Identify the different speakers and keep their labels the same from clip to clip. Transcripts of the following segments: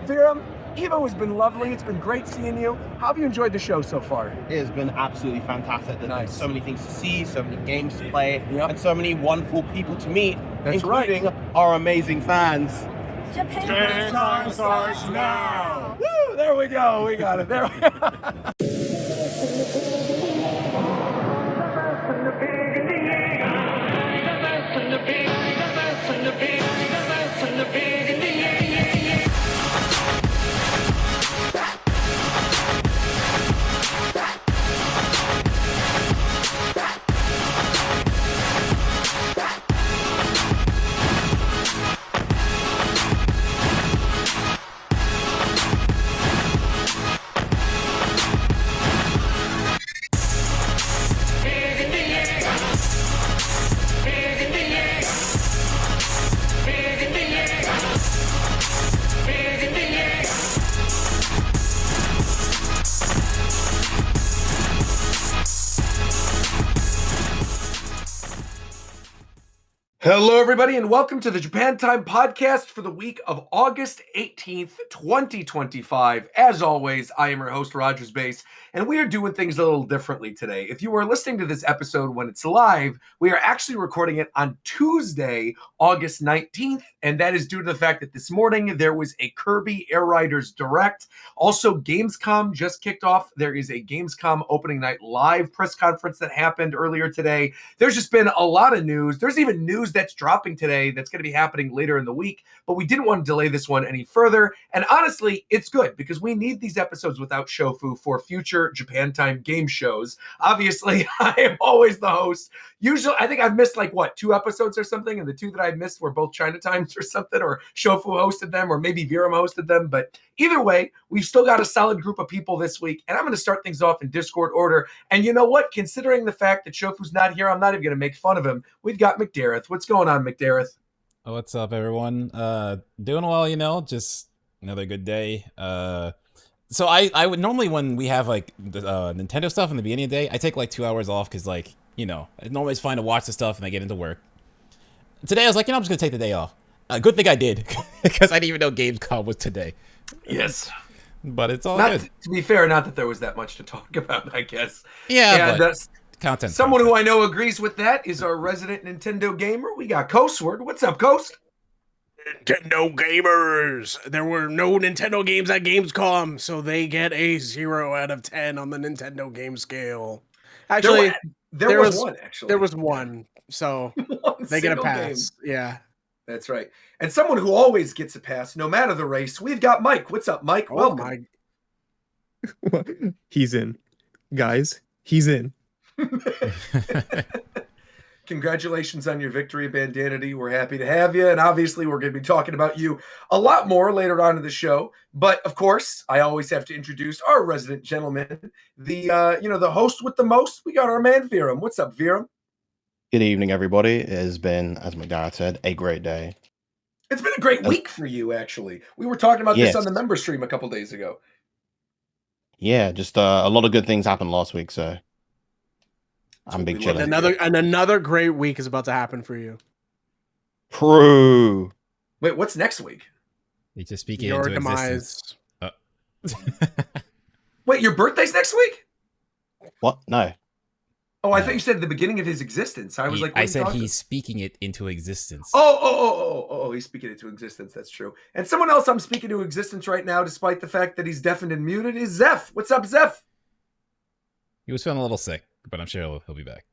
Speaker 1: Viram, Evo has been lovely. It's been great seeing you. How have you enjoyed the show so far?
Speaker 2: It has been absolutely fantastic. There's been so many things to see, so many games to play,
Speaker 1: Yep.
Speaker 2: and so many wonderful people to meet,
Speaker 1: That's
Speaker 2: including our amazing fans.
Speaker 3: Japan time starts now!
Speaker 1: Woo! There we go. We got it. There we go. Hello, everybody, and welcome to the Japan Time podcast for the week of August 18th, 2025. As always, I am your host, Rogers Base, and we are doing things a little differently today. If you are listening to this episode when it's live, we are actually recording it on Tuesday, August 19th, and that is due to the fact that this morning there was a Kirby Air Riders Direct. Also, Gamescom just kicked off. There is a Gamescom opening night live press conference that happened earlier today. There's just been a lot of news. There's even news that's dropping today that's going to be happening later in the week, but we didn't want to delay this one any further. And honestly, it's good because we need these episodes without Shofu for future Japan Time game shows. Obviously, I am always the host. Usually, I think I've missed like, 2 episodes or something, and the 2 that I missed were both China Times or something, or Shofu hosted them, or maybe Viram hosted them. But either way, we've still got a solid group of people this week, and I'm going to start things off in Discord order. And you know what? Considering the fact that Shofu's not here, I'm not even going to make fun of him. We've got McDareth. What's going on, McDareth?
Speaker 4: What's up, everyone? Doing well, just another good day. So I would normally, when we have like the Nintendo stuff in the beginning of the day, I take like 2 hours off because I normally it's fine to watch the stuff and I get into work. Today I was like, I'm just gonna take the day off. Good thing I did because I didn't even know Gamescom was today.
Speaker 1: Yes.
Speaker 4: But it's all
Speaker 1: not
Speaker 4: good.
Speaker 1: To be fair, not that there was that much to talk about, I guess.
Speaker 4: Yeah,
Speaker 1: and,
Speaker 4: but content.
Speaker 1: Someone who I know agrees with that is our resident Nintendo gamer. We got Coastward. What's up, Coast?
Speaker 5: Nintendo gamers. There were no Nintendo games at Gamescom, so they get a 0 out of 10 on the Nintendo game scale. Actually,
Speaker 1: there was one. Actually,
Speaker 5: there was one, so they get a pass. Game. Yeah,
Speaker 1: that's right. And someone who always gets a pass, no matter the race. We've got Mike. What's up, Mike? Welcome.
Speaker 6: He's in, guys. He's in.
Speaker 1: Congratulations on your victory, Bandanity. We're happy to have you. And obviously, we're going to be talking about you a lot more later on in the show. But of course, I always have to introduce our resident gentleman, the host with the most. We got our man, Viram. What's up, Viram?
Speaker 2: Good evening, everybody. It has been, as McDarrett said, a great day.
Speaker 1: It's been a great week for you, actually. We were talking about this on the member stream a couple days ago.
Speaker 2: Yeah, just a lot of good things happened last week, so I'm big chilling.
Speaker 5: Another great week is about to happen for you.
Speaker 2: True.
Speaker 1: Wait, what's next week?
Speaker 4: You just speaking
Speaker 5: your
Speaker 4: into
Speaker 5: demise.
Speaker 1: Wait, your birthday's next week?
Speaker 2: What? No.
Speaker 1: Oh, I thought you said at the beginning of his existence. I was like,
Speaker 4: I said he's speaking it into existence.
Speaker 1: Oh, he's speaking it into existence. That's true. And someone else I'm speaking to existence right now, despite the fact that he's deafened and muted, is Zeph. What's up, Zeph?
Speaker 4: He was feeling a little sick, but I'm sure he'll be back.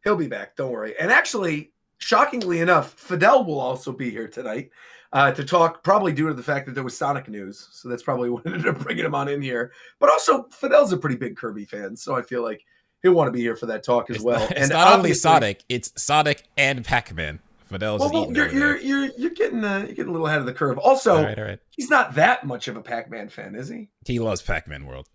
Speaker 1: He'll be back. Don't worry. And actually, shockingly enough, Fadel will also be here tonight to talk, probably due to the fact that there was Sonic news. So that's probably what ended up bringing him on in here. But also, Fidel's a pretty big Kirby fan, so I feel like he'll want to be here for that talk as well.
Speaker 4: It's not only Sonic; it's Sonic and Pac-Man. Fidel's
Speaker 1: you're getting a little ahead of the curve. Also,
Speaker 4: all right.
Speaker 1: He's not that much of a Pac-Man fan, is he?
Speaker 4: He loves Pac-Man World.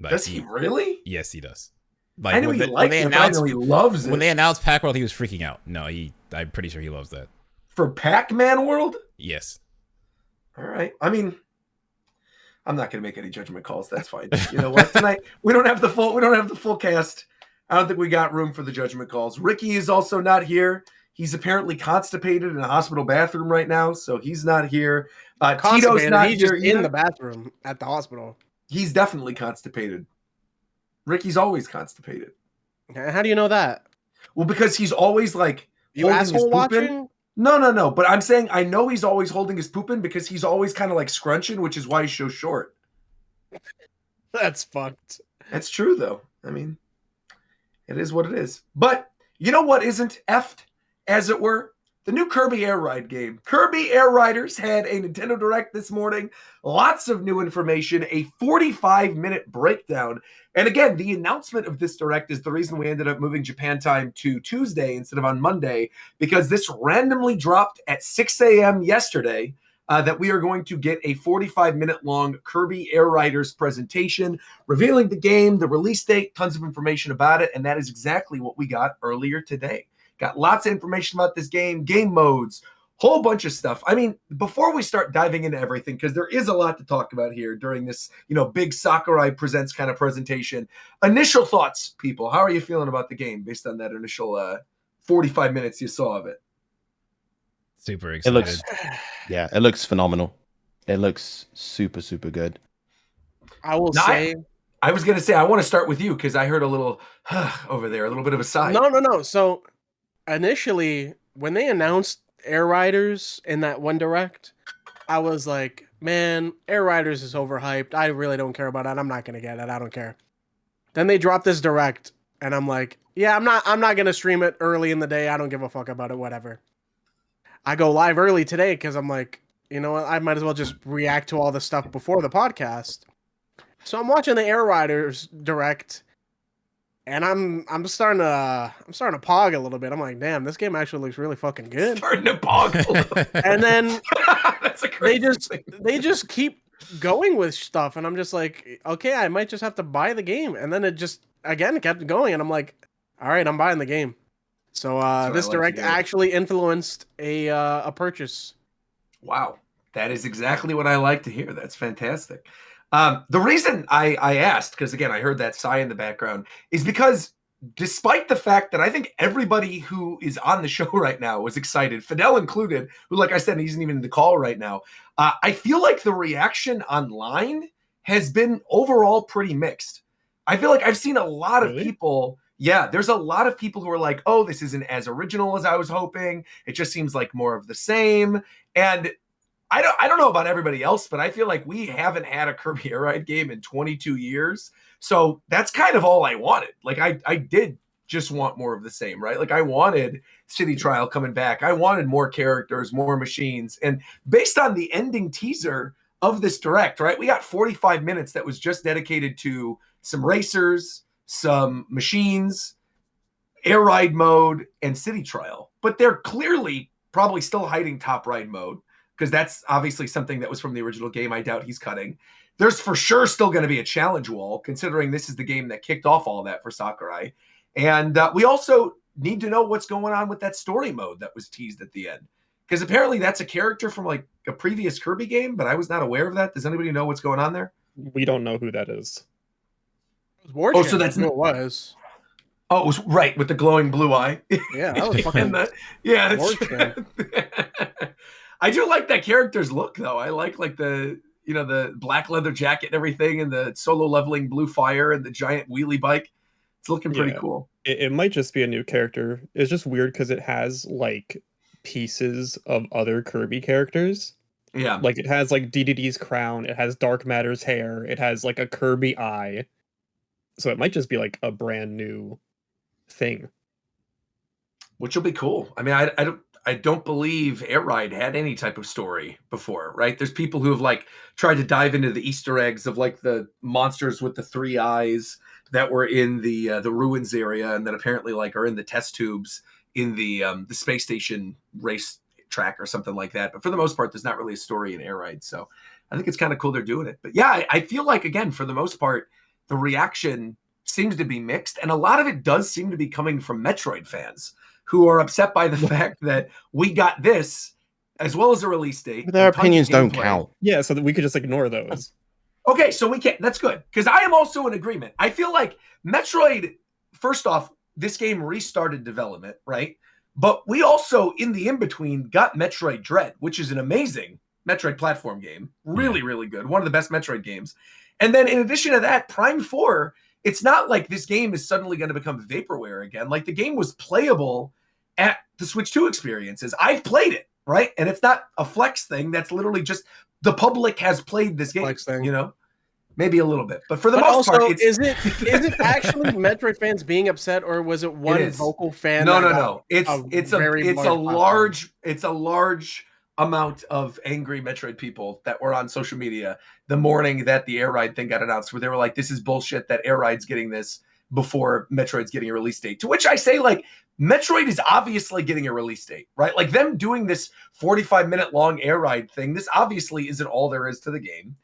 Speaker 1: Like, does he really?
Speaker 4: Yes, he does.
Speaker 1: Like, I know he likes it, but I know he loves it.
Speaker 4: When they announced Pac World, he was freaking out. No, I'm pretty sure he loves that.
Speaker 1: For Pac-Man World?
Speaker 4: Yes.
Speaker 1: All right. I mean, I'm not going to make any judgment calls. That's fine. You know what? Tonight we don't have the full cast. I don't think we got room for the judgment calls. Ricky is also not here. He's apparently constipated in a hospital bathroom right now, so he's not here. Tito's
Speaker 5: Constipated,
Speaker 1: not
Speaker 5: he's
Speaker 1: here
Speaker 5: just
Speaker 1: either.
Speaker 5: in the bathroom at the hospital.
Speaker 1: He's definitely constipated. Ricky's always constipated.
Speaker 5: How do you know that?
Speaker 1: Well, because he's always like
Speaker 5: You
Speaker 1: holding his
Speaker 5: asshole
Speaker 1: poop in.
Speaker 5: watching?
Speaker 1: No. But I'm saying I know he's always holding his poop in because he's always kind of like scrunching, which is why he's so short.
Speaker 5: That's fucked.
Speaker 1: That's true, though. I mean, it is what it is. But you know what isn't effed, as it were? The new Kirby Air Ride game. Kirby Air Riders had a Nintendo Direct this morning. Lots of new information, a 45-minute breakdown. And again, the announcement of this Direct is the reason we ended up moving Japan time to Tuesday instead of on Monday, because this randomly dropped at 6 a.m. yesterday. That we are going to get a 45-minute long Kirby Air Riders presentation revealing the game, the release date, tons of information about it, and that is exactly what we got earlier today. Got lots of information about this game modes, whole bunch of stuff. I mean, before we start diving into everything, because there is a lot to talk about here during this, big Sakurai Presents kind of presentation. Initial thoughts, people. How are you feeling about the game based on that initial 45 minutes you saw of it?
Speaker 4: Super excited.
Speaker 2: It looks phenomenal. It looks super, super good.
Speaker 5: I will say...
Speaker 1: I was going to say, I want to start with you because I heard a little over there, a little bit of a sigh.
Speaker 5: No. So initially, when they announced Air Riders in that one Direct, I was like, man, Air Riders is overhyped. I really don't care about it. I'm not going to get it. I don't care. Then they dropped this Direct, and I'm like, yeah, I'm not going to stream it early in the day. I don't give a fuck about it, whatever. I go live early today because I'm like, you know what? I might as well just react to all the stuff before the podcast. So I'm watching the Air Riders Direct, and I'm starting to pog a little bit. I'm like, damn, this game actually looks really fucking good.
Speaker 1: Starting to pog a little.
Speaker 5: And then
Speaker 1: That's a crazy thing.
Speaker 5: they just keep going with stuff, and I'm just like, okay, I might just have to buy the game. And then it just again kept going, and I'm like, all right, I'm buying the game. So this Direct actually influenced a purchase.
Speaker 1: Wow. That is exactly what I like to hear. That's fantastic. The reason I asked, because again, I heard that sigh in the background, is because despite the fact that I think everybody who is on the show right now was excited, Fadel included, who, like I said, he isn't even in the call right now, I feel like the reaction online has been overall pretty mixed. I feel like I've seen a lot of people... Yeah, there's a lot of people who are like, oh, this isn't as original as I was hoping. It just seems like more of the same. And I don't know about everybody else, but I feel like we haven't had a Kirby Air Ride game in 22 years. So that's kind of all I wanted. Like I did just want more of the same, right? Like I wanted City Trial coming back. I wanted more characters, more machines. And based on the ending teaser of this Direct, right, we got 45 minutes that was just dedicated to some racers, some machines, air ride mode, and city trial. But they're clearly probably still hiding top ride mode because that's obviously something that was from the original game. I doubt he's cutting. There's for sure still going to be a challenge wall, considering this is the game that kicked off all that for Sakurai. And we also need to know what's going on with that story mode that was teased at the end. Because apparently that's a character from like a previous Kirby game, but I was not aware of that. Does anybody know what's going on there?
Speaker 6: We don't know who that is.
Speaker 5: Oh,
Speaker 1: so that's
Speaker 5: who it was.
Speaker 1: Oh, it was right with the glowing blue eye.
Speaker 5: Yeah, that was fucking.
Speaker 1: Yeah, that's true. I do like that character's look, though. I like the the black leather jacket and everything, and the solo leveling blue fire and the giant wheelie bike. It's looking pretty cool.
Speaker 6: It might just be a new character. It's just weird because it has like pieces of other Kirby characters.
Speaker 1: Yeah,
Speaker 6: like it has like DDD's crown. It has Dark Matter's hair. It has like a Kirby eye. So it might just be like a brand new thing,
Speaker 1: which will be cool. I mean, I don't believe Air Ride had any type of story before, right? There's people who have like tried to dive into the Easter eggs of like the monsters with the 3 eyes that were in the ruins area, and that apparently like are in the test tubes in the space station race track or something like that. But for the most part, there's not really a story in Air Ride, so I think it's kind of cool they're doing it. But yeah, I feel like again for the most part, the reaction seems to be mixed, and a lot of it does seem to be coming from Metroid fans who are upset by the fact that we got this as well as a release date.
Speaker 2: Their opinions don't count.
Speaker 6: Yeah, so that we could just ignore those.
Speaker 1: Okay, so we can't. That's good, because I am also in agreement. I feel like Metroid, first off, this game restarted development, right? But we also, in the in-between, got Metroid Dread, which is an amazing Metroid platform game. Really, really good. One of the best Metroid games. And then in addition to that, Prime 4, it's not like this game is suddenly going to become vaporware again. Like, the game was playable at the Switch 2 experiences. I've played it, right? And it's not a flex thing. That's literally just the public has played this game, you know? Maybe a little bit, but for the most part, it's...
Speaker 5: is it actually Metroid fans being upset, or was it one vocal fan?
Speaker 1: No. It's a large amount of angry Metroid people that were on social media the morning that the Air Ride thing got announced, where they were like, "This is bullshit that Air Ride's getting this before Metroid's getting a release date." To which I say, like, Metroid is obviously getting a release date, right? Like, them doing this 45-minute long Air Ride thing, this obviously isn't all there is to the game.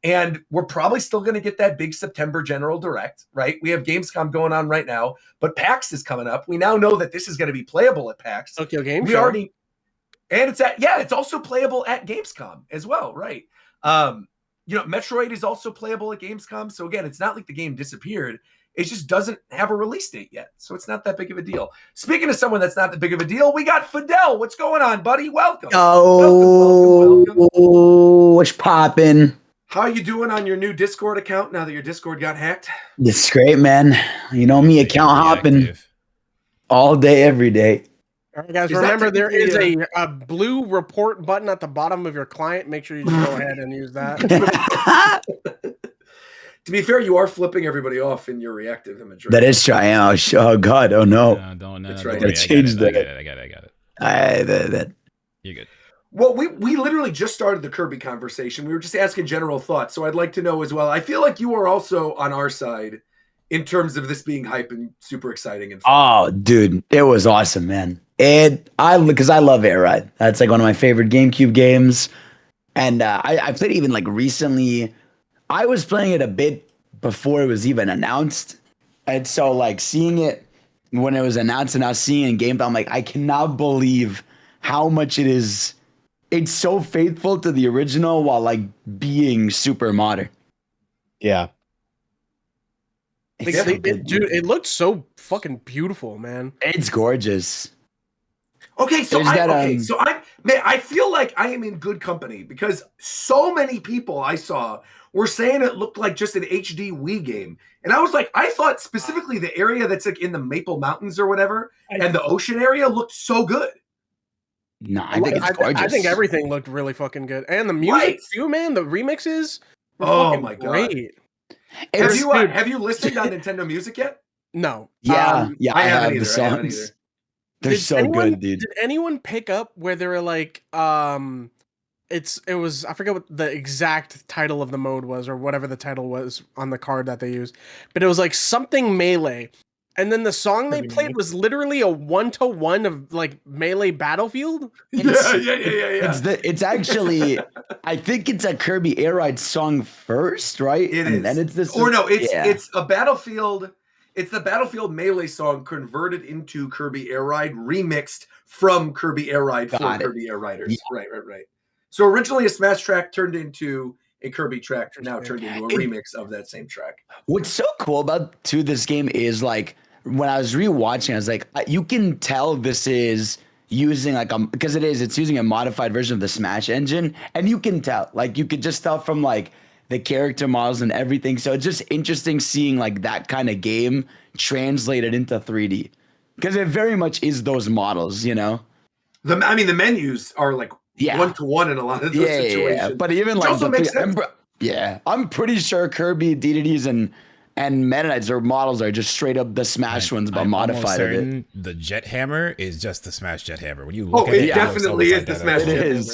Speaker 1: And we're probably still going to get that big September General Direct, right? We have Gamescom going on right now, but PAX is coming up. We now know that this is going to be playable at PAX.
Speaker 5: Tokyo Game
Speaker 1: We
Speaker 5: Show.
Speaker 1: already, and it's also playable at Gamescom as well, right? Metroid is also playable at Gamescom. So again, it's not like the game disappeared. It just doesn't have a release date yet. So it's not that big of a deal. Speaking of someone that's not that big of a deal, we got Fadel. What's going on, buddy? Welcome.
Speaker 7: Welcome. What's poppin'?
Speaker 1: How are you doing on your new Discord account now that your Discord got hacked?
Speaker 7: It's great, man. You know me, account hopping all day, every day.
Speaker 5: All right, guys, remember there is a blue report button at the bottom of your client. Make sure you just go ahead and use that.
Speaker 1: To be fair, you are flipping everybody off in your reactive imagery.
Speaker 7: That is true. Oh God. Oh no.
Speaker 4: Don't
Speaker 7: I changed that.
Speaker 4: I got it. You're good.
Speaker 1: Well, we literally just started the Kirby conversation. We were just asking general thoughts. So I'd like to know as well. I feel like you are also on our side in terms of this being hype and super exciting and fun.
Speaker 7: Oh, dude, it was awesome, man. Because I love Air Ride. That's like one of my favorite GameCube games. And I played even like recently. I was playing it a bit before it was even announced. And so like seeing it when it was announced and now seeing it in gameplay, I'm like, I cannot believe how much it is. It's so faithful to the original while like being super modern.
Speaker 2: Yeah.
Speaker 7: It's so good,
Speaker 5: Dude, it looked so fucking beautiful, man.
Speaker 7: It's gorgeous.
Speaker 1: Okay, so I feel like I am in good company because so many people I saw were saying it looked like just an HD Wii game. And I was like, I thought specifically the area that's like in the Maple Mountains or whatever and the ocean area looked so good.
Speaker 7: No, I think it's gorgeous.
Speaker 5: I think everything looked really fucking good. And the music too, man, the remixes were
Speaker 1: oh my
Speaker 5: great.
Speaker 1: God. Have you listened on Nintendo Music yet?
Speaker 5: No.
Speaker 7: Yeah,
Speaker 1: I
Speaker 7: have
Speaker 1: haven't
Speaker 7: the
Speaker 1: either.
Speaker 7: songs. They're so good, dude.
Speaker 5: Did anyone pick up where they were like, it was, I forget what the exact title of the mode was or whatever the title was on the card that they used, but it was like something Melee. And then the song they played was literally a 1-to-1 of like Melee Battlefield.
Speaker 1: Yeah.
Speaker 7: It's actually, I think it's a Kirby Air Ride song first, right?
Speaker 1: It
Speaker 7: and
Speaker 1: is.
Speaker 7: Then it's this.
Speaker 1: Or no, it's a Battlefield. It's the Battlefield Melee song converted into Kirby Air Ride, remixed from Kirby Air Ride for Kirby Air Riders. Yeah. Right. So originally a Smash track turned into a Kirby track, now turned into a remix of that same track.
Speaker 7: What's so cool about this game is like when I was rewatching, I was like, you can tell this is using like because it's using a modified version of the Smash engine, and you can tell, like you could just tell from like the character models and everything. So it's just interesting seeing like that kind of game translated into 3D because it very much is those models, you know.
Speaker 1: The menus are like 1-to-1 in a lot of those situations.
Speaker 7: Yeah. But even like
Speaker 1: also makes sense.
Speaker 7: I'm pretty sure Kirby, DDDs, and Meta Knights or models are just straight up the Smash ones, but modified of it.
Speaker 4: The Jet Hammer is just the Smash Jet Hammer. When you look at
Speaker 1: it definitely is the Smash Jet Hammer.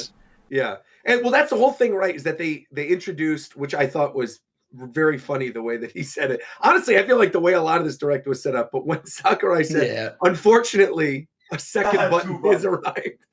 Speaker 1: Yeah. And well, that's the whole thing, right? Is that they introduced, which I thought was very funny the way that he said it. Honestly, I feel like the way a lot of this direct was set up, but when Sakurai said, unfortunately, a second button has arrived.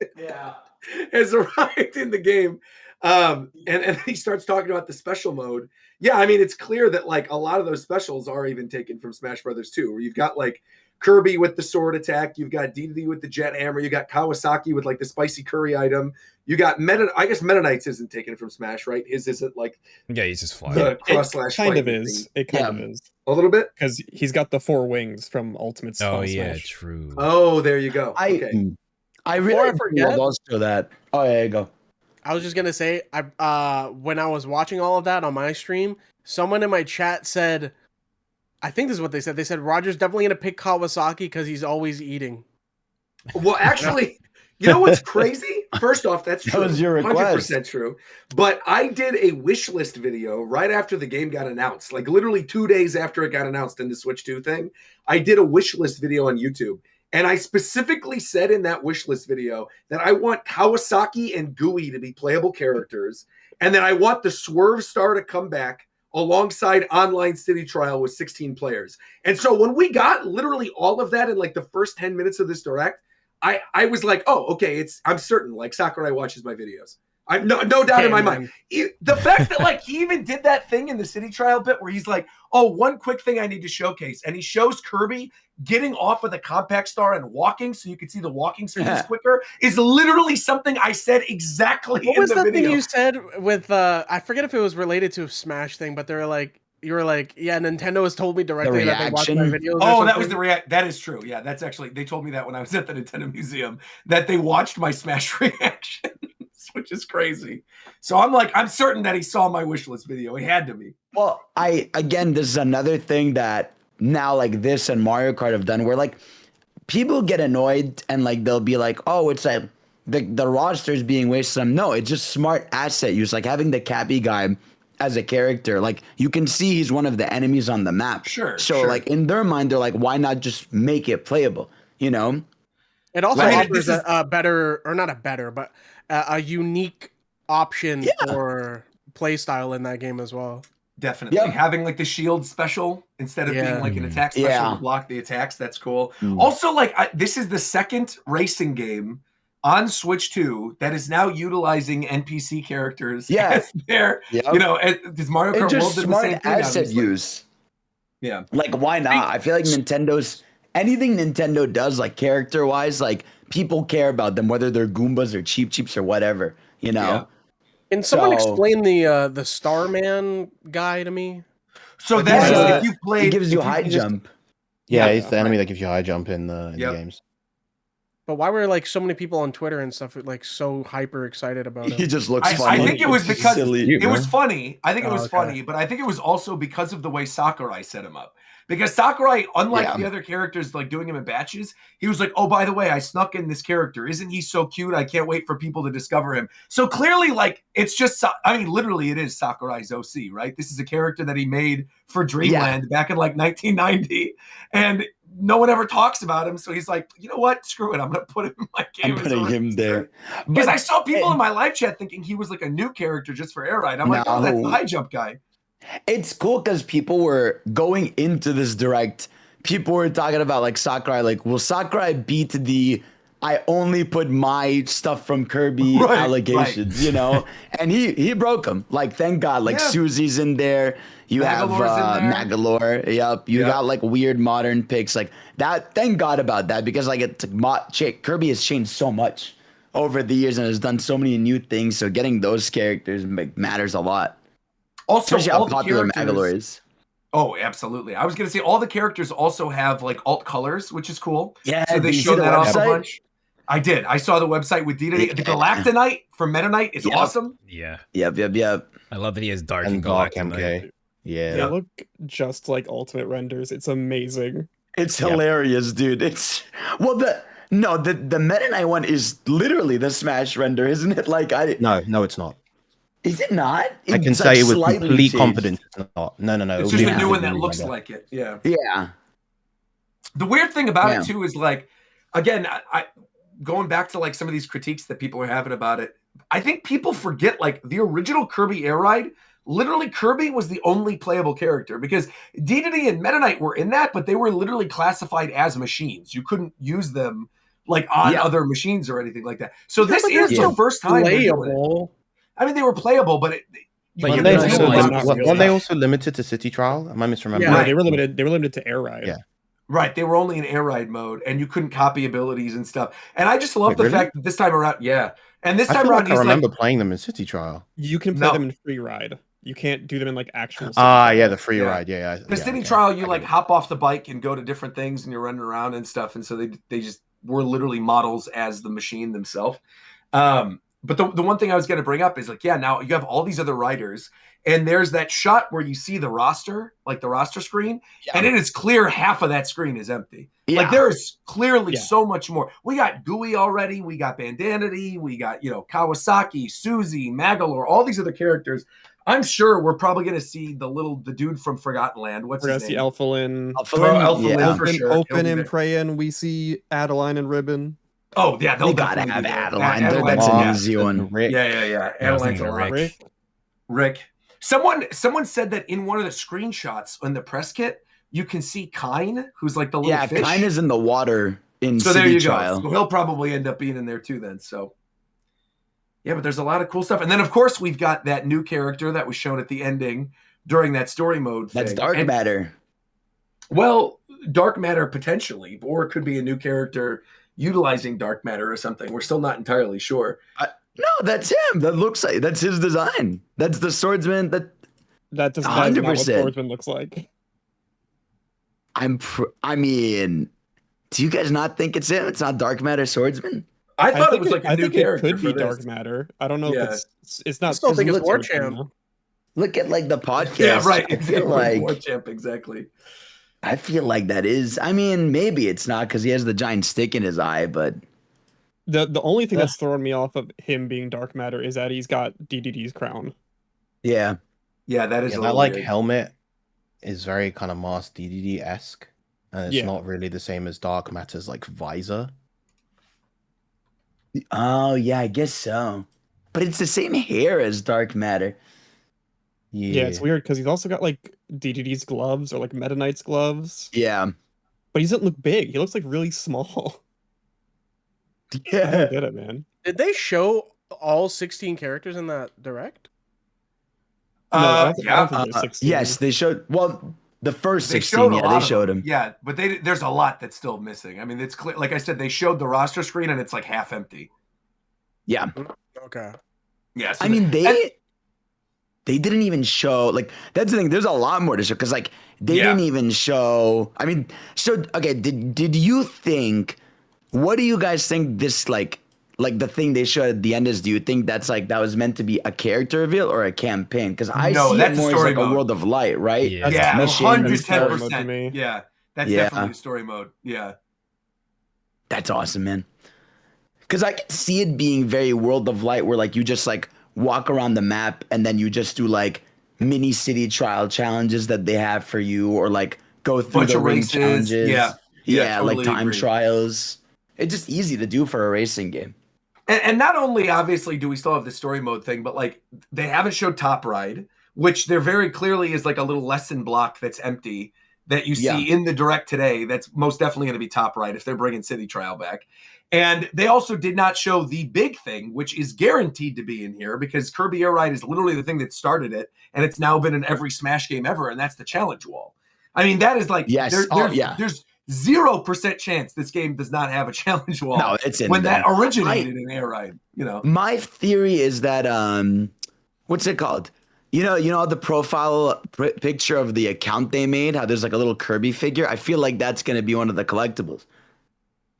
Speaker 1: Has arrived in the game. And he starts talking about the special mode. Yeah, I mean, it's clear that like a lot of those specials are even taken from Smash Brothers 2, where you've got like Kirby with the sword attack. You've got DDD with the jet hammer. You got Kawasaki with like the spicy curry item. You got I guess Meta Knight's isn't taken from Smash, right? His isn't like
Speaker 4: Yeah, he's just flying.
Speaker 1: the cross
Speaker 6: It
Speaker 1: slash
Speaker 6: kind of
Speaker 1: fighting
Speaker 6: is.
Speaker 1: thing.
Speaker 6: It kind of is.
Speaker 1: A little bit.
Speaker 6: Because he's got the 4 wings from Ultimate
Speaker 4: Oh
Speaker 6: Final
Speaker 4: yeah,
Speaker 6: Smash.
Speaker 4: true.
Speaker 1: Oh, there you go. Okay.
Speaker 7: I
Speaker 5: Before
Speaker 7: really
Speaker 5: I forget-
Speaker 7: love also that. Oh, yeah, you go.
Speaker 5: I was just gonna say, when I was watching all of that on my stream, someone in my chat said, I think this is what they said. They said Roger's definitely gonna pick Kawasaki because he's always eating.
Speaker 1: Well, actually, you know what's crazy? First off, that's true.
Speaker 7: That was your request.
Speaker 1: 100% true. But I did a wish list video right after the game got announced, like literally 2 days after it got announced in the Switch 2 thing. I did a wish list video on YouTube. And I specifically said in that wish list video that I want Kawasaki and Gooey to be playable characters. And that I want the Swerve Star to come back alongside Online City Trial with 16 players. And so when we got literally all of that in like the first 10 minutes of this direct, I was like, oh, okay, I'm certain like Sakurai watches my videos. I'm no doubt in my mind. The fact that like he even did that thing in the City Trial bit where he's like, oh, one quick thing I need to showcase. And he shows Kirby getting off of the compact star and walking so you can see the walking speeds quicker is literally something I said exactly
Speaker 5: What
Speaker 1: in
Speaker 5: was
Speaker 1: the
Speaker 5: that
Speaker 1: video.
Speaker 5: thing you said with I forget if it was related to a Smash thing, but you were like, yeah, Nintendo has told me directly that they watch my
Speaker 7: reaction?
Speaker 5: videos.
Speaker 1: Oh, that was the react. That is true. Yeah, that's actually, they told me that when I was at the Nintendo Museum that they watched my Smash reaction, which is crazy. So I'm certain that he saw my wish list video. He had to be.
Speaker 7: Well, again, this is another thing that now like this and Mario Kart have done where like people get annoyed and like they'll be like, oh, it's like the roster's being wasted. No, it's just smart asset use, like having the Cappy guy as a character. Like you can see he's one of the enemies on the map.
Speaker 1: Sure.
Speaker 7: So like in their mind, they're like, why not just make it playable? You know?
Speaker 5: It also
Speaker 1: Right.
Speaker 5: offers a better, or not a better, but a unique option for play style in that game as well.
Speaker 1: Definitely.
Speaker 7: Yep.
Speaker 1: Having like the shield special instead of being like an attack special to block the attacks. That's cool. Also, like this is the second racing game on Switch 2 that is now utilizing NPC characters.
Speaker 7: Yeah.
Speaker 1: You know, does Mario Kart World do the
Speaker 7: smart
Speaker 1: same thing?
Speaker 7: asset
Speaker 1: Obviously.
Speaker 7: use.
Speaker 1: Yeah.
Speaker 7: Like why not? I feel like anything Nintendo does, like character wise, like people care about them, whether they're Goombas or Cheeps or whatever, you know?
Speaker 1: Yeah.
Speaker 5: Can someone explain the Starman guy to me?
Speaker 1: So that is if you
Speaker 7: It
Speaker 1: played.
Speaker 7: gives you high jump.
Speaker 2: Yeah, it's the enemy that gives you high jump in the games.
Speaker 5: But why were like so many people on Twitter and stuff like so hyper excited about
Speaker 7: He
Speaker 5: it?
Speaker 7: just looks funny.
Speaker 1: I think it was because
Speaker 7: Silly.
Speaker 1: it was funny. I think it was
Speaker 5: okay.
Speaker 1: funny, but I think it was also because of the way Sakurai set him up. Because Sakurai, unlike the other characters, like doing him in batches, he was like, oh, by the way, I snuck in this character. Isn't he so cute? I can't wait for people to discover him. So clearly, like, it's just, I mean, literally, it is Sakurai's OC, right? This is a character that he made for Dreamland back in like 1990. And no one ever talks about him. So he's like, you know what? Screw it. I'm going to put him in my game.
Speaker 7: I'm putting him there.
Speaker 1: Because I saw people in my live chat thinking he was like a new character just for Air Ride. I'm like, oh, that's the high jump guy.
Speaker 7: It's cool because people were going into this direct. People were talking about like Sakurai, like, will Sakurai beat the I only put my stuff from Kirby allegations, you know? And he broke them. Like, thank God. Like, Susie's in there. You
Speaker 1: Magolor's
Speaker 7: have
Speaker 1: in there.
Speaker 7: Magalore. Yep. You got like weird modern picks. Like that. Thank God about that because like Kirby has changed so much over the years and has done so many new things. So getting those characters matters a lot.
Speaker 1: Also,
Speaker 7: especially how popular Magalore is.
Speaker 1: Oh, absolutely. I was going to say all the characters also have like alt colors, which is cool.
Speaker 7: Yeah,
Speaker 1: so they
Speaker 7: did you
Speaker 1: show
Speaker 7: see the
Speaker 1: that off a
Speaker 7: website?
Speaker 1: bunch. I did. I saw the website with Dita. The Galactonite from Meta Knight is awesome.
Speaker 4: Yeah.
Speaker 7: Yep.
Speaker 4: I love that he has dark
Speaker 2: And
Speaker 4: and
Speaker 2: Dark
Speaker 4: Galactic.
Speaker 2: MK. Yeah.
Speaker 6: They look just like Ultimate renders. It's amazing.
Speaker 7: It's hilarious, dude. It's the Meta Knight one is literally the Smash render, isn't it? Like
Speaker 2: No, it's not.
Speaker 7: Is it not?
Speaker 2: I can
Speaker 7: It's,
Speaker 2: say it with
Speaker 7: slightly
Speaker 2: complete
Speaker 7: changed.
Speaker 2: confidence. It's not. No.
Speaker 1: It's just a new one that looks like it. Yeah.
Speaker 7: Yeah.
Speaker 1: The weird thing about it too is like, again, I going back to like some of these critiques that people are having about it. I think people forget like the original Kirby Air Ride. Literally, Kirby was the only playable character because Dedede and Meta Knight were in that, but they were literally classified as machines. You couldn't use them like on other machines or anything like that. So this is the first time they're doing it. I mean, they were playable, but
Speaker 2: Weren't they also limited to City Trial? Am I misremembering?
Speaker 6: Yeah, they were limited. They were limited to Air Ride.
Speaker 2: Yeah.
Speaker 1: Right, they were only in air ride mode, and you couldn't copy abilities and stuff. And I just love
Speaker 2: Wait,
Speaker 1: the
Speaker 2: really?
Speaker 1: fact that this time around, and this
Speaker 2: I
Speaker 1: time
Speaker 2: feel
Speaker 1: around
Speaker 2: like I
Speaker 1: he's
Speaker 2: remember
Speaker 1: like,
Speaker 2: playing them in City Trial.
Speaker 6: You can play
Speaker 1: No.
Speaker 6: them in free ride. You can't do them in like actual. City
Speaker 2: Ah,
Speaker 6: trial.
Speaker 2: yeah, the free
Speaker 1: Yeah.
Speaker 2: ride. Yeah,
Speaker 1: the
Speaker 2: yeah.
Speaker 1: city
Speaker 2: Okay.
Speaker 1: trial, you
Speaker 2: I
Speaker 1: like
Speaker 2: get it.
Speaker 1: hop off the bike and go to different things, and you're running around and stuff. And so they just were literally models as the machine themselves. But the one thing I was going to bring up is like, now you have all these other riders, and there's that shot where you see the roster, like the roster screen, and it is clear half of that screen is empty. Like there is clearly so much more. We got Gooey already, we got Bandanity, we got Kawasaki, Susie, Magalore, all these other characters. I'm sure we're probably going to see the dude from Forgotten Land. What's
Speaker 6: We're
Speaker 1: his
Speaker 6: gonna see
Speaker 1: name?
Speaker 6: Elfalin.
Speaker 1: Elfalin for
Speaker 6: Open,
Speaker 1: sure. He'll
Speaker 6: Open
Speaker 1: be
Speaker 6: and
Speaker 1: there.
Speaker 6: Prayin. We see Adeline and Ribbon.
Speaker 1: Oh yeah, they'll
Speaker 7: They gotta
Speaker 1: definitely
Speaker 7: have
Speaker 1: be there.
Speaker 7: Adeline.
Speaker 1: Adeline's
Speaker 7: That's an
Speaker 1: yeah.
Speaker 7: easy one.
Speaker 2: Rick.
Speaker 1: Yeah.
Speaker 4: Yeah, I was
Speaker 1: Adeline's
Speaker 4: thinking
Speaker 1: a
Speaker 4: of
Speaker 1: lot.
Speaker 4: Rick.
Speaker 1: Rick. Someone said that in one of the screenshots in the press kit, you can see Kine, who's like the little fish.
Speaker 7: Kine is in the water in
Speaker 1: So
Speaker 7: City
Speaker 1: there you
Speaker 7: Trial.
Speaker 1: go. So he'll probably end up being in there too then. So yeah, but there's a lot of cool stuff. And then of course we've got that new character that was shown at the ending during that story mode thing.
Speaker 7: That's Dark Matter.
Speaker 1: Well, Dark Matter potentially, or it could be a new character utilizing Dark Matter or something. We're still not entirely sure.
Speaker 7: No, that's him. That looks like that's his design. That's the swordsman.
Speaker 6: That does not what
Speaker 7: 100%.
Speaker 6: Swordsman looks like.
Speaker 7: I mean, do you guys not think it's him? It's not Dark Matter Swordsman.
Speaker 1: I thought it was like a new character.
Speaker 6: It could be
Speaker 1: for this.
Speaker 6: Dark Matter. I don't know if it's not.
Speaker 5: I still think it's
Speaker 7: looks
Speaker 5: War
Speaker 7: like
Speaker 5: Champ.
Speaker 7: Look at like the podcast.
Speaker 1: Yeah, right.
Speaker 7: I feel like
Speaker 1: War Champ, exactly.
Speaker 7: I feel like that is. I mean, maybe it's not because he has the giant stick in his eye, but
Speaker 6: The only thing that's throwing me off of him being Dark Matter is that he's got DDD's crown.
Speaker 7: yeah.
Speaker 1: Yeah, that is
Speaker 2: Yeah,
Speaker 1: a
Speaker 2: that
Speaker 1: little
Speaker 2: like
Speaker 1: weird.
Speaker 2: helmet is very kind of Mars DDD esque, and it's
Speaker 6: Yeah.
Speaker 2: not really the same as Dark Matter's like visor.
Speaker 7: Oh yeah, I guess so. But it's the same hair as Dark Matter.
Speaker 6: Yeah, it's weird because he's also got like DDD's gloves or like Meta Knight's gloves,
Speaker 7: Yeah.
Speaker 6: but he doesn't look big. He looks like really small. I
Speaker 7: Yeah.
Speaker 6: don't get it, man.
Speaker 5: Did they show all 16 characters in that direct?
Speaker 6: No, I don't think
Speaker 1: Yeah,
Speaker 6: there's 16.
Speaker 7: Yes, they showed. Well, the first
Speaker 1: they
Speaker 7: 16.
Speaker 1: showed a
Speaker 7: Yeah,
Speaker 1: lot
Speaker 7: they
Speaker 1: of
Speaker 7: showed
Speaker 1: them.
Speaker 7: him.
Speaker 1: Yeah, but there's a lot that's still missing. I mean, it's clear. Like I said, they showed the roster screen and it's like half empty.
Speaker 7: Yeah.
Speaker 5: Okay.
Speaker 1: Yeah, so
Speaker 7: I mean, they didn't even show, like, that's the thing. There's a lot more to show because, like, they didn't even show. I mean, so okay. Did you think? What do you guys think this like the thing they showed at the end is? Do you think that's like that was meant to be a character reveal or a campaign? Because I
Speaker 1: No,
Speaker 7: see it
Speaker 1: that's a
Speaker 7: more as
Speaker 1: story
Speaker 7: like
Speaker 1: mode.
Speaker 7: a World of Light, right?
Speaker 4: Yeah.
Speaker 1: yeah,
Speaker 7: mission,
Speaker 1: 110%.
Speaker 6: me.
Speaker 1: Yeah, that's
Speaker 7: Yeah.
Speaker 1: definitely the story mode. Yeah.
Speaker 7: That's awesome, man. Because I can see it being very World of Light, where like you just like walk around the map and then you just do like mini city trial challenges that they have for you, or like go through
Speaker 1: Bunch
Speaker 7: the
Speaker 1: of
Speaker 7: ring
Speaker 1: races.
Speaker 7: challenges.
Speaker 1: Yeah,
Speaker 7: like
Speaker 1: totally
Speaker 7: time
Speaker 1: agree.
Speaker 7: trials. It's just easy to do for a racing game.
Speaker 1: And not only obviously do we still have the story mode thing, but like they haven't showed Top Ride, which there very clearly is like a little lesson block that's empty that you see in the direct today. That's most definitely going to be Top Ride if they're bringing City Trial back. And they also did not show the big thing, which is guaranteed to be in here because Kirby Air Ride is literally the thing that started it, and it's now been in every Smash game ever, and that's the challenge wall. I mean, that is like there's 0% chance this game does not have a challenge wall.
Speaker 7: No, it's in
Speaker 1: when
Speaker 7: there.
Speaker 1: that originated in Air Ride,
Speaker 7: My theory is that what's it called? You know the profile picture of the account they made, how there's like a little Kirby figure. I feel like that's going to be one of the collectibles.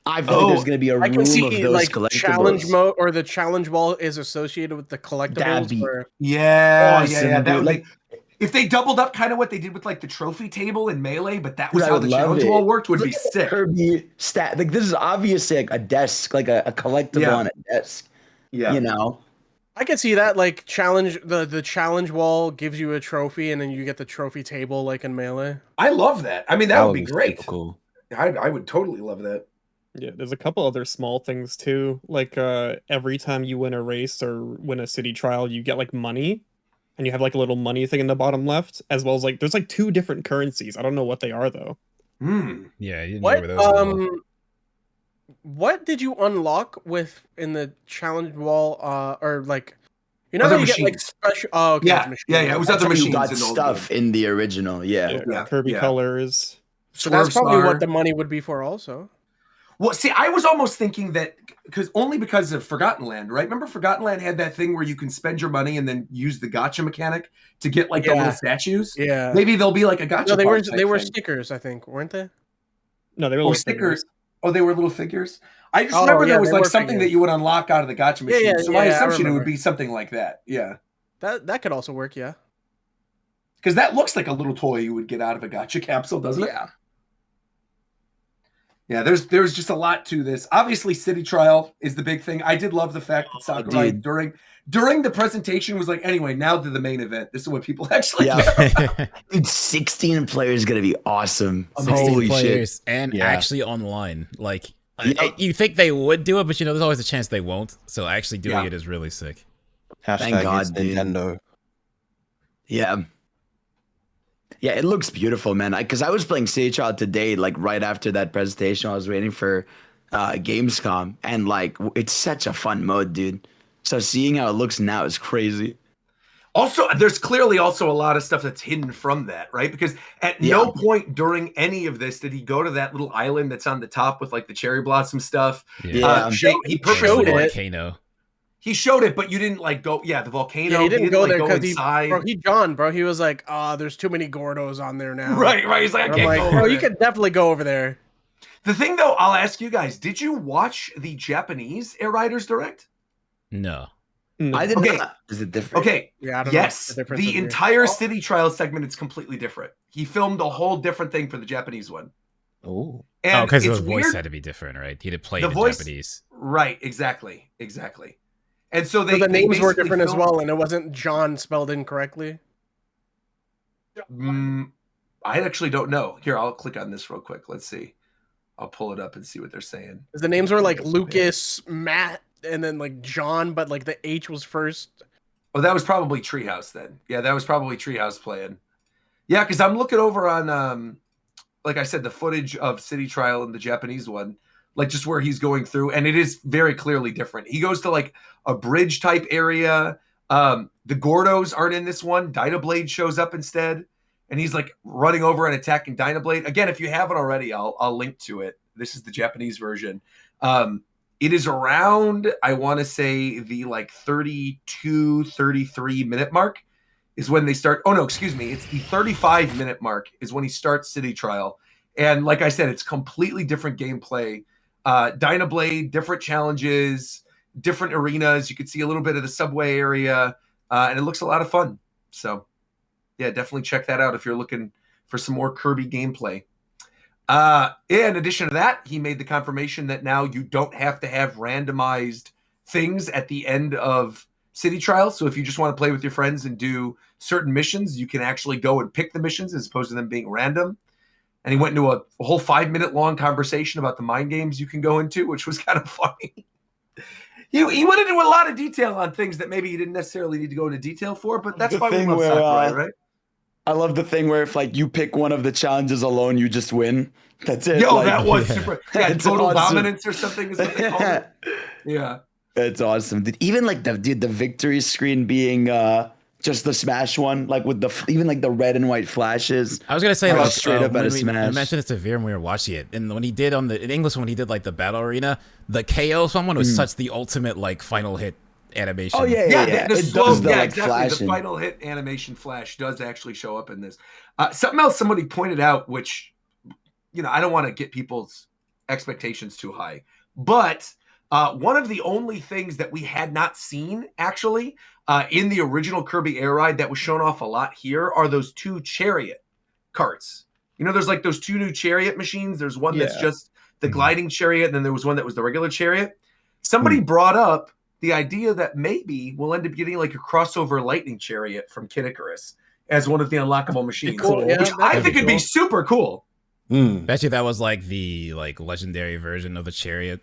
Speaker 7: I feel like there's going to be a
Speaker 5: I
Speaker 7: room
Speaker 5: can see
Speaker 7: of those
Speaker 5: like
Speaker 7: collectibles.
Speaker 5: challenge mode, or the challenge wall is associated with the collectibles.
Speaker 7: That'd be
Speaker 1: awesome,
Speaker 7: dude.
Speaker 1: That would
Speaker 7: Like,
Speaker 1: if they doubled up kind of what they did with like the trophy table in Melee, but that was
Speaker 7: dude, I
Speaker 1: how
Speaker 7: would
Speaker 1: the
Speaker 7: love
Speaker 1: challenge
Speaker 7: it.
Speaker 1: wall worked, would
Speaker 7: Look
Speaker 1: be
Speaker 7: at the
Speaker 1: sick.
Speaker 7: Kirby stat. Like this is obviously like a desk, like a collectible on a desk.
Speaker 1: Yeah.
Speaker 7: You know.
Speaker 5: I can see that, like challenge the challenge wall gives you a trophy, and then you get the trophy table like in Melee.
Speaker 1: I love that. I mean, that would be
Speaker 2: super
Speaker 1: great.
Speaker 2: cool.
Speaker 1: I would totally love that.
Speaker 6: Yeah, there's a couple other small things too. Like every time you win a race or win a city trial, you get like money, and you have like a little money thing in the bottom left, as well as like there's like 2 different currencies. I don't know what they are though.
Speaker 4: Yeah, you didn't
Speaker 5: What
Speaker 4: know where those were.
Speaker 5: what did you unlock with in the challenge wall? Or like, you know
Speaker 1: Other
Speaker 5: how you get like
Speaker 1: machines.
Speaker 5: special? Oh, okay,
Speaker 1: Yeah,
Speaker 5: it's machines.
Speaker 1: yeah. It was
Speaker 7: That's
Speaker 1: other
Speaker 7: how you
Speaker 1: machines
Speaker 7: got
Speaker 1: in the old
Speaker 7: stuff
Speaker 1: game.
Speaker 7: in the original. Yeah.
Speaker 1: Yeah,
Speaker 6: Kirby
Speaker 1: yeah.
Speaker 6: colors.
Speaker 5: So that's probably
Speaker 1: Star.
Speaker 5: what the money would be for also.
Speaker 1: Well, see, I was almost thinking that because of Forgotten Land, right? Remember Forgotten Land had that thing where you can spend your money and then use the gacha mechanic to get like the little statues.
Speaker 5: Yeah.
Speaker 1: Maybe they'll be like a gacha.
Speaker 5: No, they were
Speaker 1: thing.
Speaker 5: stickers, I think, weren't they?
Speaker 6: No, they were little stickers.
Speaker 1: Oh, they were little figures. I just remember there was like something that you would unlock out of the gacha machine.
Speaker 5: Yeah,
Speaker 1: so my assumption it would be something like that. Yeah.
Speaker 5: That could also work, yeah.
Speaker 1: Because that looks like a little toy you would get out of a gacha capsule, doesn't it?
Speaker 7: Yeah.
Speaker 1: Yeah, there's just a lot to this. Obviously, City Trial is the big thing. I did love the fact that Sakurai during the presentation was like, anyway, now to the main event. This is what people actually care.
Speaker 7: Dude, 16 players is gonna be awesome.
Speaker 4: 16
Speaker 7: Holy
Speaker 4: players
Speaker 7: shit.
Speaker 4: and actually online. Like you think they would do it, but there's always a chance they won't. So actually doing it is really sick.
Speaker 7: Thank God,
Speaker 2: Nintendo.
Speaker 7: Yeah. Yeah, it looks beautiful, man. Because I was playing City Trial today, like right after that presentation. I was waiting for Gamescom, and like it's such a fun mode, dude. So seeing how it looks now is crazy.
Speaker 1: Also, there's clearly also a lot of stuff that's hidden from that, right? Because at no point during any of this did he go to that little island that's on the top with like the cherry blossom stuff.
Speaker 7: Yeah.
Speaker 1: He purposely
Speaker 4: volcano.
Speaker 1: He showed it, but you didn't like go. Yeah, the volcano.
Speaker 5: Yeah, he didn't go there because
Speaker 1: he
Speaker 5: was like, there's too many Gordos on there now.
Speaker 1: Right. He's like, I can't go.
Speaker 5: Bro, you could definitely go over there.
Speaker 1: The thing, though, I'll ask you guys: did you watch the Japanese Air Riders Direct?
Speaker 4: No.
Speaker 7: I did not. Is it different?
Speaker 1: Okay.
Speaker 5: Yeah. I don't
Speaker 1: Yes.
Speaker 5: know
Speaker 1: The entire City Trial segment is completely different. He filmed a whole different thing for the Japanese one.
Speaker 2: Oh.
Speaker 4: Because the voice had to be different, right? He did play the voice, Japanese.
Speaker 1: Right. Exactly. And so
Speaker 5: the names were different as well, and it wasn't John spelled incorrectly.
Speaker 1: I actually don't know. Here, I'll click on this real quick. Let's see. I'll pull it up and see what they're saying.
Speaker 5: The names were like Lucas, Matt, and then like John, but like the H was first.
Speaker 1: Oh, that was probably Treehouse then. Yeah, that was probably Treehouse playing. Yeah, because I'm looking over on, like I said, the footage of City Trial and the Japanese one, like just where he's going through, and it is very clearly different. He goes to like a bridge type area. The Gordos aren't in this one. Dynablade shows up instead, and he's like running over and attacking Dynablade. Again, if you haven't already, I'll link to it. This is the Japanese version. It is around, I want to say, the like 32, 33 minute mark is when they start. Oh, no, excuse me. It's the 35 minute mark is when he starts City Trial. And like I said, it's completely different gameplay. Dynablade, different challenges, different arenas. You could see a little bit of the subway area, and it looks a lot of fun. So, yeah, definitely check that out if you're looking for some more Kirby gameplay. In addition to that, he made the confirmation that now you don't have to have randomized things at the end of City Trial. So if you just want to play with your friends and do certain missions, you can actually go and pick the missions as opposed to them being random. And he went into a whole 5-minute long conversation about the mind games you can go into, which was kind of funny. He went into a lot of detail on things that maybe you didn't necessarily need to go into detail for, but that's why we love Sakurai, right?
Speaker 7: I love the thing where if like you pick one of the challenges alone, you just win. That's it.
Speaker 1: Yo, that was super. Yeah, total dominance or something is what they call it. Yeah,
Speaker 7: that's awesome. Even like the victory screen being just the Smash one, like with even like the red and white flashes.
Speaker 4: I was gonna say like
Speaker 7: straight up at a Smash.
Speaker 4: I mentioned it to Veer when we were watching it, and when he did in English when he did like the battle arena, the KO one was such the ultimate like final hit animation.
Speaker 7: Oh yeah.
Speaker 1: The slow,
Speaker 7: does the, like,
Speaker 1: exactly.
Speaker 7: flashing.
Speaker 1: The final hit animation flash does actually show up in this. Something else somebody pointed out, which I don't want to get people's expectations too high, but one of the only things that we had not seen actually in the original Kirby Air Ride that was shown off a lot here are those 2 chariot carts. There's like those 2 new chariot machines. There's one that's just the gliding chariot, and then there was one that was the regular chariot. Somebody brought up the idea that maybe we'll end up getting like a crossover lightning chariot from Kid Icarus as one of the unlockable machines,
Speaker 5: cool.
Speaker 1: which I think would be super cool.
Speaker 4: Bet you that was like the legendary version of the chariot.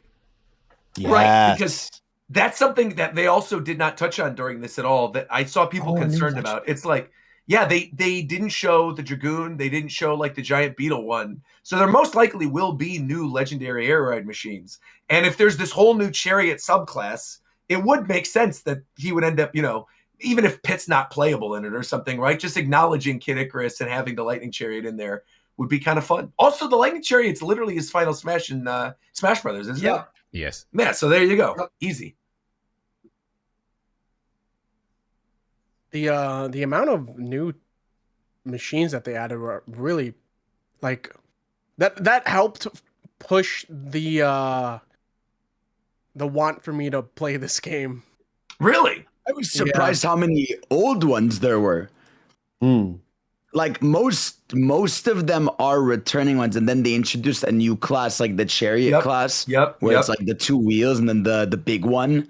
Speaker 2: Yes.
Speaker 1: Right, because that's something that they also did not touch on during this at all that I saw people concerned about. It's like, yeah, they didn't show the Dragoon. They didn't show like the giant beetle one. So there most likely will be new legendary air ride machines. And if there's this whole new chariot subclass, it would make sense that he would end up, even if Pit's not playable in it or something, right? Just acknowledging Kid Icarus and having the lightning chariot in there would be kind of fun. Also, the Lightning Chariot's literally his final Smash in Smash Brothers, isn't it?
Speaker 4: Yes.
Speaker 1: Yeah, so there you go. Easy.
Speaker 5: The amount of new machines that they added were really like that helped push the want for me to play this game.
Speaker 1: Really?
Speaker 7: I was surprised how many old ones there were. Like most of them are returning ones, and then they introduced a new class, like the chariot class. Where it's like the 2 wheels and then the big one.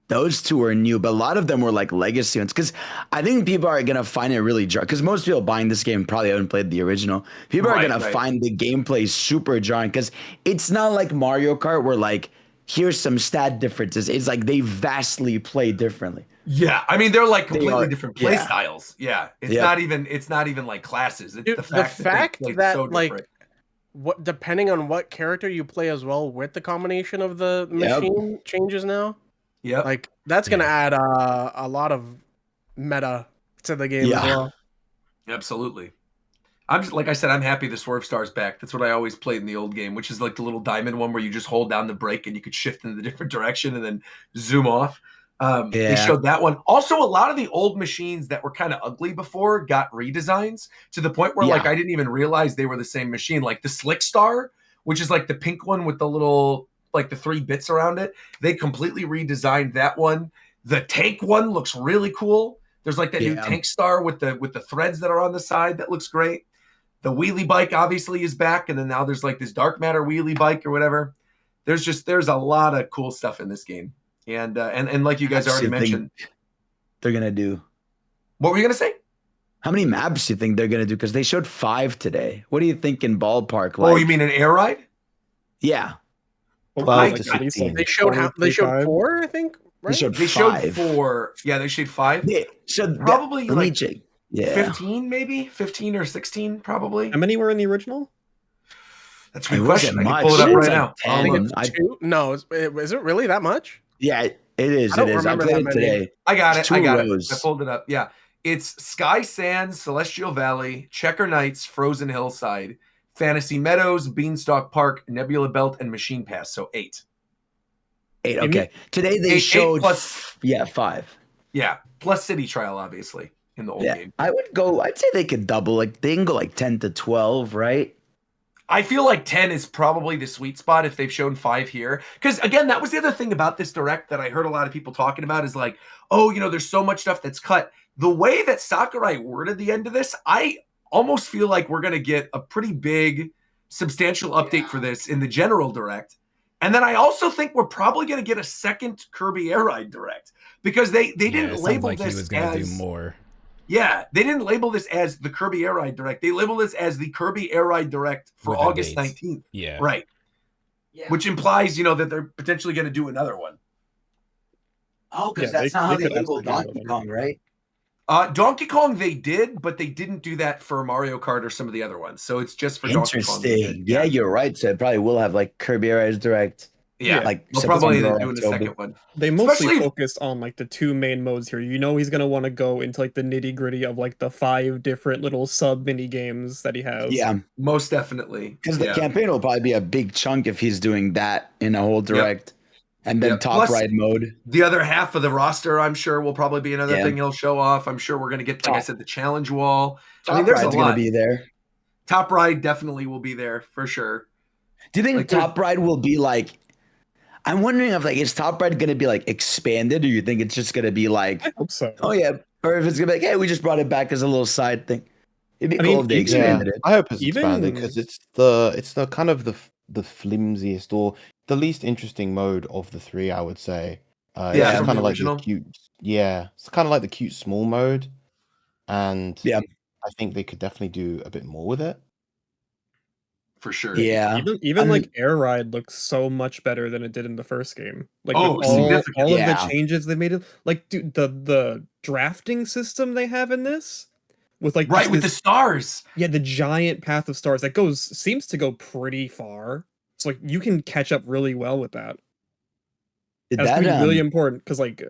Speaker 7: Those two are new, but a lot of them were like legacy ones. Because I think people are gonna find it really jarring. Because most people buying this game probably haven't played the original. People are gonna find the gameplay super jarring because it's not like Mario Kart where like here's some stat differences. It's like they vastly play differently.
Speaker 1: Yeah, I mean they're like completely different play styles. Yeah, it's not even like classes. It's
Speaker 5: Dude,
Speaker 1: the fact
Speaker 5: that
Speaker 1: so
Speaker 5: like
Speaker 1: different.
Speaker 5: what depending on what character you play as well with the combination of the machine changes now.
Speaker 1: Yeah,
Speaker 5: like that's gonna add a lot of meta to the game as well.
Speaker 1: Absolutely. I'm just like I said, I'm happy the Swerve Star's back. That's what I always played in the old game, which is like the little diamond one where you just hold down the brake and you could shift in the different direction and then zoom off. They showed that one. Also, a lot of the old machines that were kind of ugly before got redesigns to the point where like I didn't even realize they were the same machine. Like the Slick Star, which is like the pink one with the little like the 3 bits around it. They completely redesigned that one. The tank one looks really cool. There's like that new tank star with the threads that are on the side that looks great. The wheelie bike obviously is back, and then now there's like this dark matter wheelie bike or whatever. There's a lot of cool stuff in this game. And like you guys already mentioned,
Speaker 7: they're gonna do.
Speaker 1: What were you gonna say?
Speaker 7: How many maps do you think they're gonna do? Because they showed 5 today. What do you think in ballpark? Like,
Speaker 1: oh, you mean an air ride?
Speaker 7: Yeah.
Speaker 5: They showed 4, I think. Right?
Speaker 7: They showed
Speaker 1: 4. Yeah, they showed 5.
Speaker 7: Yeah, so
Speaker 1: probably like
Speaker 7: 15,
Speaker 1: maybe 15 or 16. Probably.
Speaker 6: How many were in the original?
Speaker 1: That's a good question. I can pull it up right now.
Speaker 5: I think it's 2. No, is it really that much?
Speaker 7: Yeah, it is. It is. I played it today.
Speaker 1: I got it. I pulled it up. Yeah. It's Sky Sands, Celestial Valley, Checker Nights, Frozen Hillside, Fantasy Meadows, Beanstalk Park, Nebula Belt, and Machine Pass. So 8.
Speaker 7: 8. Okay. Today they showed 5.
Speaker 1: Yeah, plus City Trial, obviously, in the old game.
Speaker 7: I'd say they could double. Like they can go like 10 to 12, right?
Speaker 1: I feel like 10 is probably the sweet spot if they've shown 5 here. Because again, that was the other thing about this direct that I heard a lot of people talking about is like, oh, there's so much stuff that's cut. The way that Sakurai worded the end of this, I almost feel like we're going to get a pretty big, substantial update for this in the general direct. And then I also think we're probably going to get a second Kirby Air Ride direct because they didn't label this
Speaker 4: he was gonna do more.
Speaker 1: Yeah, they didn't label this as the Kirby Air Ride Direct. They labeled this as the Kirby Air Ride Direct for August 19th.
Speaker 4: Yeah.
Speaker 1: Right. Yeah. Which implies, that they're potentially going to do another one.
Speaker 7: Oh, because that's not how they labeled Donkey Kong, right?
Speaker 1: Donkey Kong they did, but they didn't do that for Mario Kart or some of the other ones. So it's just for Donkey Kong.
Speaker 7: Interesting. Yeah, you're right. So it probably will have like Kirby Air Ride Direct.
Speaker 1: Yeah,
Speaker 7: like
Speaker 1: we'll probably end up doing a second one.
Speaker 6: They mostly focused on like the 2 main modes here. He's gonna want to go into like the nitty gritty of like the 5 different little sub mini games that he has.
Speaker 7: Yeah,
Speaker 1: most definitely.
Speaker 7: Because the campaign will probably be a big chunk if he's doing that in a whole direct, and then top ride mode.
Speaker 1: The other half of the roster, I'm sure, will probably be another thing he'll show off. I'm sure we're gonna get, like I said, the challenge wall.
Speaker 7: There's a lot. Gonna be there.
Speaker 1: Top ride definitely will be there for sure.
Speaker 7: Do you think top ride will be like? I'm wondering if is Top Ride going to be like expanded, or you think it's just going to be like,
Speaker 6: I hope so.
Speaker 7: Oh yeah, or if it's going to be like, hey, we just brought it back as a little side thing. It'd be cool if they expanded it.
Speaker 2: I hope it's expanded because it's the kind of the flimsiest or the least interesting mode of the 3, I would say. It's kind of like the cute. Yeah, it's kind of like the cute small mode, and I think they could definitely do a bit more with it.
Speaker 1: For sure.
Speaker 7: Yeah.
Speaker 6: Even like Air Ride looks so much better than it did in the first game. Like all of the changes they made it. Like, dude, the drafting system they have in this with like
Speaker 1: with the stars.
Speaker 6: Yeah, the giant path of stars that seems to go pretty far. So like you can catch up really well with that. That's really important because like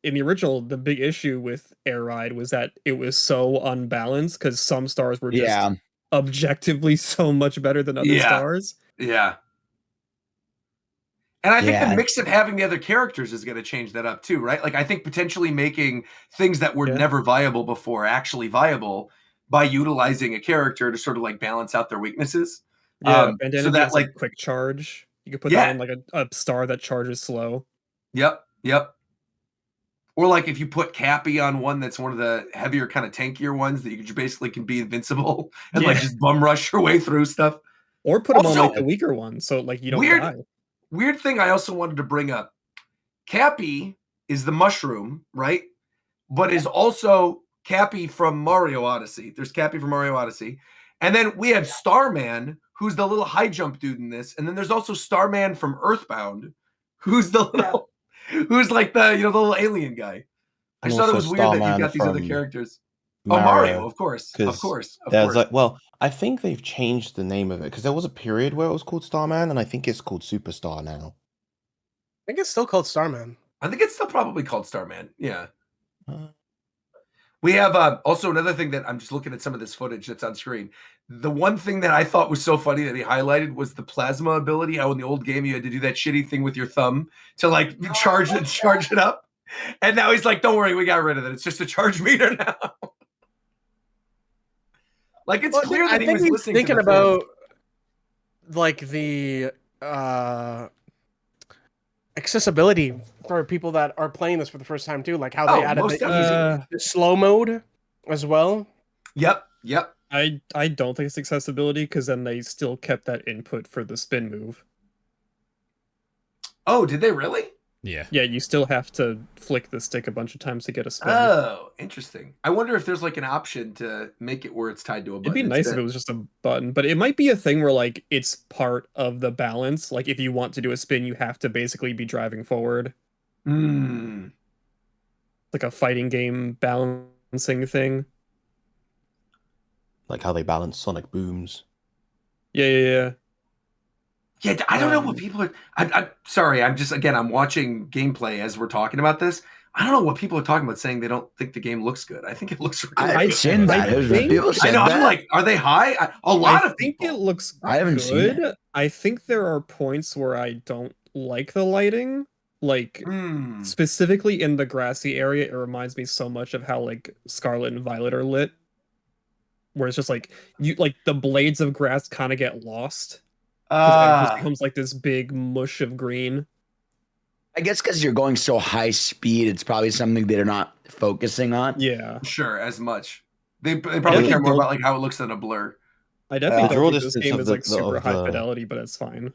Speaker 6: in the original, the big issue with Air Ride was that it was so unbalanced because some stars were just objectively so much better than other stars.
Speaker 1: Yeah. And I think the mix of having the other characters is going to change that up too, right? Like I think potentially making things that were never viable before actually viable by utilizing a character to sort of like balance out their weaknesses.
Speaker 6: Yeah, and then
Speaker 1: so that like
Speaker 6: quick charge. You could put that on like a star that charges slow.
Speaker 1: Yep. Or like if you put Cappy on one that's one of the heavier kind of tankier ones that you basically can be invincible and like just bum rush your way through stuff.
Speaker 6: Or put them on like the weaker one so like you don't die.
Speaker 1: Weird thing I also wanted to bring up. Cappy is the mushroom, right? But is also Cappy from Mario Odyssey. There's Cappy from Mario Odyssey. And then we have Starman, who's the little high jump dude in this. And then there's also Starman from Earthbound, who's the little, who's like the, the little alien guy. I just thought it was weird that you got these other characters. Mario, of course.
Speaker 2: Like, well, I think they've changed the name of it because there was a period where it was called Starman, and I think it's called Superstar now.
Speaker 5: I think it's still called Starman.
Speaker 1: I think it's still probably called Starman. Yeah. We have also another thing that I'm just looking at some of this footage that's on screen. The one thing that I thought was so funny that he highlighted was the plasma ability. How in the old game you had to do that shitty thing with your thumb to like charge it up. And now he's like, don't worry, we got rid of it. It's just a charge meter now. Like it's clear that he was listening
Speaker 5: thinking about like the accessibility for people that are playing this for the first time too, like how they added the slow mode as well.
Speaker 1: Yep.
Speaker 6: I don't think it's accessibility because then they still kept that input for the spin move.
Speaker 1: Oh, did they really?
Speaker 6: Yeah, you still have to flick the stick a bunch of times to get a spin.
Speaker 1: Oh, interesting. I wonder if there's like an option to make it where it's tied to a button.
Speaker 6: It'd be nice if it was just a button, but it might be a thing where like it's part of the balance. Like if you want to do a spin, you have to basically be driving forward. Like a fighting game balancing thing.
Speaker 2: Like how they balance Sonic Booms.
Speaker 6: Yeah.
Speaker 1: Yeah, I don't know what people are. I'm sorry. I'm watching gameplay as we're talking about this. I don't know what people are talking about saying they don't think the game looks good. I think it looks really good.
Speaker 7: I've seen that.
Speaker 1: I know. I'm like, are they high? I
Speaker 6: think it looks good.
Speaker 7: I haven't seen it.
Speaker 6: I think there are points where I don't like the lighting. Like, specifically in the grassy area, it reminds me so much of how, like, Scarlet and Violet are lit. Where it's just like, the blades of grass kind of get lost. It just becomes like this big mush of green.
Speaker 7: I guess because you're going so high speed, it's probably something they're not focusing on.
Speaker 6: Yeah,
Speaker 1: sure, as much. They probably care more about like how it looks than a blur.
Speaker 6: I definitely don't think this game is like super high fidelity, but it's fine.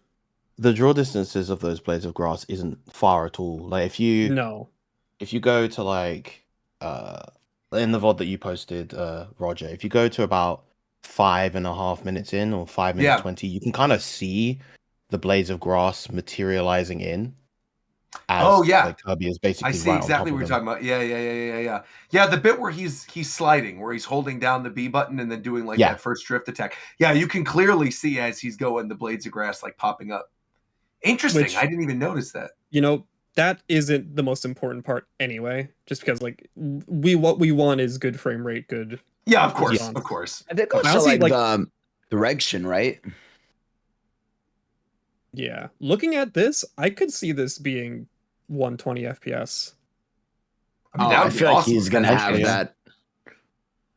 Speaker 2: The draw distances of those blades of grass isn't far at all. Like if you go to like in the VOD that you posted, Roger, if you go to about 5.5 minutes in or 5 minutes 20, you can kind of see the blades of grass materializing in. Like Kirby is basically.
Speaker 1: I see exactly what you're talking about. Yeah. The bit where he's sliding, where he's holding down the B button and then doing like that first drift attack. Yeah, you can clearly see as he's going the blades of grass like popping up. Interesting. I didn't even notice that.
Speaker 6: That isn't the most important part anyway. Just because like what we want is good frame rate, good.
Speaker 1: Yeah, of course.
Speaker 7: I think also like the direction, right?
Speaker 6: Yeah. Looking at this, I could see this being 120 FPS.
Speaker 7: I feel like he's gonna have that.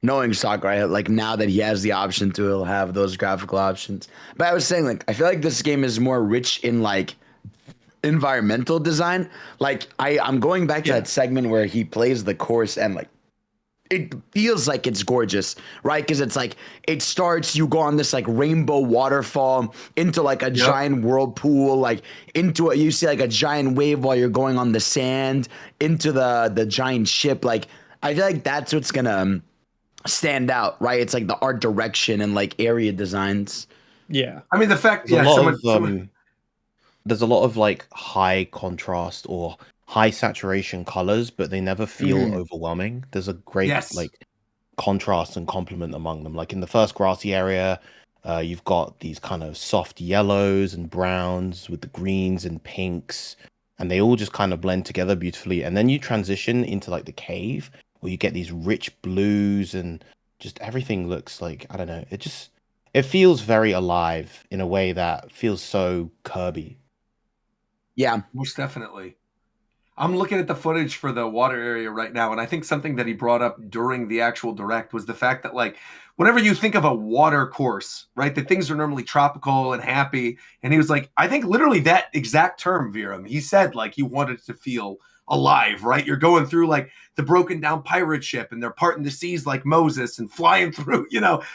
Speaker 7: Knowing Sakurai, like now that he has the option to, he'll have those graphical options. But I was saying, like, I feel like this game is more rich in like environmental design. Like I'm going back to that segment where he plays the course and like it feels like it's gorgeous, right? Because it's like it starts, you go on this like rainbow waterfall into like a giant whirlpool, like into you see like a giant wave while you're going on the sand into the giant ship. Like I feel like that's what's gonna stand out, right? It's like the art direction and like area designs.
Speaker 6: Yeah,
Speaker 1: I mean the fact, there's
Speaker 2: a lot of like high contrast or high saturation colors, but they never feel overwhelming. There's a great like contrast and complement among them. Like in the first grassy area, you've got these kind of soft yellows and browns with the greens and pinks, and they all just kind of blend together beautifully. And then you transition into like the cave where you get these rich blues and just everything looks like, I don't know, it just it feels very alive in a way that feels so Kirby.
Speaker 7: Yeah,
Speaker 1: most definitely. I'm looking at the footage for the water area right now, and I think something that he brought up during the actual direct was the fact that, like, whenever you think of a water course, right, that things are normally tropical and happy, and he was like, I think literally that exact term, Viram, he said, like, he wanted to feel alive, right? You're going through, like, the broken down pirate ship, and they're parting the seas like Moses and flying through,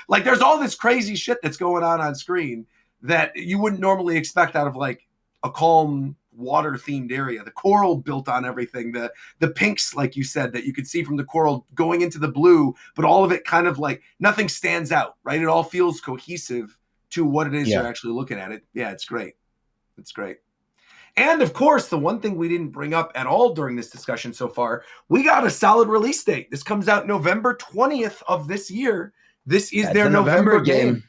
Speaker 1: like, there's all this crazy shit that's going on screen that you wouldn't normally expect out of, like, a calm water themed area. The coral built on everything, the pinks, like you said, that you could see from the coral going into the blue, but all of it kind of like nothing stands out, right? It all feels cohesive to what it is you're actually looking at. It. Yeah, it's great. It's great. And of course, the one thing we didn't bring up at all during this discussion so far, we got a solid release date. This comes out November 20th of this year. This is their November game.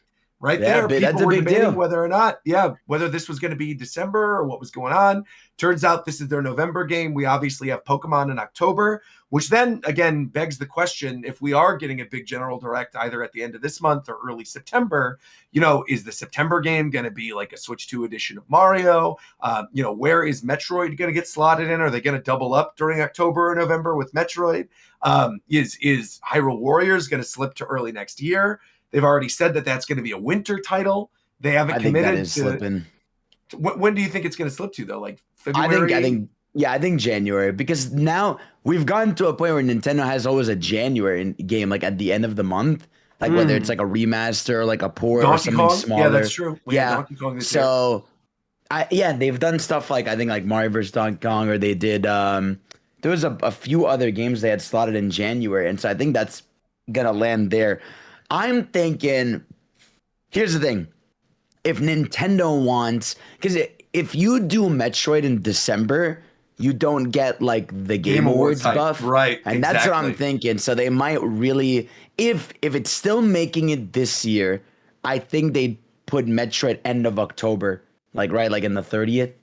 Speaker 1: Right there, people were debating whether or not, whether this was going to be December or what was going on. Turns out this is their November game. We obviously have Pokemon in October, which then, again, begs the question, if we are getting a big general direct either at the end of this month or early September, is the September game going to be like a Switch 2 edition of Mario? Where is Metroid going to get slotted in? Are they going to double up during October or November with Metroid? Is Hyrule Warriors going to slip to early next year? They've already said that that's going to be a winter title. They haven't committed.
Speaker 7: I think that is slipping.
Speaker 1: When do you think it's going to slip to, though? Like February?
Speaker 7: I think January, because now we've gotten to a point where Nintendo has always a January game, like at the end of the month, like whether it's like a remaster, or like a port, or something smaller.
Speaker 1: Yeah, that's true. Donkey Kong this year.
Speaker 7: They've done stuff like, I think, like Mario vs. Donkey Kong, or they did. There was a few other games they had slotted in January, and so I think that's gonna land there. I'm thinking, here's the thing. If Nintendo wants, because if you do Metroid in December, you don't get like the Game Awards buff.
Speaker 1: Right.
Speaker 7: And that's what I'm thinking. So they might really, if it's still making it this year, I think they'd put Metroid end of October, like in the 30th.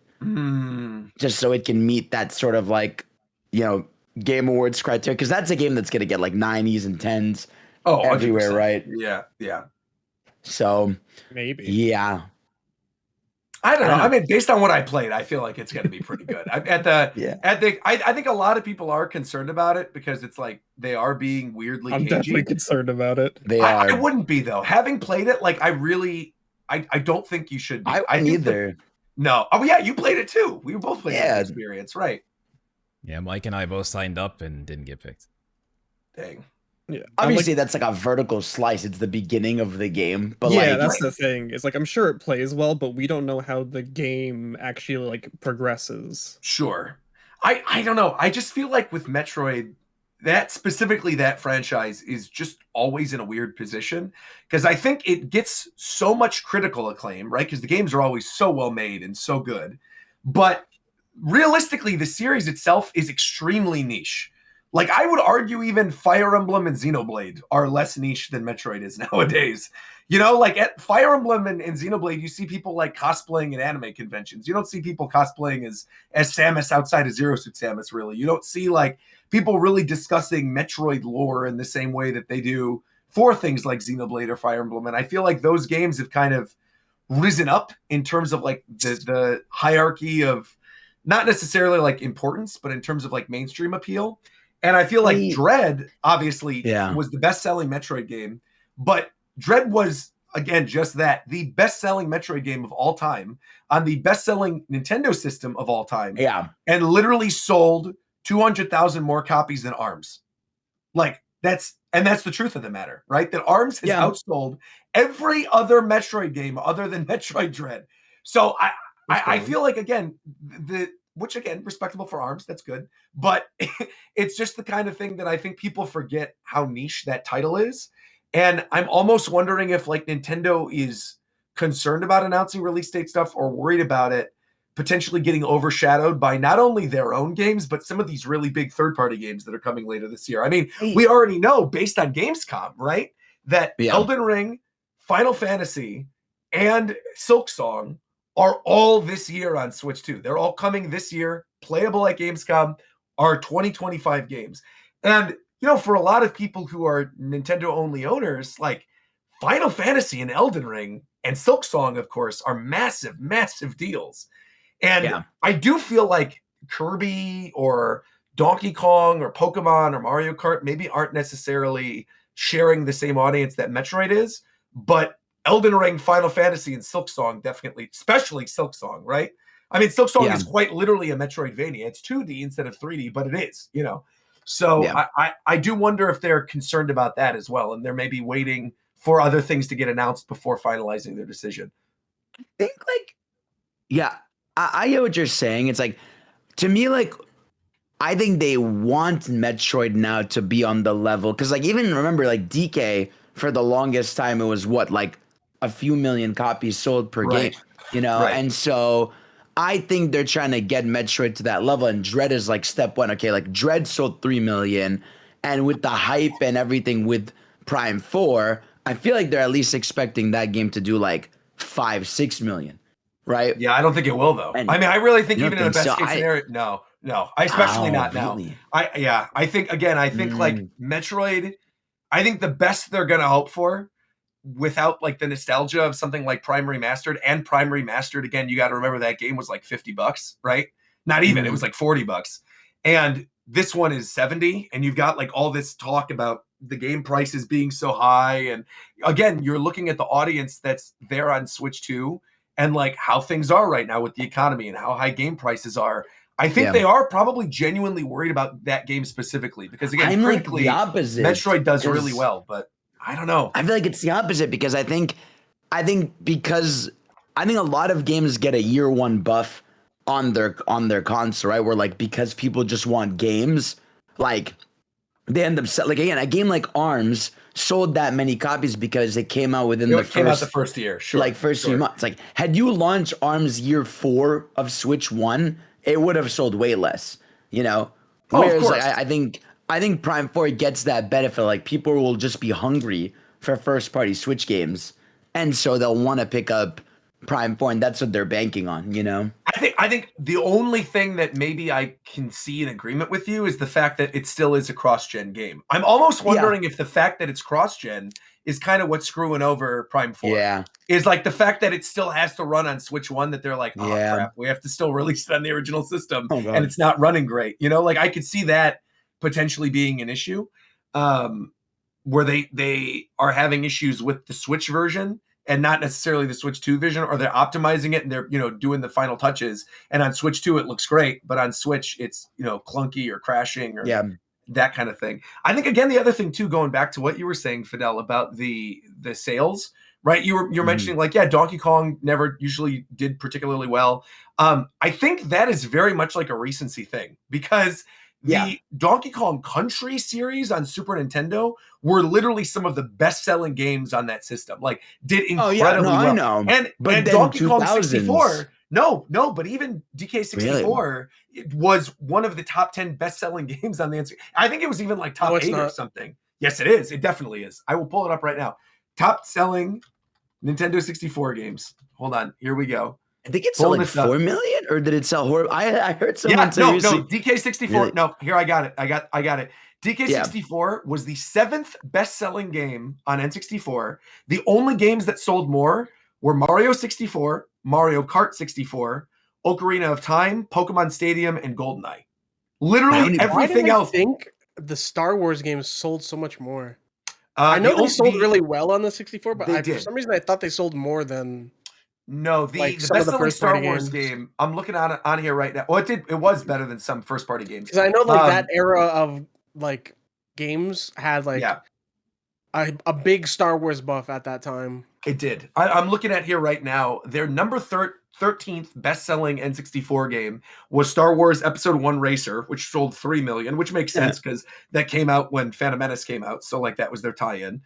Speaker 7: Just so it can meet that sort of like, Game Awards criteria. Because that's a game that's going to get like 90s and 10s.
Speaker 1: Oh,
Speaker 7: everywhere,
Speaker 1: 100%.
Speaker 7: right?
Speaker 1: Yeah.
Speaker 7: So
Speaker 6: maybe.
Speaker 7: Yeah.
Speaker 1: I don't know. I mean, based on what I played, I feel like it's going to be pretty good. I think a lot of people are concerned about it because it's like they are being weirdly
Speaker 6: I'm
Speaker 1: cagey.
Speaker 6: definitely concerned about it.
Speaker 1: I wouldn't be, though. Having played it, like I don't think you should be.
Speaker 7: I wouldn't either.
Speaker 1: No. Oh, yeah, you played it too. We both played the experience, right?
Speaker 4: Yeah, Mike and I both signed up and didn't get picked.
Speaker 1: Dang.
Speaker 6: Yeah,
Speaker 7: obviously that's like a vertical slice. It's the beginning of the game, but
Speaker 6: that's the thing. It's like I'm sure it plays well, but we don't know how the game actually like progresses.
Speaker 1: Sure, I don't know. I just feel like with Metroid, that specifically that franchise is just always in a weird position because I think it gets so much critical acclaim, right? Because the games are always so well made and so good, but realistically, the series itself is extremely niche. Like, I would argue even Fire Emblem and Xenoblade are less niche than Metroid is nowadays. Like at Fire Emblem and Xenoblade, you see people like cosplaying at anime conventions. You don't see people cosplaying as Samus outside of Zero Suit Samus, really. You don't see like people really discussing Metroid lore in the same way that they do for things like Xenoblade or Fire Emblem. And I feel like those games have kind of risen up in terms of like the hierarchy of not necessarily like importance, but in terms of like mainstream appeal. And I feel like Dread, obviously, was the best-selling Metroid game. But Dread was, again, just that, the best-selling Metroid game of all time on the best-selling Nintendo system of all time.
Speaker 7: Yeah.
Speaker 1: And literally sold 200,000 more copies than ARMS. Like, that's the truth of the matter, right? That ARMS has outsold every other Metroid game other than Metroid Dread. So I feel like, again, which again, respectable for ARMS, that's good. But it's just the kind of thing that I think people forget how niche that title is. And I'm almost wondering if like Nintendo is concerned about announcing release date stuff or worried about it potentially getting overshadowed by not only their own games, but some of these really big third-party games that are coming later this year. I mean, we already know based on Gamescom, right? That Elden Ring, Final Fantasy, and Silksong are all this year on Switch 2. They're all coming this year, playable at Gamescom, are 2025 games. And, for a lot of people who are Nintendo-only owners, like, Final Fantasy and Elden Ring and Silksong, of course, are massive, massive deals. And I do feel like Kirby or Donkey Kong or Pokemon or Mario Kart maybe aren't necessarily sharing the same audience that Metroid is, but Elden Ring, Final Fantasy, and Silksong definitely, especially Silksong, right? I mean, Silksong is quite literally a Metroidvania. It's 2D instead of 3D, but it is, you know. So I do wonder if they're concerned about that as well, and they're maybe waiting for other things to get announced before finalizing their decision.
Speaker 7: I think, like, I get what you're saying. It's like, to me, like, I think they want Metroid now to be on the level, because, like, even remember, like, DK, for the longest time, it was what, like, a few million copies sold per game, you know? And so I think they're trying to get Metroid to that level, and Dread is like step one. Okay, like Dread sold 3 million, and with the hype and everything with Prime 4, I feel like they're at least expecting that game to do like 5-6 million, right?
Speaker 1: Yeah, I don't think it will though. And I mean, I really think even in the best case scenario, no, especially not now. I think like Metroid, I think the best they're gonna hope for, without like the nostalgia of something like Prime Remastered, and Prime Remastered, again, you got to remember that game was like $50, right? Not even, it was like $40. And this one is 70, and you've got like all this talk about the game prices being so high. And again, you're looking at the audience that's there on Switch 2 and like how things are right now with the economy and how high game prices are. I think they are probably genuinely worried about that game specifically, because again, critically, like the opposite. Metroid does really well, but I don't know.
Speaker 7: I feel like it's the opposite, because I think a lot of games get a year one buff on their console, right? Where like, because people just want games, like they end up like, again, a game like ARMS sold that many copies because it came out within the
Speaker 1: first year,
Speaker 7: few months. Like, had you launched ARMS year 4 of Switch 1, it would have sold way less, you know? Whereas like, I think Prime 4 gets that benefit. Like, people will just be hungry for first-party Switch games, and so they'll want to pick up Prime 4, and that's what they're banking on, you know?
Speaker 1: I think the only thing that maybe I can see in agreement with you is the fact that it still is a cross-gen game. I'm almost wondering if the fact that it's cross-gen is kind of what's screwing over Prime 4.
Speaker 7: Yeah.
Speaker 1: Is like the fact that it still has to run on Switch 1, that they're like, oh, crap, we have to still release it on the original system, and it's not running great. You know, like I could see that potentially being an issue, where they are having issues with the Switch version and not necessarily the Switch 2 version, or they're optimizing it and they're, you know, doing the final touches. And on Switch 2, it looks great, but on Switch, it's, you know, clunky or crashing or that kind of thing. I think, again, the other thing too, going back to what you were saying, Fadel, about the sales, right? You're mentioning like, Donkey Kong never usually did particularly well. I think that is very much like a recency thing, because the Donkey Kong Country series on Super Nintendo were literally some of the best-selling games on that system. Like, did incredibly well.
Speaker 7: I know.
Speaker 1: And Donkey Kong 64, but even DK64 it was one of the top 10 best-selling games on the NC. I think it was even like top 8 or something. Yes, it is. It definitely is. I will pull it up right now. Top-selling Nintendo 64 games. Hold on. Here we go.
Speaker 7: I think it sold like 4 million, or did it sell horrible? I heard someone say
Speaker 1: no, DK64. Really? No, here I got it. I got it. DK64 was the 7th best-selling game on N64. The only games that sold more were Mario 64, Mario Kart 64, Ocarina of Time, Pokemon Stadium, and GoldenEye. Literally everything else.
Speaker 5: I think the Star Wars games sold so much more. I know they sold really well on the 64, but for some reason I thought they sold more than.
Speaker 1: No, the best-selling Star Wars game. I'm looking on here right now. Well, it was better than some first-party games.
Speaker 5: Because I know like that era of like games had like a big Star Wars buff at that time.
Speaker 1: It did. I'm looking at here right now. Their number 13th best-selling N64 game was Star Wars Episode 1 Racer, which sold 3 million, which makes sense because that came out when Phantom Menace came out. So like that was their tie-in.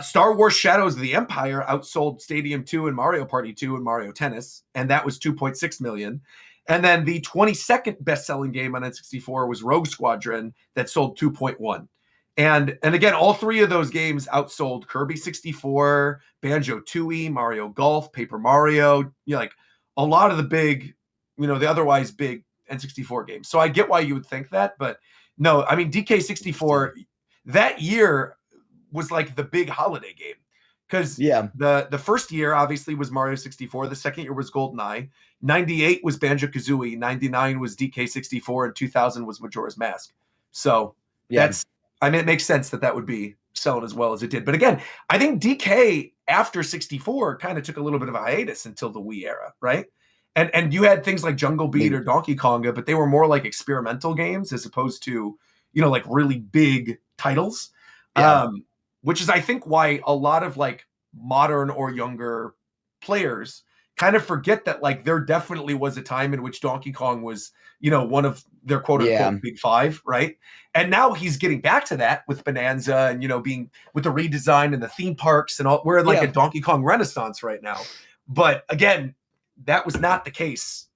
Speaker 1: Star Wars Shadows of the Empire outsold Stadium 2 and Mario Party 2 and Mario Tennis, and that was 2.6 million. And then the 22nd best-selling game on N64 was Rogue Squadron, that sold 2.1. And again, all three of those games outsold Kirby 64, Banjo-Tooie, Mario Golf, Paper Mario, you know, like a lot of the big, you know, the otherwise big N64 games. So I get why you would think that, but no, I mean, DK64, that year was like the big holiday game, Because
Speaker 7: Yeah.
Speaker 1: the first year obviously was Mario 64. The second year was GoldenEye. 98 was Banjo-Kazooie. 99 was DK64, and 2000 was Majora's Mask. So it makes sense that would be selling as well as it did. But again, I think DK after 64 kind of took a little bit of a hiatus until the Wii era, right? And you had things like Jungle Beat or Donkey Konga, but they were more like experimental games as opposed to, like really big titles. Which is, I think, why a lot of like modern or younger players kind of forget that like there definitely was a time in which Donkey Kong was, one of their quote unquote big five, right? And now he's getting back to that with Bonanza and, being with the redesign and the theme parks and all. We're in like a Donkey Kong renaissance right now. But again, that was not the case,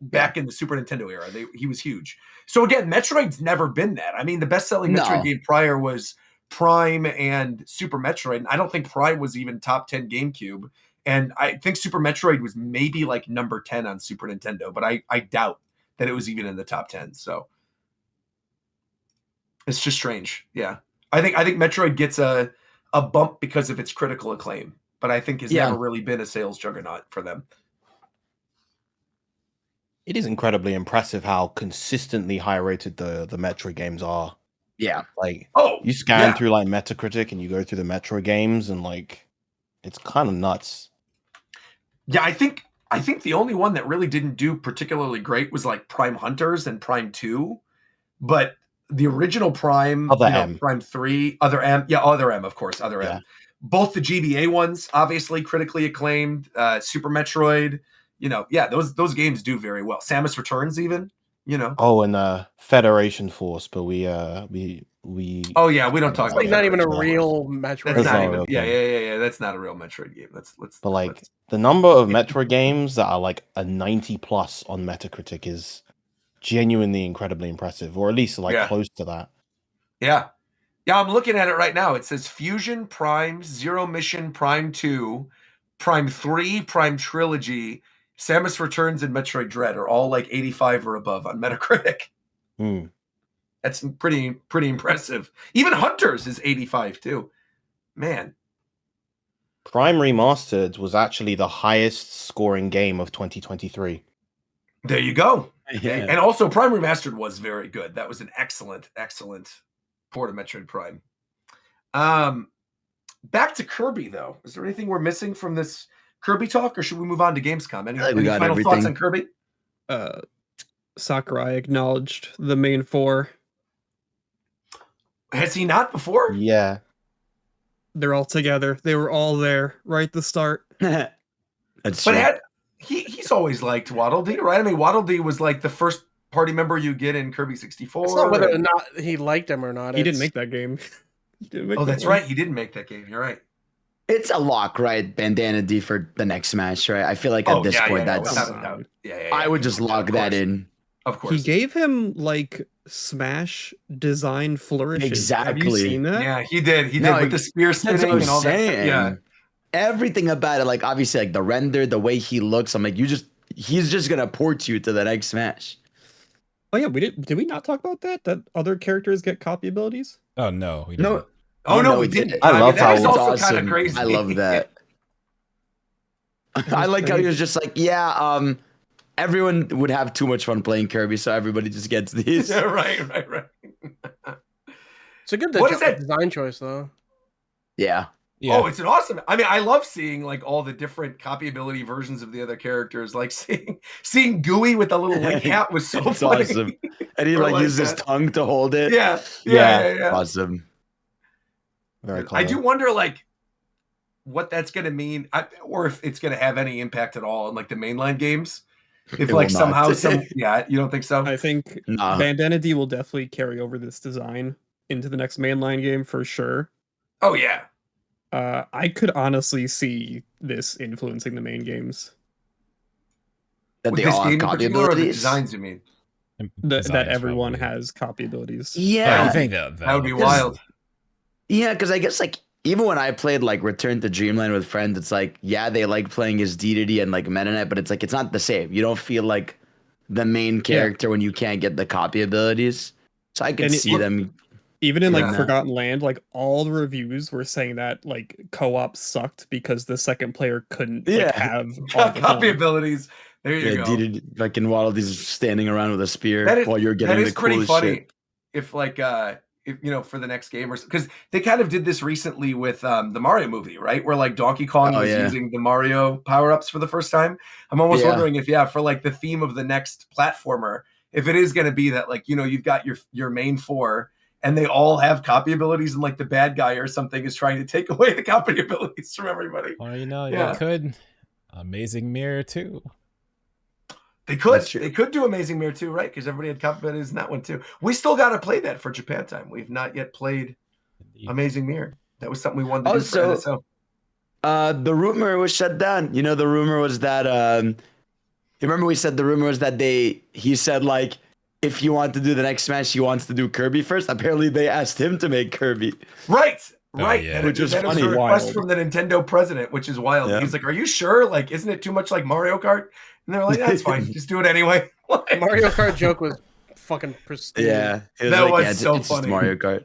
Speaker 1: back in the Super Nintendo era. He was huge. So again, Metroid's never been that. I mean, the best-selling Metroid game prior was Prime and Super Metroid. And I don't think Prime was even top 10 GameCube. And I think Super Metroid was maybe like number 10 on Super Nintendo, but I doubt that it was even in the top 10. So it's just strange. Yeah. I think Metroid gets a bump because of its critical acclaim, but I think has never really been a sales juggernaut for them.
Speaker 2: It is incredibly impressive how consistently high rated the Metroid games are.
Speaker 7: Yeah.
Speaker 2: Like, you scan through like Metacritic and you go through the Metroid games and like, it's kind of nuts.
Speaker 1: Yeah, I think the only one that really didn't do particularly great was like Prime Hunters and Prime 2. But the original Prime, Prime 3, Other M, of course, Other M. Both the GBA ones, obviously critically acclaimed, Super Metroid, those games do very well. Samus Returns even,
Speaker 2: Oh, and Federation Force, but we
Speaker 1: Oh yeah, we don't talk about
Speaker 5: not even a real Metroid.
Speaker 1: That's not even yeah. That's not a real Metroid game.
Speaker 2: The number of Metroid games that are like a 90+ on Metacritic is genuinely incredibly impressive, or at least like close to that.
Speaker 1: Yeah, I'm looking at it right now. It says Fusion, Prime, Zero Mission, Prime 2, Prime 3, Prime Trilogy, Samus Returns, and Metroid Dread are all like 85 or above on Metacritic. That's pretty impressive. Even Hunters is 85 too. Man.
Speaker 2: Prime Remastered was actually the highest scoring game of 2023.
Speaker 1: There you go. Yeah. And also Prime Remastered was very good. That was an excellent port of Metroid Prime. Back to Kirby though. Is there anything we're missing from this Kirby talk, or should we move on to Gamescom? Any final thoughts on Kirby?
Speaker 6: Sakurai acknowledged the main four.
Speaker 1: Has he not before?
Speaker 2: Yeah.
Speaker 6: They're all together. They were all there right at the start.
Speaker 1: He's always liked Waddle Dee, right? I mean, Waddle Dee was like the first party member you get in Kirby 64.
Speaker 5: It's not whether or not he liked him or not.
Speaker 6: He didn't make that game.
Speaker 1: That's right. He didn't make that game. You're right.
Speaker 7: It's a lock, right? Bandana D for the next Smash, right? I feel like at this point, I would just log that in.
Speaker 1: Of course.
Speaker 6: He gave him like Smash design flourishes.
Speaker 7: Exactly.
Speaker 6: Have you seen that?
Speaker 1: Yeah, he did. He did with the spear spinning and all that. Yeah.
Speaker 7: Everything about it, like obviously like the render, the way he looks, I'm like, he's just gonna port you to the next Smash.
Speaker 6: Oh yeah, did we not talk about that? That other characters get copy abilities?
Speaker 4: Oh no, we didn't.
Speaker 1: No. Oh no, we didn't.
Speaker 2: I love how
Speaker 1: it's also kind of crazy.
Speaker 7: I love that. I like how he was just like, everyone would have too much fun playing Kirby, so everybody just gets these.
Speaker 1: Yeah, right.
Speaker 5: It's a good design choice, though.
Speaker 7: Yeah.
Speaker 1: Oh, it's an awesome. I mean, I love seeing like all the different copy ability versions of the other characters. Like seeing Gooey with the little Link hat was so funny.
Speaker 7: Awesome. And he like used his tongue to hold it.
Speaker 1: Yeah.
Speaker 7: Awesome.
Speaker 2: Very clever.
Speaker 1: I do wonder like what that's going to mean, or if it's going to have any impact at all on like the mainline games. If like somehow you don't think so?
Speaker 6: I think Bandana D will definitely carry over this design into the next mainline game for sure.
Speaker 1: Oh yeah.
Speaker 6: I could honestly see this influencing the main games.
Speaker 7: That they all have copy abilities?
Speaker 1: Designs, you mean?
Speaker 6: That everyone has copy abilities.
Speaker 7: Yeah.
Speaker 4: I think that
Speaker 1: would be wild.
Speaker 7: Yeah, because I guess like even when I played like Return to Dreamland with friends, it's like, they like playing as Dedede and like Meta Knight, but it's like it's not the same. You don't feel like the main character when you can't get the copy abilities. So I can see them.
Speaker 6: Even in like Forgotten Land, like all the reviews were saying that like co-op sucked because the second player couldn't like have all the
Speaker 1: copy
Speaker 6: fun.
Speaker 1: abilities. There you go.
Speaker 7: Dude, like in Waddle, he's standing around with a spear while you're getting the coolest shit.
Speaker 1: If like if you know, for the next game, or because they kind of did this recently with the Mario movie, right? Where like Donkey Kong was using the Mario power-ups for the first time. I'm almost wondering if for like the theme of the next platformer, if it is going to be that like, you know, you've got your main four and they all have copy abilities, and like the bad guy or something is trying to take away the copy abilities from everybody.
Speaker 4: Or you know, you could Amazing Mirror 2.
Speaker 1: They could do Amazing Mirror 2, right? Because everybody had copy abilities in that one too. We still got to play that for Japan time. We've not yet played Amazing Mirror. That was something we wanted to do for NSO.
Speaker 7: The rumor was shut down. You know, the rumor was that you remember we said the rumor was that he said like, if you want to do the next Smash, he wants to do Kirby first. Apparently, they asked him to make Kirby.
Speaker 1: Right.
Speaker 7: Yeah. Which is funny.
Speaker 1: It was a request from the Nintendo president, which is wild. Yeah. He's like, "Are you sure? Like, isn't it too much like Mario Kart?" And they're like, "That's fine. Just do it anyway."
Speaker 5: The Mario Kart joke was fucking pristine.
Speaker 7: Yeah,
Speaker 1: that was so funny.
Speaker 7: Just Mario Kart.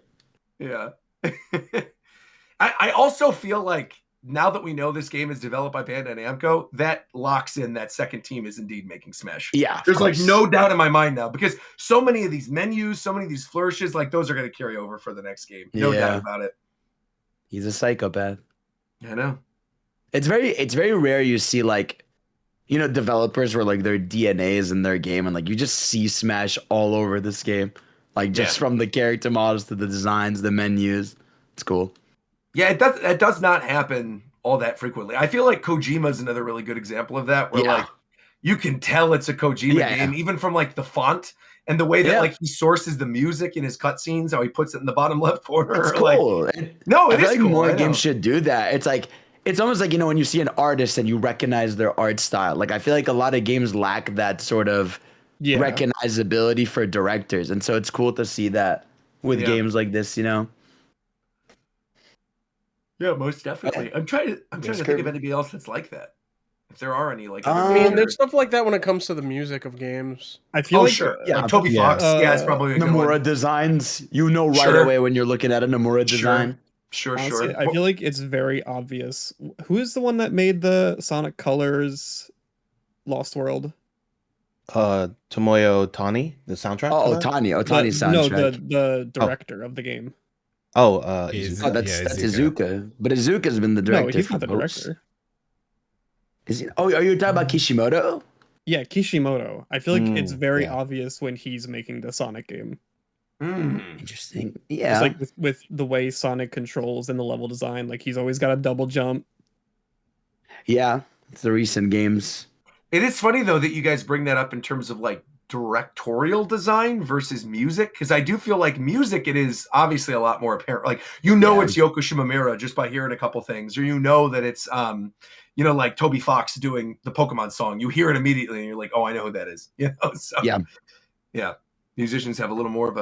Speaker 1: Yeah. I also feel like now that we know this game is developed by Bandai Namco, that locks in that second team is indeed making Smash.
Speaker 7: Yeah,
Speaker 1: there's like no doubt in my mind now, because so many of these menus, so many of these flourishes, like those are going to carry over for the next game. No doubt about it.
Speaker 7: He's a psychopath.
Speaker 1: I know.
Speaker 7: It's very rare you see like, you know, developers where like their DNA is in their game, and like you just see Smash all over this game, like just from the character models to the designs, the menus. It's cool.
Speaker 1: Yeah, it does not happen all that frequently. I feel like Kojima is another really good example of that, where like you can tell it's a Kojima game, even from like the font and the way that like he sources the music in his cutscenes, how he puts it in the bottom left corner.
Speaker 7: It's cool.
Speaker 1: Like, no, it is
Speaker 7: like
Speaker 1: cool.
Speaker 7: More games should do that. It's like, it's almost like, you know, when you see an artist and you recognize their art style. Like I feel like a lot of games lack that sort of recognizability for directors, and so it's cool to see that with games like this, you know.
Speaker 1: Yeah, most definitely. I'm trying to think of anybody else that's like that. If there are any, like,
Speaker 5: I mean, there's stuff like that when it comes to the music of games.
Speaker 6: I feel like,
Speaker 1: like Toby Fox. It's probably a
Speaker 7: Nomura designs. You know right away when you're looking at a Nomura design.
Speaker 1: Sure.
Speaker 6: I feel like it's very obvious. Who is the one that made the Sonic Colors Lost World?
Speaker 2: Tomoyo Tani, the soundtrack.
Speaker 7: Otani soundtrack.
Speaker 6: No, the director of the game.
Speaker 7: That's Izuka. But Izuka's been the director.
Speaker 6: No, he's not the director.
Speaker 7: Is he? Oh, are you talking about Kishimoto?
Speaker 6: Yeah, Kishimoto. I feel like it's very obvious when he's making the Sonic game.
Speaker 7: Interesting. Yeah.
Speaker 6: It's like with the way Sonic controls and the level design, like he's always got a double jump.
Speaker 7: Yeah, it's the recent games.
Speaker 1: It is funny though that you guys bring that up in terms of like directorial design versus music, because I do feel like music, it is obviously a lot more apparent. Like, you know, it's Yoko Shimomura just by hearing a couple things, or you know that it's you know, like Toby Fox doing the Pokemon song. You hear it immediately and you're like, oh, I know who that is. You know, so yeah. Musicians have a little more of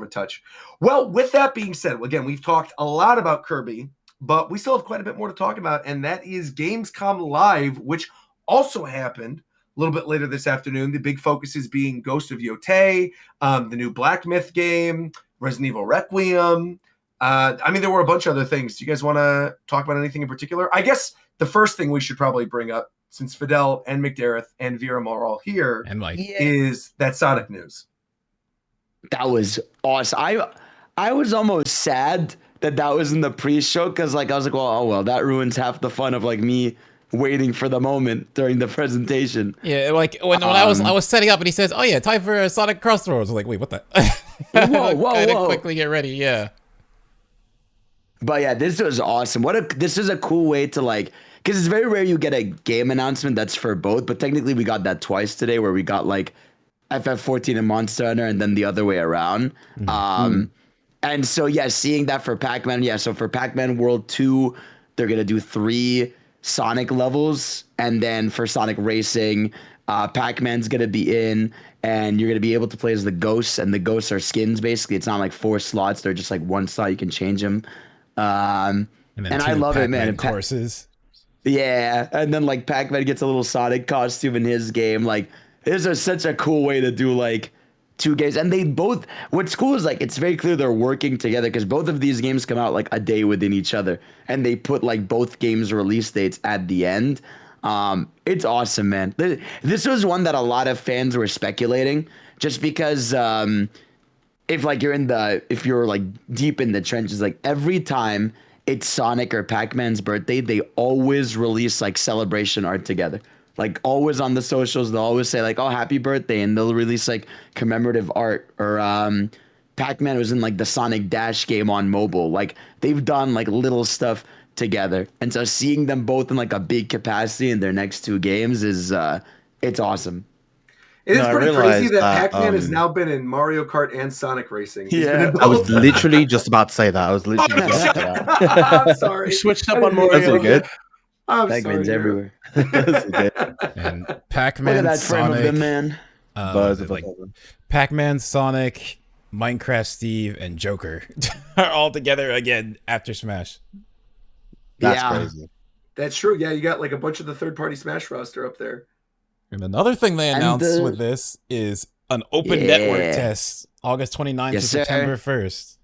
Speaker 1: a touch. Well, with that being said, again, we've talked a lot about Kirby, but we still have quite a bit more to talk about, and that is Gamescom Live, which also happened a little bit later this afternoon. The big focus is being Ghost of Yotei, the new Black Myth game, Resident Evil Requiem. I mean, there were a bunch of other things. Do you guys want to talk about anything in particular? I guess the first thing we should probably bring up, since Fadel and McDareth and Viram are all here,
Speaker 4: and Mike,
Speaker 1: is that Sonic news.
Speaker 7: That was awesome. I was almost sad that was in the pre-show, because like I was like, well, that ruins half the fun of like me waiting for the moment during the presentation.
Speaker 4: Yeah, like when I was setting up and he says, "Oh yeah, time for Sonic CrossWorlds." I was like, "Wait, what the?"
Speaker 7: whoa!
Speaker 4: Quickly get ready, yeah.
Speaker 7: But yeah, this was awesome. This is a cool way to like, because it's very rare you get a game announcement that's for both. But technically, we got that twice today, where we got like FF14 and Monster Hunter, and then the other way around. And so seeing that for Pac-Man, so for Pac-Man World 2, they're gonna do 3 Sonic levels, and then for Sonic Racing, Pac-Man's gonna be in, and you're gonna be able to play as the ghosts, and the ghosts are skins basically. It's not like 4 slots; they're just like 1 slot. You can change them, and I love it, man.
Speaker 4: Courses,
Speaker 7: and then like Pac-Man gets a little Sonic costume in his game. Like, this is such a cool way to do like two games, and they both. What's cool is like it's very clear they're working together because both of these games come out like a day within each other, and they put like both games' release dates at the end. It's awesome, man. This was one that a lot of fans were speculating, just because if you're like deep in the trenches, like every time it's Sonic or Pac-Man's birthday, they always release like celebration art together. Like always on the socials, they'll always say like, "Oh, happy birthday," and they'll release like commemorative art. Or Pac-Man was in like the Sonic Dash game on mobile. Like they've done like little stuff together, and so seeing them both in like a big capacity in their next two games is it's awesome.
Speaker 1: It is pretty crazy that Pac-Man has now been in Mario Kart and Sonic Racing.
Speaker 2: Yeah, I was literally just about to say that. I was literally just about to say that.
Speaker 1: I'm sorry.
Speaker 5: You switched up on Mario.
Speaker 2: That's good.
Speaker 7: Pac-Man's everywhere.
Speaker 4: And Pac-Man,
Speaker 7: Look at that frame
Speaker 4: Sonic,
Speaker 7: of the man.
Speaker 4: like Pac-Man, Sonic, Minecraft Steve, and Joker are all together again after Smash.
Speaker 2: That's crazy.
Speaker 1: That's true. Yeah, you got like a bunch of the third-party Smash roster up there.
Speaker 4: And another thing they announced with this is an open network test, August 29th to September 1st.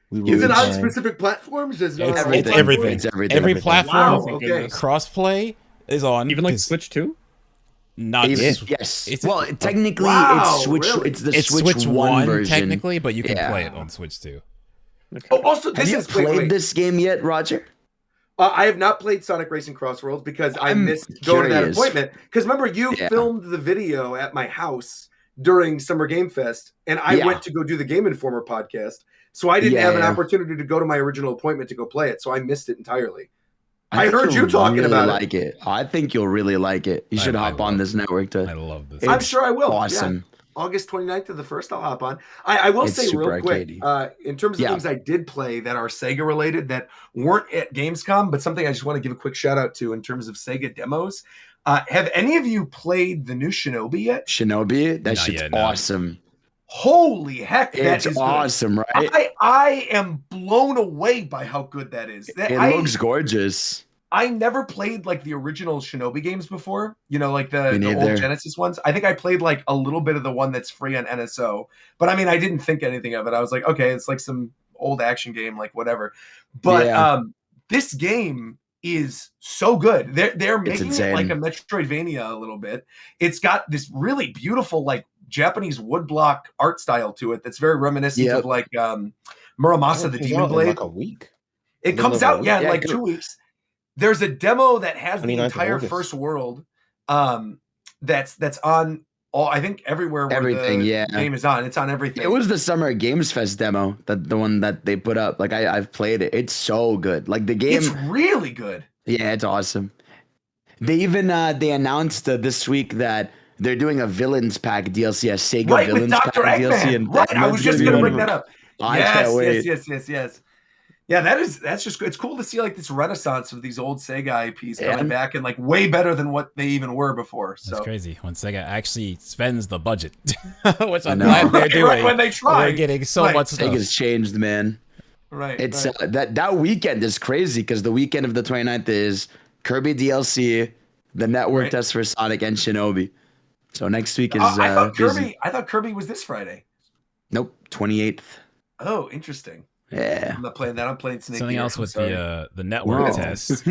Speaker 1: Is it on specific platforms?
Speaker 4: It's everything.
Speaker 7: It's everything.
Speaker 4: Every platform.
Speaker 1: Wow, okay.
Speaker 4: Crossplay is on.
Speaker 6: Even like Switch 2?
Speaker 4: Not
Speaker 7: yes. Well, technically, it's Switch.
Speaker 1: Really?
Speaker 7: It's the
Speaker 4: it's
Speaker 7: Switch 1 version,
Speaker 4: technically, but you can play it on Switch 2.
Speaker 6: Okay.
Speaker 1: Oh, also,
Speaker 7: have you played this game yet, Roger?
Speaker 1: I have not played Sonic Racing CrossWorlds because I missed going to that appointment. Because remember, you filmed the video at my house during Summer Game Fest, and I went to go do the Game Informer podcast. So I didn't have an opportunity to go to my original appointment to go play it. So I missed it entirely. I heard you talking about it.
Speaker 7: I think you'll really like it. You should hop on this network.
Speaker 4: I love this.
Speaker 1: I'm sure I will.
Speaker 7: Awesome.
Speaker 1: Yeah. August 29th to the 1st, I'll hop on. I will say real quick, in terms of things I did play that are Sega related that weren't at Gamescom, but something I just want to give a quick shout out to in terms of Sega demos. Have any of you played the new Shinobi yet?
Speaker 7: Shinobi? That shit's awesome.
Speaker 1: Holy heck, that is
Speaker 7: awesome, right?
Speaker 1: I am blown away by how good that is.
Speaker 7: It looks gorgeous.
Speaker 1: I never played like the original Shinobi games before, like the old Genesis ones. I think I played like a little bit of the one that's free on NSO, but I mean, I didn't think anything of it. I was like, okay, it's like some old action game, like whatever. But this game is so good. They're making it like a Metroidvania a little bit. It's got this really beautiful like Japanese woodblock art style to it that's very reminiscent of like Muramasa the Demon Blade.
Speaker 2: Like a week.
Speaker 1: It comes out in like 2 weeks. There's a demo that has the entire first world that's on all, I think everywhere where the game is on. It's on everything.
Speaker 7: It was the Summer Games Fest demo, the one that they put up. Like I've played it. It's so good. Like the game,
Speaker 1: it's really good.
Speaker 7: Yeah, it's awesome. They even they announced this week that they're doing a Villains Pack DLC, a Sega Villains Pack DLC. And
Speaker 1: I was just gonna bring that up.
Speaker 7: I can't wait.
Speaker 1: Yes. Yeah, that's just good. It's cool to see like this renaissance of these old Sega IPs coming back and like way better than what they even were before. So
Speaker 4: that's crazy when Sega actually spends the budget, which I'm glad they're doing.
Speaker 1: When they try,
Speaker 4: they're getting so much stuff.
Speaker 7: Sega's changed, man.
Speaker 1: Right.
Speaker 7: It's that weekend is crazy because the weekend of the 29th is Kirby DLC, the network test for Sonic and Shinobi. So next week is
Speaker 1: I thought Kirby was this Friday.
Speaker 7: Nope, 28th.
Speaker 1: Oh, interesting.
Speaker 7: Yeah.
Speaker 1: I'm not playing that. I'm playing Snake.
Speaker 4: Something else with the network test.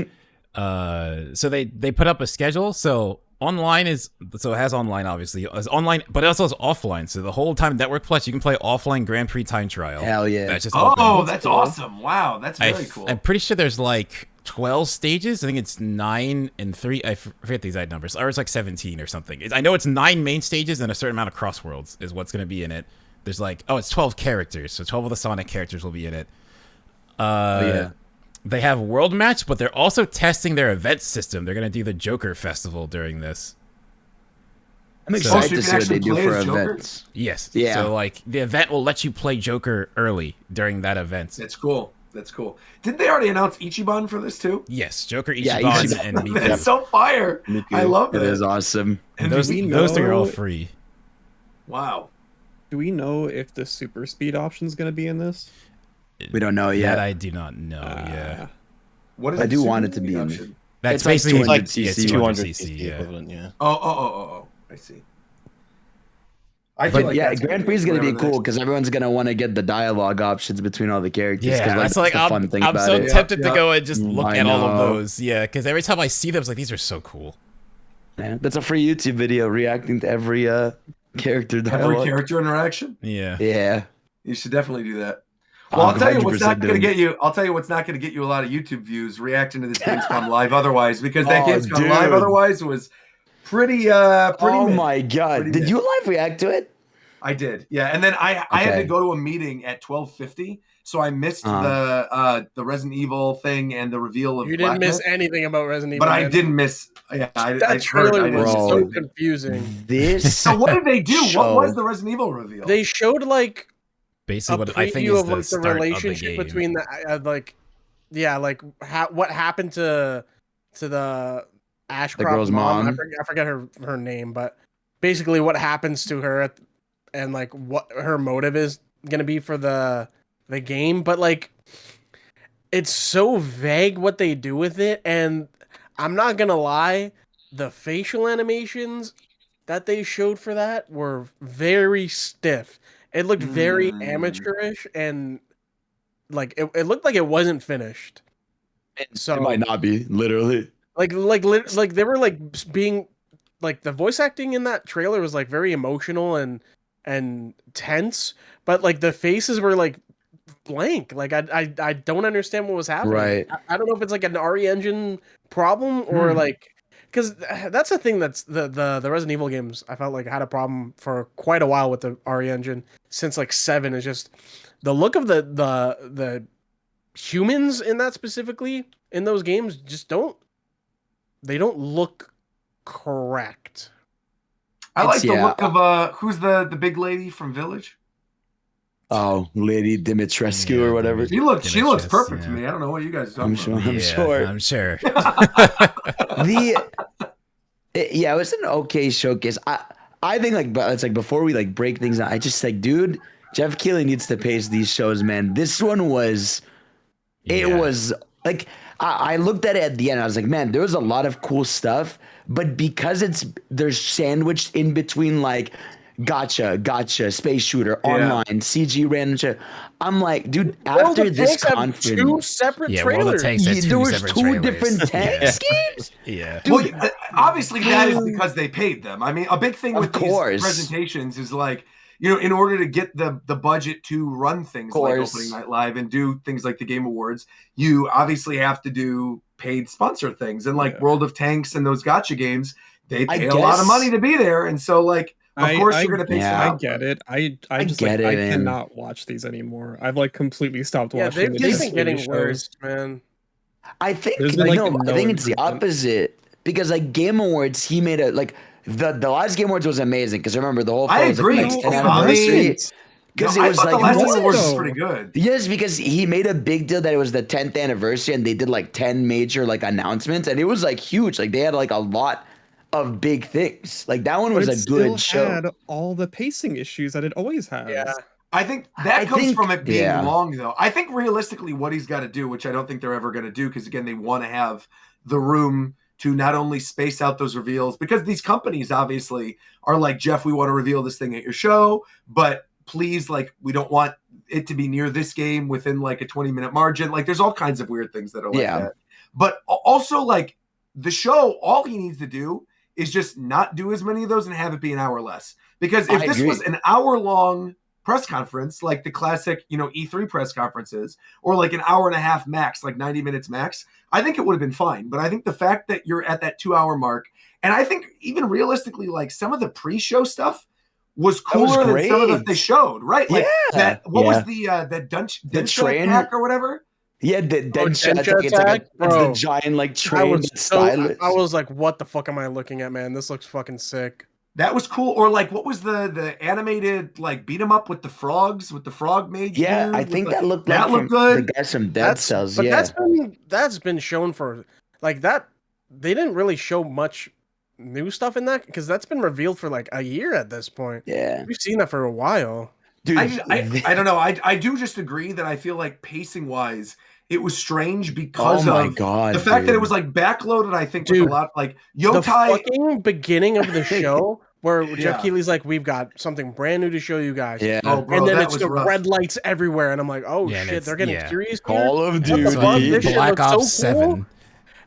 Speaker 4: So they put up a schedule. So online it has online obviously. It's online, but it also has offline. So the whole time Network Plus, you can play offline Grand Prix time trial.
Speaker 7: Hell yeah.
Speaker 4: That's just
Speaker 1: that's awesome. Wow, that's very cool.
Speaker 4: I'm pretty sure there's like 12 stages. I think it's 9 and 3. I forget the exact numbers. Or it's like 17 or something. I know it's 9 main stages and a certain amount of CrossWorlds is what's going to be in it. There's like, it's 12 characters. So 12 of the Sonic characters will be in it. They have World Match, but they're also testing their event system. They're going to do the Joker Festival during this.
Speaker 7: I'm excited to see what they do for events.
Speaker 4: Yes. Yeah. So like the event will let you play Joker early during that event.
Speaker 1: That's cool. Didn't they already announce Ichiban for this too?
Speaker 4: Yes, Joker, Ichiban, and Miku.
Speaker 1: That's so fire.
Speaker 7: Miku.
Speaker 1: I love it.
Speaker 7: It is awesome.
Speaker 4: And those three are all free.
Speaker 1: Wow.
Speaker 6: Do we know if the super speed option is going to be in this?
Speaker 7: We don't know yet.
Speaker 4: That I do not know. Yeah.
Speaker 1: What is
Speaker 7: I do want it to be in there.
Speaker 4: That's basically
Speaker 2: like
Speaker 4: 200 cc.
Speaker 2: 200 cc equivalent. Yeah.
Speaker 1: Oh. I see. I feel
Speaker 7: But
Speaker 1: like
Speaker 7: yeah,
Speaker 1: that's
Speaker 7: Grand Prix is gonna be cool because everyone's gonna want to get the dialogue options between all the characters.
Speaker 4: Yeah,
Speaker 7: like,
Speaker 4: that's like
Speaker 7: the fun thing
Speaker 4: I'm
Speaker 7: about
Speaker 4: so
Speaker 7: it.
Speaker 4: tempted to go and just look
Speaker 7: I
Speaker 4: at all of
Speaker 7: know.
Speaker 4: those. Yeah, because every time I see them, it's like these are so cool.
Speaker 7: Man, that's a free YouTube video reacting to every character dialogue.
Speaker 1: Every character interaction.
Speaker 4: Yeah.
Speaker 7: Yeah.
Speaker 1: You should definitely do that. Well, I'll tell you what's not going to get you. I'll tell you what's not going to get you a lot of YouTube views reacting to this Gamescom Live Otherwise, because that Gamescom Live Otherwise was pretty.
Speaker 7: Oh my god! Did you live react to it?
Speaker 1: I did, yeah. And then I had to go to a meeting at 12:50, so I missed the Resident Evil thing and the reveal of.
Speaker 5: You didn't miss anything about Resident Evil,
Speaker 1: but I didn't miss. Yeah,
Speaker 5: that trailer was so confusing.
Speaker 1: So what did they do? What was the Resident Evil reveal?
Speaker 5: They showed like
Speaker 4: basically what I think is the start
Speaker 5: relationship
Speaker 4: of the game.
Speaker 5: between what happened to the Ashcroft's mom. I forget her name, but basically what happens to her and like what her motive is gonna be for the game. But like, it's so vague what they do with it, and I'm not gonna lie, the facial animations that they showed for that were very stiff. It looked very amateurish, and like it looked like it wasn't finished. So
Speaker 7: it might not be literally.
Speaker 5: Like they were like being like the voice acting in that trailer was like very emotional and tense, but like the faces were like blank. Like I don't understand what was happening.
Speaker 7: Right.
Speaker 5: I don't know if it's like an RE engine problem or like. Because that's the thing that's the Resident Evil games I felt like had a problem for quite a while with the RE engine since like 7 is just the look of the humans in that specifically in those games just don't look correct.
Speaker 1: I like the look of who's the big lady from Village?
Speaker 7: Oh, Lady Dimitrescu or whatever.
Speaker 1: She looks perfect to me. I don't know what you guys are talking about.
Speaker 7: I'm sure. It was an okay showcase. I think like, but it's like before we like break things down, I just like, dude, Jeff Keighley needs to pace these shows, man. This one was, it was like, I looked at it at the end. I was like, man, there was a lot of cool stuff, but because they're sandwiched in between like gotcha, space shooter, online, CG random shit. I'm like, dude, after this conference,
Speaker 5: two separate trailers.
Speaker 7: There was two different tank schemes.
Speaker 1: Yeah. Dude, well, obviously that is because they paid them. I mean, a big thing with these presentations is like, you know, in order to get the budget to run things like Opening Night Live and do things like the Game Awards, you obviously have to do paid sponsor things. And like World of Tanks and those gotcha games, they pay a lot of money to be there. And so like, of course you're going to pay some out.
Speaker 6: I get it. I just get like, I cannot watch these anymore. I've like completely stopped watching.
Speaker 5: They've been getting worse, man.
Speaker 7: I think I think it's the opposite because like Game Awards, he made a like the last Game Awards was amazing because remember the whole
Speaker 1: I agree.
Speaker 7: Was, like, 10th anniversary. Because it was like
Speaker 1: the last Game Awards was pretty good.
Speaker 7: Yes, because he made a big deal that it was the 10th anniversary and they did like 10 major like announcements and it was like huge. Like they had like a lot of big things. Like that one was a good show.
Speaker 6: Had all the pacing issues that it always has.
Speaker 5: Yeah.
Speaker 1: I think that comes from it being long, though. I think realistically, what he's got to do, which I don't think they're ever going to do, because again, they want to have the room to not only space out those reveals, because these companies obviously are like, Jeff, we want to reveal this thing at your show, but please, like, we don't want it to be near this game within like a 20-minute margin. Like, there's all kinds of weird things that are like that. But also, like, the show, all he needs to do is just not do as many of those and have it be an hour less. Because if this was an hour-long press conference, like the classic, you know, E3 press conferences, or like an hour and a half max, like 90 minutes max, I think it would have been fine. But I think the fact that you're at that 2-hour mark, and I think even realistically, like some of the pre-show stuff was cooler than some of that they showed, right? Like what was the train hack or whatever?
Speaker 7: Yeah, the Densha attack. It's like the giant like train.
Speaker 5: I was like, what the fuck am I looking at, man? This looks fucking sick.
Speaker 1: That was cool. Or like, what was the animated like beat 'em up with the frogs, with the frog mage?
Speaker 7: Yeah, I think that looked good. The guys from Dead Cells.
Speaker 5: But that's been shown for like that. They didn't really show much new stuff in that because that's been revealed for like a year at this point.
Speaker 7: Yeah,
Speaker 5: we've seen that for a while.
Speaker 1: Dude, I don't know. I do just agree that I feel like pacing wise, it was strange because the fact that it was like backloaded. I think with a lot like Yotai.
Speaker 5: The fucking beginning of the show where Jeff Keighley's like, "We've got something brand new to show you guys."
Speaker 7: Yeah.
Speaker 1: Oh, bro,
Speaker 5: and then
Speaker 1: that
Speaker 5: it's
Speaker 1: was
Speaker 5: the
Speaker 1: rough.
Speaker 5: red lights everywhere, and I'm like, "Oh
Speaker 4: Yeah, and
Speaker 5: shit,
Speaker 4: it's-
Speaker 5: they're getting
Speaker 4: yeah.
Speaker 5: serious."
Speaker 7: Call
Speaker 5: here?
Speaker 7: of
Speaker 5: What the
Speaker 7: Duty.
Speaker 5: fuck? This shit
Speaker 4: Black
Speaker 5: looks
Speaker 4: Ops
Speaker 5: so cool.
Speaker 4: 7.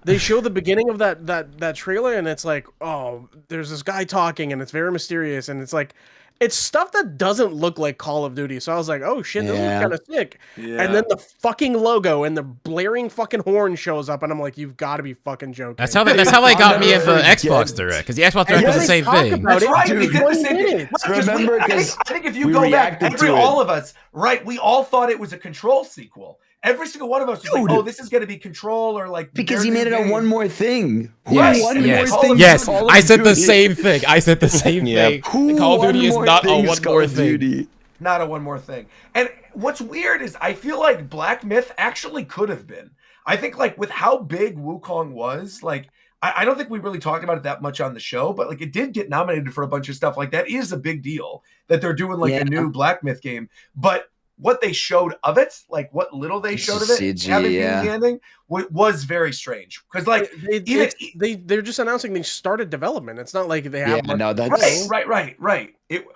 Speaker 5: They show the beginning of that trailer, and it's like, oh, there's this guy talking, and it's very mysterious, and it's like, it's stuff that doesn't look like Call of Duty. So I was like, oh shit, this looks kind of sick.
Speaker 1: Yeah.
Speaker 5: And then the fucking logo and the blaring fucking horn shows up, and I'm like, you've got to be fucking joking.
Speaker 4: That's how they got me at the Xbox Direct, because the Xbox Direct was the same thing.
Speaker 1: That's right.
Speaker 7: Dude,
Speaker 1: We did the same thing.
Speaker 7: Remember,
Speaker 1: I think if you go back, all of us, right? We all thought it was a Control sequel. Every single one of us was like, "Oh, this is going to be Control," or like
Speaker 7: because he made it a one more thing.
Speaker 4: Yes,
Speaker 7: one
Speaker 4: yes,
Speaker 7: more thing
Speaker 4: yes.
Speaker 7: Call of
Speaker 4: I said the
Speaker 7: Duty.
Speaker 4: same thing. I said the same thing. Call of Duty is not a one more thing.
Speaker 1: Not a one more thing. And what's weird is I feel like Black Myth actually could have been. I think like with how big Wukong was, like I don't think we really talked about it that much on the show, but like it did get nominated for a bunch of stuff. Like that is a big deal that they're doing like a new Black Myth game. But what they showed of it, like what little they showed of it,
Speaker 7: CG,
Speaker 1: having been the ending, was very strange. Because like
Speaker 5: they're just announcing they started development. It's not like they have.
Speaker 7: Yeah, no, that's
Speaker 1: right.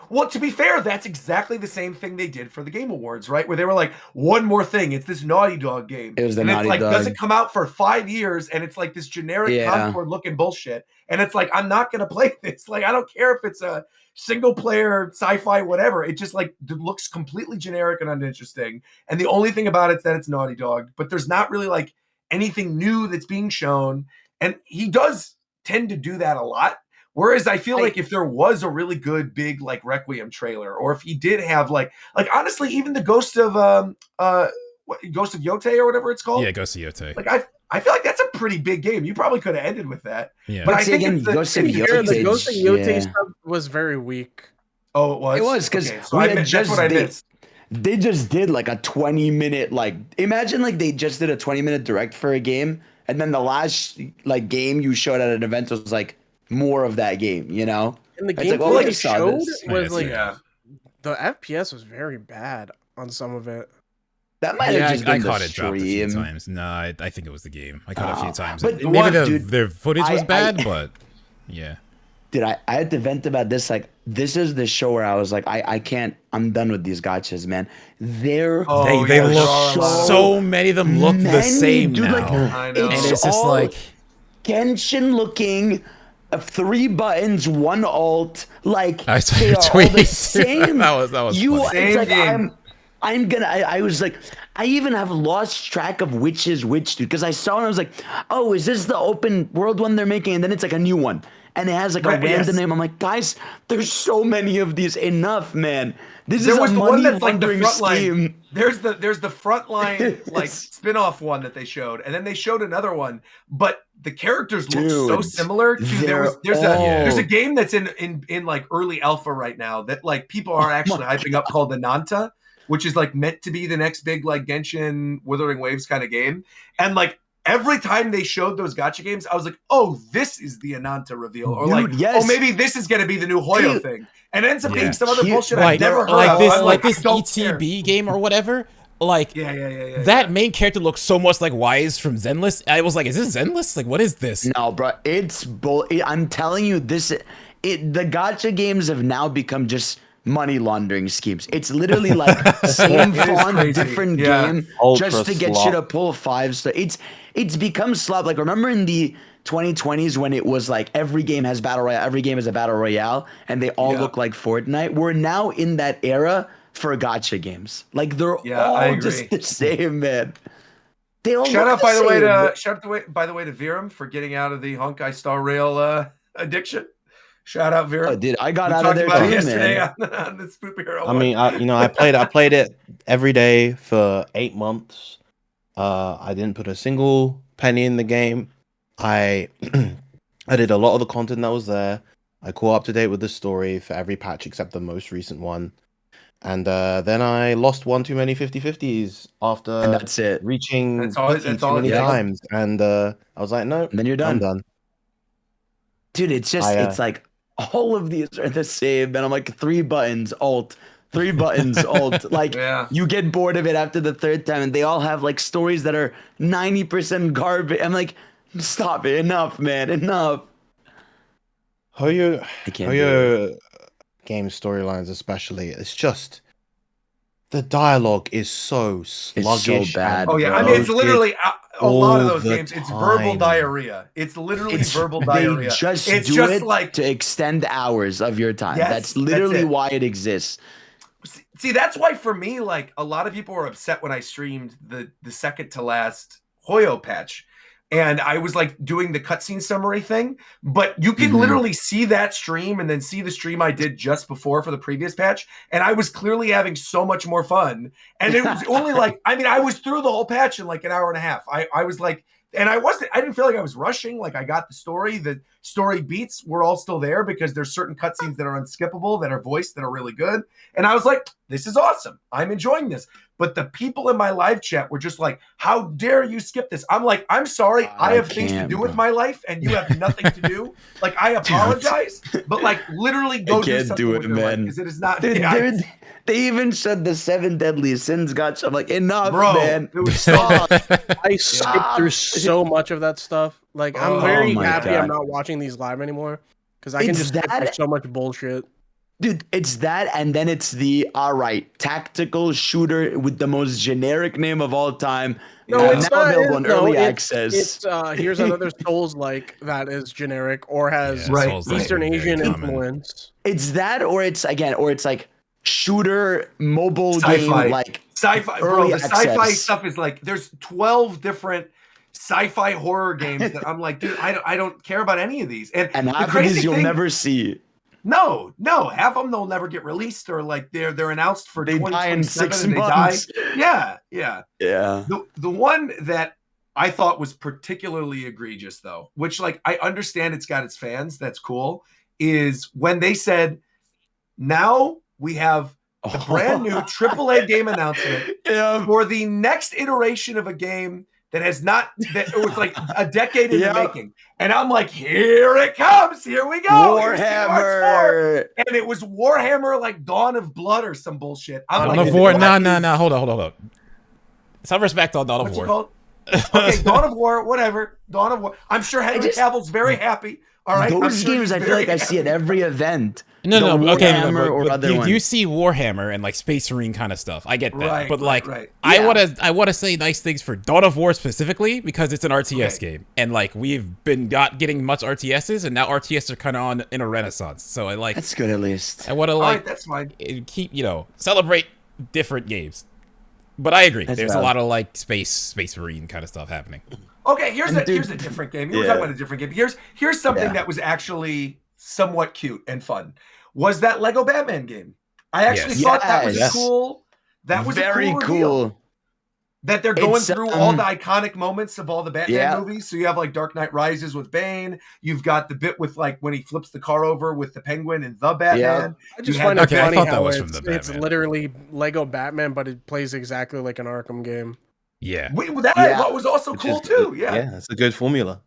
Speaker 1: Well, to be fair, that's exactly the same thing they did for the Game Awards, right? Where they were like, one more thing, it's this Naughty Dog game.
Speaker 7: It was the
Speaker 1: and
Speaker 7: Naughty
Speaker 1: it's like,
Speaker 7: Dog.
Speaker 1: doesn't come out for 5 years, and it's like this generic Concord looking bullshit. And it's like, I'm not gonna play this. Like, I don't care if it's a single player sci-fi, whatever. It just like looks completely generic and uninteresting. And the only thing about it is that it's Naughty Dog, but there's not really like anything new that's being shown. And he does tend to do that a lot. Whereas I feel like if there was a really good big like Requiem trailer, or if he did have like honestly, even the Ghost of Yote or whatever it's called.
Speaker 4: Yeah, Ghost of Yote.
Speaker 1: Like I feel like that's a pretty big game. You probably could have ended with that.
Speaker 4: Yeah.
Speaker 1: But I think
Speaker 5: the Ghost of Yote stuff was very weak.
Speaker 1: Oh, it was?
Speaker 7: It was because
Speaker 1: that's what I missed.
Speaker 7: They just did like a 20-minute imagine like they just did a 20-minute direct for a game, and then the last like game you showed at an event was like more of that game, you know?
Speaker 5: And the
Speaker 7: it's
Speaker 5: game
Speaker 7: like,
Speaker 5: they showed was like
Speaker 1: the
Speaker 5: FPS was very bad on some of it.
Speaker 7: That might have just been
Speaker 4: I caught
Speaker 7: the
Speaker 4: it dropped a few
Speaker 7: stream.
Speaker 4: times. No, I think it was the game. I caught it a few times.
Speaker 7: But
Speaker 4: maybe their footage was bad, but yeah.
Speaker 7: Dude, I had to vent about this. Like, this is the show where I was like, I can't. I'm done with these gachas, man.
Speaker 4: They look so many of them look the same
Speaker 7: dude,
Speaker 4: now.
Speaker 7: like,
Speaker 1: I know.
Speaker 4: And it's just like
Speaker 7: Genshin looking. 3 buttons, 1 alt. Like
Speaker 4: I saw
Speaker 7: they
Speaker 4: your
Speaker 7: are all
Speaker 4: tweet.
Speaker 7: the same.
Speaker 4: that was funny.
Speaker 7: It's like I'm gonna. I was like, I even have lost track of which is which, dude. Because I saw it and I was like, oh, is this the open world one they're making? And then it's like a new one. And it has like a random name. I'm like, guys, there's so many of these. Enough, man. This is a money laundering scheme.
Speaker 1: There's the frontline like spin-off one that they showed, and then they showed another one, but the characters look so similar to there's a game that's in like early alpha right now that like people are actually hyping up called Ananta, which is like meant to be the next big like Genshin Wuthering Waves kind of game. And like every time they showed those gacha games, I was like, oh, this is the Ananta reveal. Or oh, maybe this is going to be the new Hoyo thing. And it ends up being some other bullshit I've never heard of.
Speaker 4: Like this ETB game or whatever. Like, that main character looks so much like Wise from Zenless. I was like, is this Zenless? Like, what is this?
Speaker 7: No, bro. It's I'm telling you, the gacha games have now become just money laundering schemes. It's literally like same font, different game, just to get you to pull 5 stars. It's become slop. Like, remember in the 2020s when it was like every game has battle royale, every game is a battle royale, and they all look like Fortnite? We're now in that era for gacha games. Like, they're all just the same, man. They all
Speaker 1: shout out by the way to Viram for getting out of the Honkai Star Rail addiction. Shout out Viram.
Speaker 7: Oh, dude, I got out of there too,
Speaker 1: yesterday on the Spoop Hero.
Speaker 2: I mean, I played it every day for 8 months. I didn't put a single penny in the game. I did a lot of the content that was there. I caught up to date with the story for every patch except the most recent one. And then I lost one too many 50-50s after
Speaker 7: and that's it.
Speaker 2: Reaching too many times. And I was like, no,
Speaker 7: then you're done.
Speaker 2: I'm done.
Speaker 7: Dude, it's just, it's like all of these are the same. And I'm like, 3 buttons, alt. 3 buttons, alt. Like, you get bored of it after the 3rd time. And they all have like stories that are 90% garbage. I'm like, stop it. Enough, man. Enough.
Speaker 2: Hoyo game storylines, especially, it's just the dialogue is so sluggish.
Speaker 7: It's so bad.
Speaker 1: Oh yeah, I mean it's literally a lot of those games. It's verbal diarrhea. It's literally verbal diarrhea.
Speaker 7: They just
Speaker 1: it's
Speaker 7: do
Speaker 1: just
Speaker 7: it
Speaker 1: like
Speaker 7: to extend hours of your time.
Speaker 1: Yes,
Speaker 7: that's literally
Speaker 1: that's it.
Speaker 7: why it exists.
Speaker 1: See, that's why for me, like a lot of people were upset when I streamed the second to last Hoyo patch. And I was like doing the cutscene summary thing, but you can literally see that stream and then see the stream I did just before for the previous patch. And I was clearly having so much more fun. And it was only like, I mean, I was through the whole patch in like an hour and a half. I was like, and I didn't feel like I was rushing. Like I got the story beats were all still there because there's certain cutscenes that are unskippable, that are voiced, that are really good. And I was like, this is awesome. I'm enjoying this. But the people in my live chat were just like, how dare you skip this? I'm like, I'm sorry. I have things to do with my life and you have nothing to do. Like, I apologize, but like literally go do something with your life because it is not.
Speaker 7: Dude, they even said the 7 deadly sins got. I'm like, enough,
Speaker 1: bro,
Speaker 7: man.
Speaker 1: It was so
Speaker 5: I skipped through so much of that stuff. Like, I'm very happy I'm not watching these live anymore because I can just skip through so much bullshit.
Speaker 7: Dude, it's that, and then it's the tactical shooter with the most generic name of all time.
Speaker 5: No, it's
Speaker 7: now
Speaker 5: not
Speaker 7: available in early access.
Speaker 5: It's here's another Souls-like that is generic or has Eastern Asian influence.
Speaker 7: It's that, or it's like shooter mobile game like
Speaker 1: sci-fi. Bro, the sci-fi stuff is like there's 12 different sci-fi horror games that I'm like, dude, I don't care about any of these. And
Speaker 7: half of these you'll never see.
Speaker 1: No, half of them they'll never get released, or like they're announced for
Speaker 7: they die in 6
Speaker 1: and
Speaker 7: months.
Speaker 1: They die. Yeah. The one that I thought was particularly egregious, though, which like I understand it's got its fans, that's cool, is when they said, now we have the brand new AAA game announcement for the next iteration of a game that it was like a decade in the making. And I'm like, here it comes. Here we go.
Speaker 7: Warhammer.
Speaker 1: And it was Warhammer like Dawn of Blood or some bullshit.
Speaker 4: Dawn of War. No. Hold on. Some respect on Dawn of War.
Speaker 1: Okay, Dawn of War, whatever. Dawn of War. I'm sure Henry Cavill's very happy. All right.
Speaker 7: Those games, I feel like I see at every event.
Speaker 4: No. Okay,
Speaker 7: but
Speaker 4: you see Warhammer and like Space Marine kind of stuff. I get that,
Speaker 1: right,
Speaker 4: but like,
Speaker 1: right.
Speaker 4: I want to say nice things for Dawn of War specifically because it's an RTS game, and like we've been not getting much RTSs, and now RTS are kind of in a renaissance. So I like
Speaker 7: that's good at least.
Speaker 4: I want to like
Speaker 1: that's fine.
Speaker 4: Keep celebrate different games. But I agree.
Speaker 7: That's
Speaker 4: There's
Speaker 7: valid.
Speaker 4: a lot of like Space Marine kind of stuff happening.
Speaker 1: Okay, here's a different game. You were talking about a different game. Here's something that was actually somewhat cute and fun. Was that Lego Batman game? I actually thought that was cool. That was
Speaker 7: very
Speaker 1: a
Speaker 7: cool.
Speaker 1: That they're going through all the iconic moments of all the Batman movies. So you have like Dark Knight Rises with Bane. You've got the bit with like when he flips the car over with the Penguin and the Batman.
Speaker 7: Yeah.
Speaker 5: I just find it funny how
Speaker 4: it's
Speaker 5: literally Lego Batman, but it plays exactly like an Arkham game.
Speaker 4: Yeah.
Speaker 1: I thought was also cool too.
Speaker 2: Yeah, that's a good formula.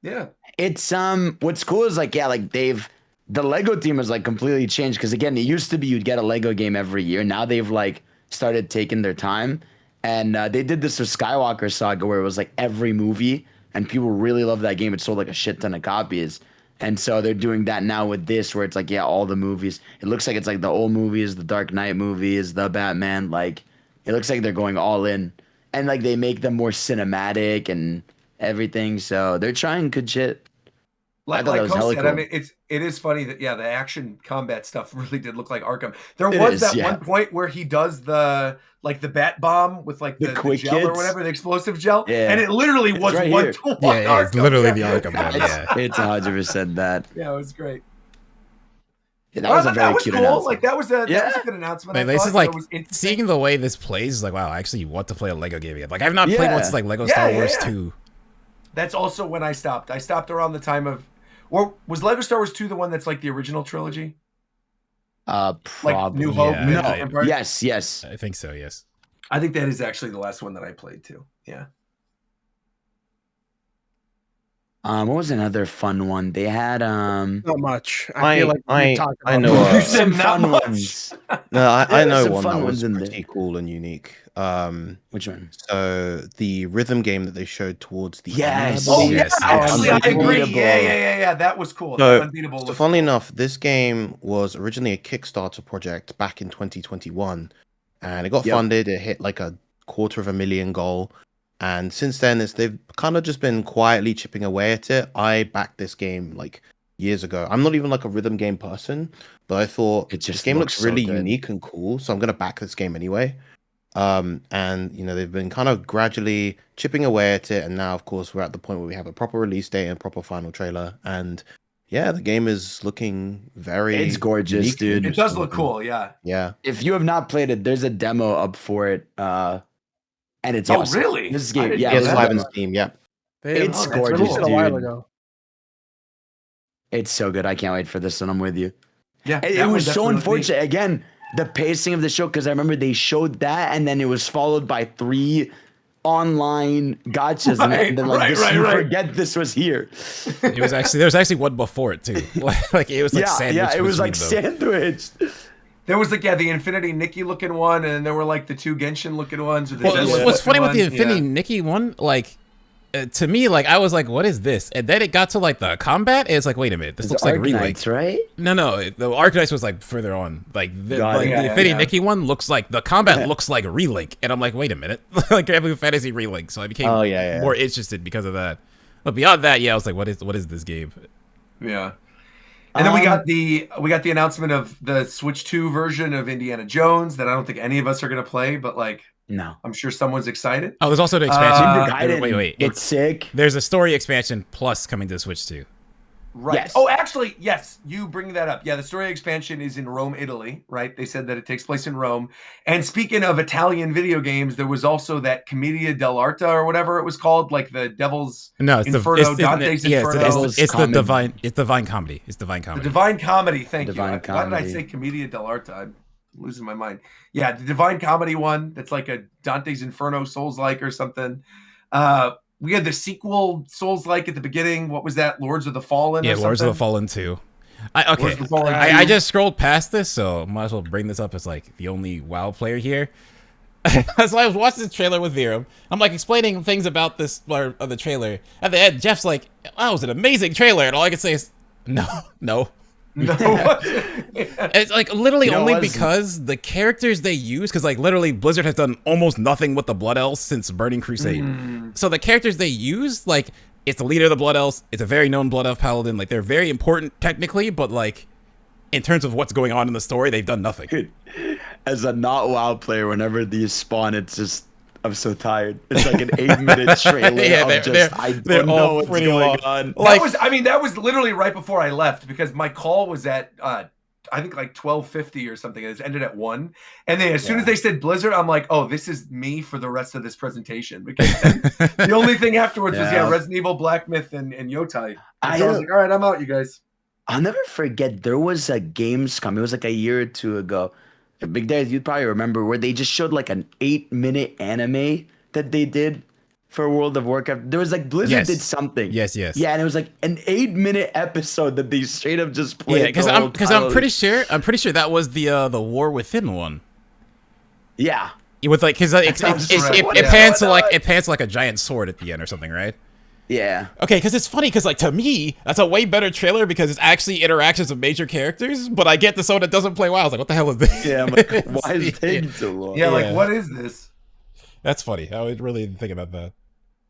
Speaker 1: Yeah.
Speaker 7: It's what's cool is like the Lego team has like completely changed because again, it used to be you'd get a Lego game every year. Now they've like started taking their time, and they did this with Skywalker Saga where it was like every movie, and people really loved that game. It sold like a shit ton of copies, and so they're doing that now with this where it's like all the movies. It looks like it's like the old movies, the Dark Knight movies, the Batman. Like it looks like they're going all in, and like they make them more cinematic and everything. So they're trying good shit.
Speaker 1: Like Cole said, I mean, it is funny that the action combat stuff really did look like Arkham. There was that one point where he does the bat bomb with like the
Speaker 7: quick
Speaker 1: gel
Speaker 7: hits.
Speaker 1: or whatever, the explosive gel, and it literally was
Speaker 7: right
Speaker 1: one
Speaker 7: here.
Speaker 1: to one.
Speaker 4: Yeah, it's literally the Arkham gun. Yeah,
Speaker 7: it's 100% that.
Speaker 1: Yeah, it was great.
Speaker 7: Yeah, that was a very cute
Speaker 1: cool.
Speaker 7: announcement.
Speaker 1: Like that was a good announcement.
Speaker 4: This is like seeing the way this plays is like, wow, I actually want to play a Lego game again. Like I've not played one since like Lego Star Wars 2.
Speaker 1: That's also when I stopped. I stopped around the time of. Or was Lego Star Wars 2 the one that's like the original trilogy?
Speaker 7: Probably.
Speaker 1: Like New Hope?
Speaker 4: Yeah,
Speaker 7: no. Yes.
Speaker 4: I think so, yes.
Speaker 1: I think that is actually the last one that I played too. Yeah.
Speaker 7: What was another fun one? They had
Speaker 5: Not much. I feel like we talked about
Speaker 2: I know
Speaker 1: You said
Speaker 7: some
Speaker 1: not
Speaker 7: fun
Speaker 1: much.
Speaker 7: ones.
Speaker 2: no, I
Speaker 7: There were
Speaker 2: know
Speaker 7: some
Speaker 2: one
Speaker 7: fun
Speaker 2: that
Speaker 7: ones
Speaker 2: was
Speaker 7: in there.
Speaker 2: pretty cool and unique.
Speaker 7: Which one?
Speaker 2: So the rhythm game that they showed towards the end, I
Speaker 7: Yes.
Speaker 1: Oh
Speaker 2: believe.
Speaker 1: yeah,
Speaker 4: Yes,
Speaker 1: actually, I agree.
Speaker 7: Unbeatable.
Speaker 1: Yeah. That was cool.
Speaker 2: So,
Speaker 1: Unbeatable.
Speaker 2: so
Speaker 1: Was
Speaker 2: funnily
Speaker 1: cool.
Speaker 2: enough, this game was originally a Kickstarter project back in 2021, and it got funded. It hit like a $250,000 goal, and since then, they've kind of just been quietly chipping away at it. I backed this game like years ago. I'm not even like a rhythm game person, but I thought
Speaker 7: It
Speaker 2: this
Speaker 7: just
Speaker 2: game
Speaker 7: looks
Speaker 2: looks really
Speaker 7: so good.
Speaker 2: unique and cool, so I'm gonna back this game anyway. And they've been kind of gradually chipping away at it, and now of course we're at the point where we have a proper release date and proper final trailer, and yeah, the game is looking very
Speaker 7: It's gorgeous,
Speaker 2: unique and
Speaker 7: dude.
Speaker 1: It does
Speaker 2: interesting
Speaker 1: look
Speaker 2: looking.
Speaker 1: cool. Yeah.
Speaker 2: Yeah.
Speaker 7: If you have not played it, there's a demo up for it. And it's
Speaker 1: Oh,
Speaker 7: awesome.
Speaker 1: really?
Speaker 7: This
Speaker 1: I
Speaker 7: game,
Speaker 1: didn't
Speaker 7: yeah,
Speaker 1: know
Speaker 7: there's a
Speaker 1: that.
Speaker 2: PS5 and
Speaker 7: demo.
Speaker 2: Steam. Yeah.
Speaker 7: It's
Speaker 1: Oh, that's
Speaker 7: gorgeous,
Speaker 5: Released it a while
Speaker 7: dude.
Speaker 5: ago.
Speaker 7: It's so good. I can't wait for this one. I'm with you.
Speaker 1: Yeah.
Speaker 7: It
Speaker 1: that one
Speaker 7: was so
Speaker 1: definitely looked neat.
Speaker 7: unfortunate. Again, the pacing of the show, because I remember they showed that, and then it was followed by 3 online gotchas, and then like
Speaker 1: Right.
Speaker 7: forget this was here.
Speaker 4: It was actually there was actually one before it too. Like it was like sandwiched.
Speaker 7: Yeah, it was like
Speaker 4: between them.
Speaker 7: sandwiched.
Speaker 1: There was like the Infinity Nikki looking one, and there were like the 2 Genshin looking ones. Or the
Speaker 4: Well,
Speaker 1: Zenless
Speaker 4: what's funny
Speaker 1: looking
Speaker 4: with the
Speaker 1: ones.
Speaker 4: Infinity
Speaker 1: Yeah.
Speaker 4: Nikki one, like to me, like I was like, "What is this?" And then it got to like the combat, and it's like, "Wait a minute, this looks like Relink."
Speaker 7: Arknights, right?
Speaker 4: No, the Arcanite was like further on. Like the
Speaker 1: it.
Speaker 4: Infinity
Speaker 1: Yeah.
Speaker 4: Nikki one looks like the combat looks like Relink, and I'm like, "Wait a minute, like Final Fantasy Relink." So I became more interested because of that. But beyond that, yeah, I was like, "What is this game?"
Speaker 1: Yeah. And then we got the announcement of the Switch 2 version of Indiana Jones that I don't think any of us are gonna play, but like
Speaker 7: No.
Speaker 1: I'm sure someone's excited.
Speaker 4: Oh, there's also the expansion. Wait,
Speaker 7: It's sick.
Speaker 4: There's a story expansion plus coming to Switch too.
Speaker 1: Right.
Speaker 7: Yes.
Speaker 1: Oh, actually, yes. You bring that up. Yeah, the story expansion is in Rome, Italy. Right. They said that it takes place in Rome. And speaking of Italian video games, there was also that Commedia dell'arte or whatever it was called, like the Devil's Inferno, Dante's Inferno.
Speaker 4: It's the divine. It's divine comedy. It's divine
Speaker 1: The
Speaker 4: comedy.
Speaker 1: Divine Comedy. Thank
Speaker 7: Divine
Speaker 1: you. Why did I
Speaker 7: Comedy.
Speaker 1: say Commedia dell'arte? I'm losing my mind. Yeah, the Divine Comedy one. That's like a Dante's Inferno Souls-like or something. We had the sequel Souls-like at the beginning. What was that? Lords of the Fallen.
Speaker 4: Yeah,
Speaker 1: or
Speaker 4: Lords of the
Speaker 1: something?
Speaker 4: Fallen 2.
Speaker 1: Lords of the Fallen
Speaker 4: I
Speaker 1: 2.
Speaker 4: just scrolled past this, so might as well bring this up as like the only WoW player here. So I was watching this trailer with Viram. I'm like explaining things about this part of the trailer. At the end, Jeff's like, "Wow, it was an amazing trailer," and all I can say is, "No."
Speaker 1: No.
Speaker 4: It's like literally only because the characters they use, because like literally Blizzard has done almost nothing with the Blood Elves since Burning Crusade. So the characters they use, like it's the leader of the Blood Elves, it's a very known Blood Elf paladin, like they're very important technically, but like in terms of what's going on in the story, they've done nothing.
Speaker 7: As a not WoW player, whenever these spawn, it's just I'm so tired. It's like an 8-minute trailer.
Speaker 4: Yeah,
Speaker 7: I
Speaker 4: they're
Speaker 7: don't know
Speaker 4: all
Speaker 7: what's
Speaker 4: pretty
Speaker 7: going
Speaker 4: long.
Speaker 7: on.
Speaker 4: Like,
Speaker 1: that was literally right before I left because my call was at I think like 12:50 or something. It ended at 1. And then as soon as they said Blizzard, I'm like, oh, this is me for the rest of this presentation. Because the only thing afterwards was Resident Evil, Black Myth, and Yotai. I was like, all right, I'm out, you guys.
Speaker 7: I'll never forget there was a Gamescom. It was like a year or two ago. Big Dad, you'd probably remember where they just showed like an 8-minute anime that they did for World of Warcraft. There was like Blizzard did something.
Speaker 4: Yes.
Speaker 7: Yeah, and it was like an 8-minute episode that they straight up just played.
Speaker 4: Yeah, because I'm pretty sure that was the War Within one.
Speaker 7: Yeah.
Speaker 4: With like because it pans to like a giant sword at the end or something, right?
Speaker 7: Yeah.
Speaker 4: Okay, because it's funny because like to me that's a way better trailer because it's actually interactions of major characters. But I get the someone that doesn't play WoW. I was like, what the hell is this?
Speaker 7: Yeah, I'm like, why is it taking so long?
Speaker 1: Yeah, like what is this?
Speaker 4: That's funny. I would really think about that.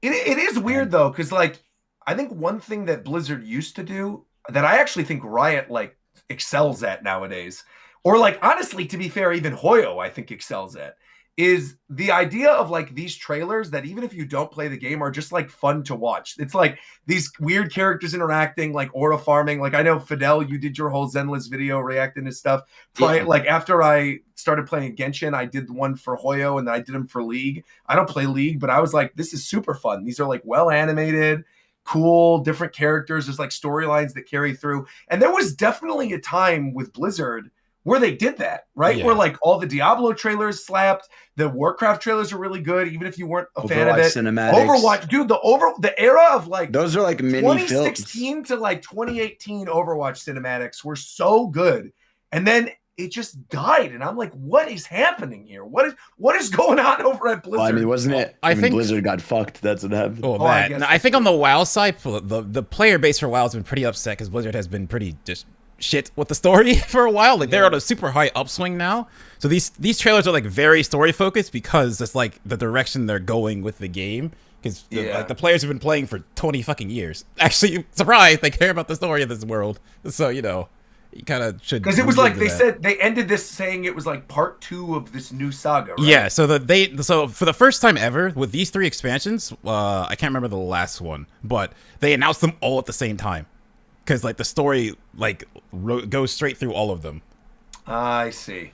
Speaker 1: It is weird though, because like I think one thing that Blizzard used to do that I actually think Riot like excels at nowadays, or like honestly, to be fair, even Hoyo I think excels at, is the idea of like these trailers that even if you don't play the game are just like fun to watch. It's like these weird characters interacting, like aura farming. Like I know Fadel, you did your whole Zenless video reacting to stuff. Like after I started playing Genshin, I did one for Hoyo and then I did them for League. I don't play League, but I was like, this is super fun. These are like well animated, cool, different characters. There's like storylines that carry through. And there was definitely a time with Blizzard where they did that, right?
Speaker 4: Yeah.
Speaker 1: Where like all the Diablo trailers slapped, the Warcraft trailers are really good, even if you weren't a fan of it.
Speaker 7: Cinematics.
Speaker 1: Overwatch, dude, the era of like
Speaker 7: those are like mini
Speaker 1: 2016
Speaker 7: films.
Speaker 1: to like 2018 Overwatch cinematics were so good, and then it just died, and I'm like, what is happening here? What is going on over at Blizzard?
Speaker 7: Well, I mean, wasn't it?
Speaker 4: I think
Speaker 7: Blizzard got fucked. That's what happened.
Speaker 4: Oh, I think on the WoW side, the player base for WoW has been pretty upset because Blizzard has been pretty just shit with the story for a while. Like they're on a super high upswing now. So these trailers are like very story focused because it's like the direction they're going with the game. Because like, the players have been playing for 20 fucking years. Actually, surprised they care about the story of this world. So you kind of should.
Speaker 1: Because it was like they said they ended this saying it was like part 2 of this new saga. Right?
Speaker 4: Yeah. So for the first time ever with these 3 expansions, I can't remember the last one, but they announced them all at the same time. Because like the story like goes straight through all of them.
Speaker 1: I see.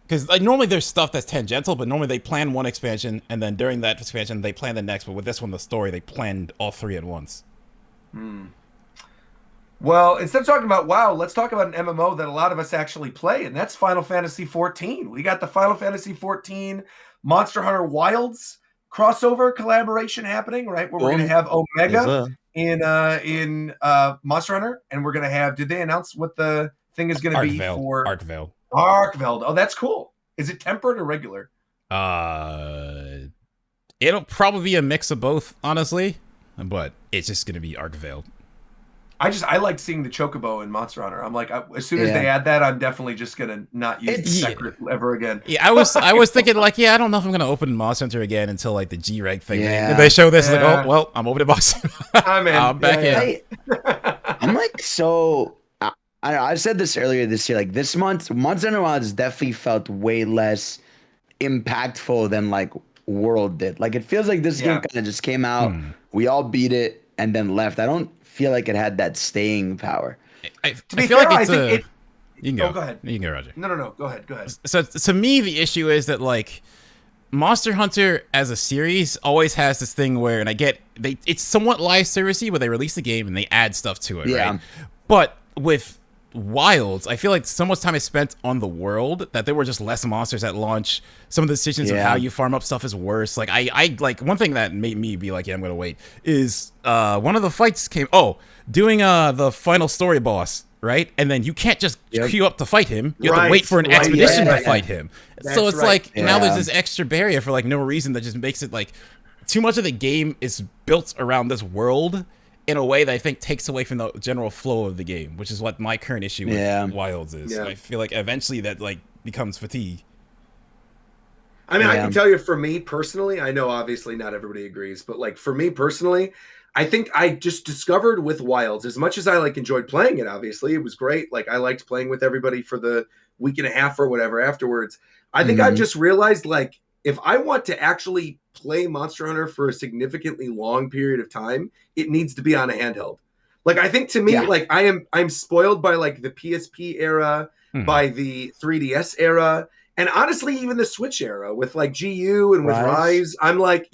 Speaker 4: Because like normally there's stuff that's tangential, but normally they plan one expansion and then during that expansion they plan the next. But with this one, the story they planned all 3 at once.
Speaker 1: Well, instead of talking about WoW, let's talk about an MMO that a lot of us actually play, and that's Final Fantasy XIV. We got the Final Fantasy XIV Monster Hunter Wilds crossover collaboration happening, right? Where we're going to have Omega in Monster Hunter, and we're going to have. Did they announce what the thing is going to be for
Speaker 4: Arkvale?
Speaker 1: Arkvale. Oh, that's cool. Is it tempered or regular?
Speaker 4: It'll probably be a mix of both, honestly, but it's just going to be Arkvale.
Speaker 1: I like seeing the Chocobo in Monster Hunter. I'm like, as soon as they add that, I'm definitely just gonna not use the secret ever again.
Speaker 4: Yeah, I was thinking like, I don't know if I'm gonna open Monster Hunter again until like the G-Reg thing. Yeah. They show this, like, oh well, I'm opening Monster. I'm back in.
Speaker 7: I'm like, so I don't know. I said this earlier this year. Like this month, Monster Hunter Wilds definitely felt way less impactful than like World did. Like it feels like this game kind of just came out, we all beat it, and then left. I don't feel like it had that staying power.
Speaker 4: I feel like it's you can go.
Speaker 1: Oh, go ahead.
Speaker 4: You can go, Roger.
Speaker 1: No. Go ahead.
Speaker 4: So to me, the issue is that like Monster Hunter as a series always has this thing where, and I get it's somewhat live servicey where they release the game and they add stuff to it, right? But with Wilds, I feel like so much time is spent on the world that there were just less monsters at launch. Some of the decisions of how you farm up stuff is worse. Like I like one thing that made me be like, I'm gonna wait is one of the fights came doing the final story boss, right? And then you can't just queue up to fight him. You have to wait for an expedition to fight him. So it's like now there's this extra barrier for like no reason that just makes it like too much of the game is built around this world in a way that I think takes away from the general flow of the game, which is what my current issue with Wilds is. I feel like eventually that like becomes fatigue.
Speaker 1: I mean, I can tell you for me personally, I know obviously not everybody agrees, but like for me personally, I think I just discovered with Wilds, as much as I like enjoyed playing it, obviously it was great. Like I liked playing with everybody for the week and a half or whatever afterwards. I think I've just realized like, if I want to actually play Monster Hunter for a significantly long period of time, it needs to be on a handheld. Like I think to me, like I'm spoiled by like the PSP era, by the 3DS era, and honestly even the Switch era with like GU and with Rise. I'm like,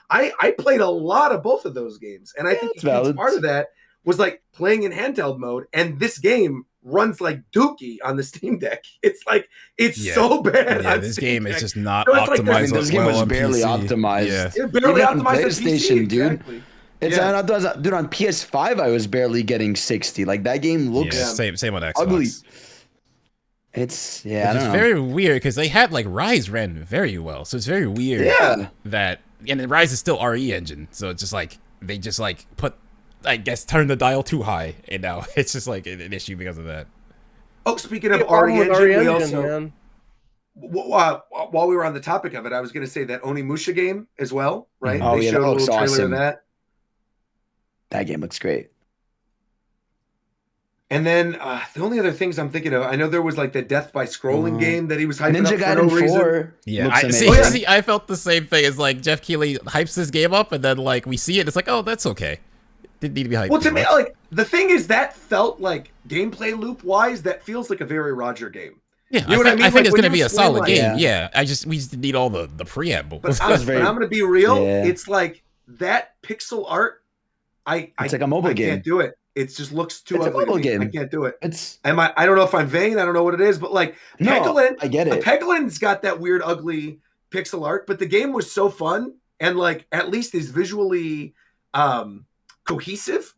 Speaker 1: I played a lot of both of those games, and I think part of that was like playing in handheld mode, and this game runs like dookie on the Steam Deck. It's like so bad.
Speaker 4: Yeah, this game is just not optimized.
Speaker 7: This game was barely optimized.
Speaker 1: Yeah, barely optimized on
Speaker 7: PlayStation, dude.
Speaker 1: Exactly.
Speaker 7: It's dude, on PS5 I was barely getting 60. Like that game looks
Speaker 4: same on Xbox.
Speaker 7: Ugly. It's I don't know.
Speaker 4: Very weird because they had like Rise ran very well, so it's very weird that and Rise is still RE engine, so it's just like they just like put. I guess turn the dial too high, and now it's just like an issue because of that.
Speaker 1: Oh, speaking of RE engine, we also while we were on the topic of it, I was going to say that Onimusha game as well, right?
Speaker 7: Oh,
Speaker 1: they showed a little trailer of that.
Speaker 7: That game looks great.
Speaker 1: And then the only other things I'm thinking of, I know there was like the Death by Scrolling game that he was hyping up for no reason.
Speaker 4: Yeah, I felt the same thing as like Jeff Keighley hypes this game up, and then like we see it, it's like, oh, that's okay. Didn't need to be hyped.
Speaker 1: Well, to me, like the thing is that felt like gameplay loop wise, that feels like a very Roger game.
Speaker 4: Yeah, you know what I mean? I think it's going to be a solid game. Yeah, we just need all the preamble.
Speaker 1: But I'm going to be real. It's like that pixel art.
Speaker 7: It's like a mobile game.
Speaker 1: I can't do it. It just looks too
Speaker 7: It's a
Speaker 1: ugly to
Speaker 7: mobile
Speaker 1: me.
Speaker 7: game.
Speaker 1: I can't do it.
Speaker 7: It's
Speaker 1: I don't know if I'm vain. I don't know what it is, but like Peglin,
Speaker 7: I get it.
Speaker 1: Peglin's got that weird, ugly pixel art, but the game was so fun and like at least is visually cohesive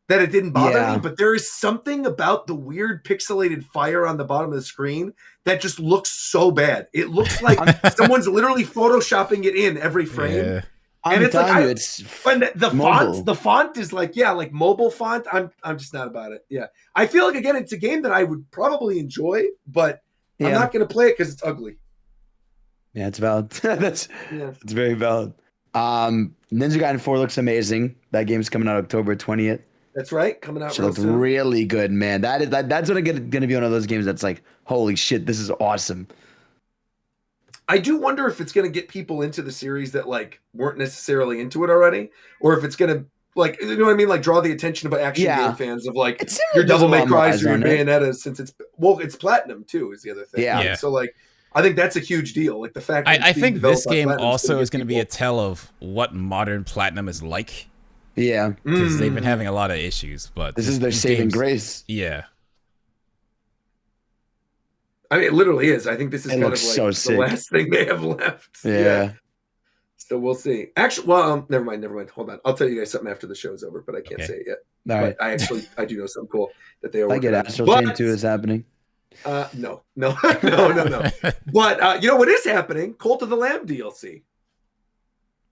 Speaker 1: that it didn't bother me. But there is something about the weird pixelated fire on the bottom of the screen that just looks so bad. It looks like someone's literally photoshopping it in every frame.
Speaker 7: Yeah. And it's like
Speaker 1: the font is like like mobile font. I'm just not about it. Yeah, I feel like again it's a game that I would probably enjoy, but I'm not going to play it because it's ugly.
Speaker 7: Yeah, it's valid. It's very valid. Ninja Gaiden 4 looks amazing. That game's coming out October 20th.
Speaker 1: That's right, coming out.
Speaker 7: It looks really good, man. That's going to be one of those games that's like, holy shit, this is awesome.
Speaker 1: I do wonder if it's going to get people into the series that like weren't necessarily into it already, or if it's going to like, you know what I mean, like draw the attention of action game fans of like your Devil May Cry's or your Bayonetta's, since it's platinum too is the other thing.
Speaker 7: Yeah.
Speaker 1: So like, I think that's a huge deal. Like the fact that
Speaker 4: I think this game also is going to be a tell of what modern platinum is like.
Speaker 7: Yeah,
Speaker 4: because they've been having a lot of issues, but
Speaker 7: this is their saving grace.
Speaker 4: Yeah.
Speaker 1: I mean, it literally is. I think this is kind of like the last thing they have left.
Speaker 7: Yeah.
Speaker 1: So we'll see. Actually, well, never mind. Hold on. I'll tell you guys something after the show's over, but I can't say it yet.
Speaker 7: All right.
Speaker 1: But I do know something cool that they are.
Speaker 7: I get Astral Chain 2 is happening.
Speaker 1: No. But you know what is happening? Cult of the Lamb DLC.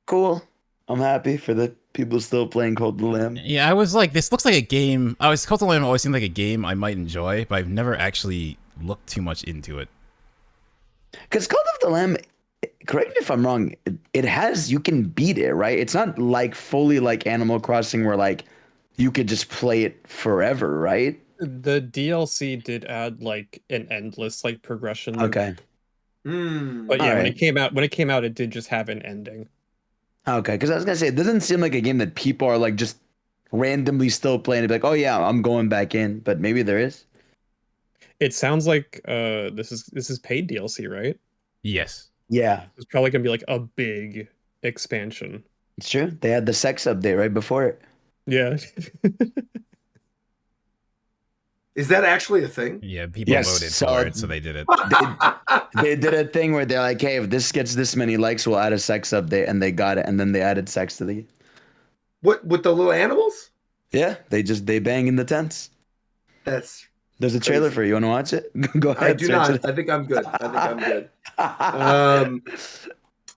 Speaker 7: Cool. I'm happy for the people still playing Cult of the Lamb.
Speaker 4: Yeah, I was like, this looks like a game. Cult of the Lamb always seemed like a game I might enjoy, but I've never actually looked too much into it.
Speaker 7: Because Cult of the Lamb, correct me if I'm wrong, it has, you can beat it, right? It's not like fully like Animal Crossing where like you could just play it forever, right?
Speaker 6: The DLC did add like an endless like progression.
Speaker 7: Okay.
Speaker 6: But yeah, when it came out, it did just have an ending.
Speaker 7: Okay, because I was gonna say it doesn't seem like a game that people are like just randomly still playing. To be like, oh yeah, I'm going back in, but maybe there is.
Speaker 6: It sounds like this is paid DLC, right?
Speaker 4: Yes.
Speaker 7: Yeah.
Speaker 6: It's probably gonna be like a big expansion.
Speaker 7: It's true. They had the sex update right before it.
Speaker 6: Yeah.
Speaker 1: Is that actually a thing?
Speaker 4: Yeah, people voted for it, so they did it.
Speaker 7: They did a thing where they're like, hey, if this gets this many likes, we'll add a sex update, and they got it, and then they added sex to the.
Speaker 1: What with the little animals?
Speaker 7: Yeah, they bang in the tents. There's a trailer for you. You want to watch it? Go ahead.
Speaker 1: I do not. I think I'm good.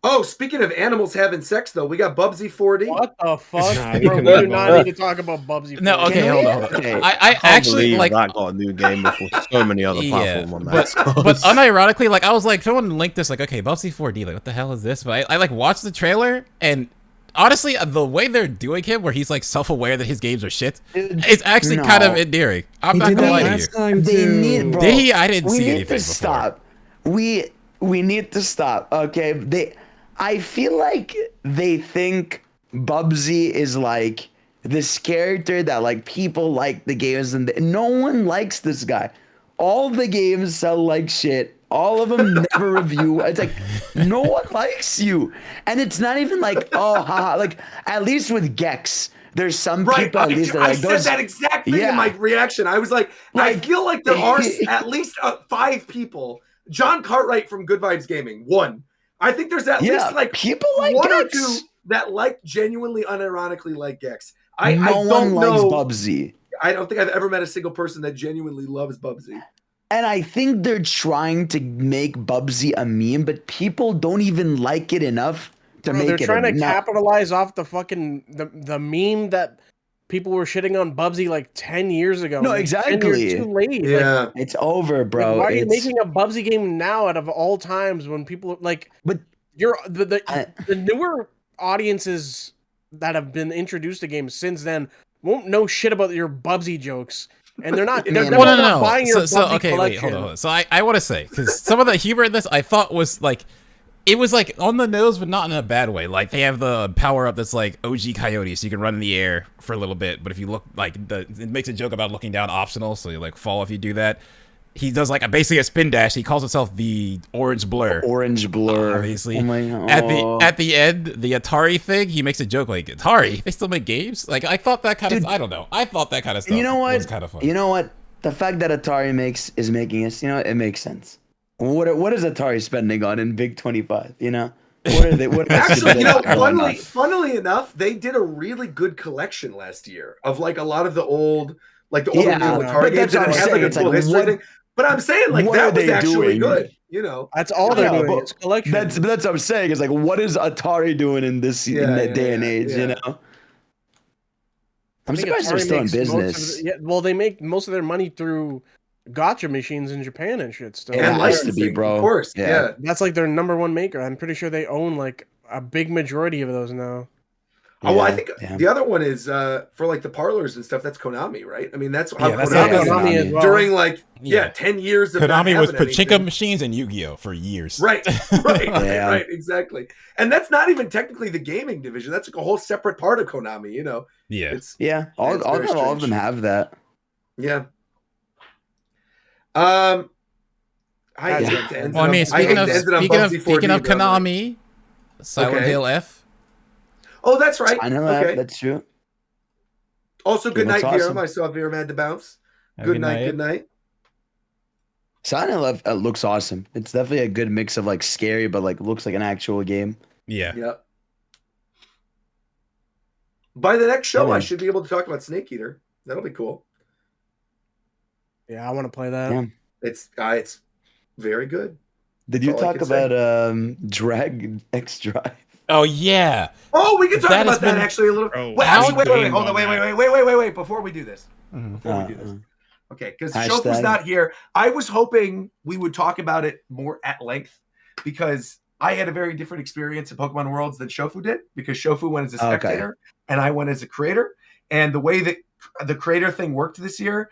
Speaker 1: Oh, speaking of animals having sex, though, we got Bubsy 4D.
Speaker 5: What the fuck? We do not need to talk about Bubsy 4D.
Speaker 4: No, okay, hold on. Okay. I actually like
Speaker 2: that got a new game before so many other platforms on that.
Speaker 4: But unironically, like I was like, someone linked this, like, okay, Bubsy 4D, like, what the hell is this? But I like watched the trailer, and honestly, the way they're doing him, where he's like self-aware that his games are shit, it's actually kind of endearing. I'm not gonna lie to you. Did he? I didn't see anything before.
Speaker 7: Stop. We need to stop. Okay, I feel like they think Bubsy is like this character that like people like the games, and no one likes this guy. All the games sell like shit. All of them never review. It's like no one likes you, and it's not even like haha. Like at least with Gex, there's some people at least that
Speaker 1: I said that exact thing in my reaction. I was like, I feel like there are at least 5 people. John Cartwright from Good Vibes Gaming, 1. I think there's at least like
Speaker 7: people like
Speaker 1: 1
Speaker 7: Gex.
Speaker 1: or 2 that like genuinely unironically like Gex.
Speaker 7: I don't know Bubsy.
Speaker 1: I don't think I've ever met a single person that genuinely loves Bubsy.
Speaker 7: And I think they're trying to make Bubsy a meme, but people don't even like it enough to make it.
Speaker 5: They're trying to capitalize off the fucking the meme that people were shitting on Bubsy like 10 years ago.
Speaker 7: No, exactly.
Speaker 5: Too late.
Speaker 1: Yeah,
Speaker 5: like,
Speaker 7: it's over, bro.
Speaker 5: Why are you making a Bubsy game now out of all times when people like?
Speaker 7: But
Speaker 5: you're the newer audiences that have been introduced to games since then won't know shit about your Bubsy jokes. And they're not. They're not buying your Bubsy
Speaker 4: okay,
Speaker 5: collection.
Speaker 4: wait, hold on. So I want to say, because some of the humor in this I thought was like, it was like on the nose, but not in a bad way. Like they have the power up that's like OG Coyote, so you can run in the air for a little bit. But if you look like it makes a joke about looking down optional, so you like fall if you do that. he does like basically a spin dash. He calls himself the Orange Blur.
Speaker 7: Orange Blur.
Speaker 4: Obviously.
Speaker 7: Oh my God.
Speaker 4: At the end, the Atari thing, he makes a joke like, Atari? They still make games? Like, I thought that kind of... I don't know. I thought that kind of stuff was kind of fun.
Speaker 7: You know what? The fact that Atari is making us, it makes sense. What is Atari spending on in Big 25, What are they?
Speaker 1: Actually, funnily enough, they did a really good collection last year of like a lot of the old, like the older Atari games that had like a cool history thing. But I'm saying like that was actually good.
Speaker 5: That's all they're doing. It's collection.
Speaker 7: That's what I'm saying. Is like, what is Atari doing in this day and age? I'm surprised they're still in business.
Speaker 5: Well, they make most of their money through gotcha machines in Japan and shit still.
Speaker 7: It has to be, bro.
Speaker 1: Of course, yeah.
Speaker 5: That's like their #1 maker. I'm pretty sure they own like a big majority of those now.
Speaker 1: Oh, well, I think the other one is for like the parlors and stuff. That's Konami, right? I mean, that's how Konami
Speaker 5: as well.
Speaker 1: During like 10 years of
Speaker 4: Konami was Pachinko machines and Yu-Gi-Oh for years.
Speaker 1: Right, exactly. And that's not even technically the gaming division. That's like a whole separate part of Konami.
Speaker 4: Yeah,
Speaker 7: all of them have that.
Speaker 1: Yeah.
Speaker 4: Speaking of Konami, Silent Hill F.
Speaker 1: Oh, that's right.
Speaker 7: I know that. That's true.
Speaker 1: Also, good night, Viram. I saw Viram had to bounce. Good night.
Speaker 7: Silent Hill F looks awesome. It's definitely a good mix of like scary, but like looks like an actual game.
Speaker 4: Yeah.
Speaker 1: Yep. By the next show, I should be able to talk about Snake Eater. That'll be cool.
Speaker 5: Yeah, I want to play that.
Speaker 7: Yeah.
Speaker 1: It's very good.
Speaker 7: Did you talk about Drag X Drive?
Speaker 4: Oh yeah.
Speaker 1: Oh, we can talk about that actually a little. Wait, hold on, wait. Before we do this, okay, because Shofu's not here. I was hoping we would talk about it more at length because I had a very different experience in Pokemon Worlds than Shofu did because Shofu went as a spectator and I went as a creator. And the way that the creator thing worked this year,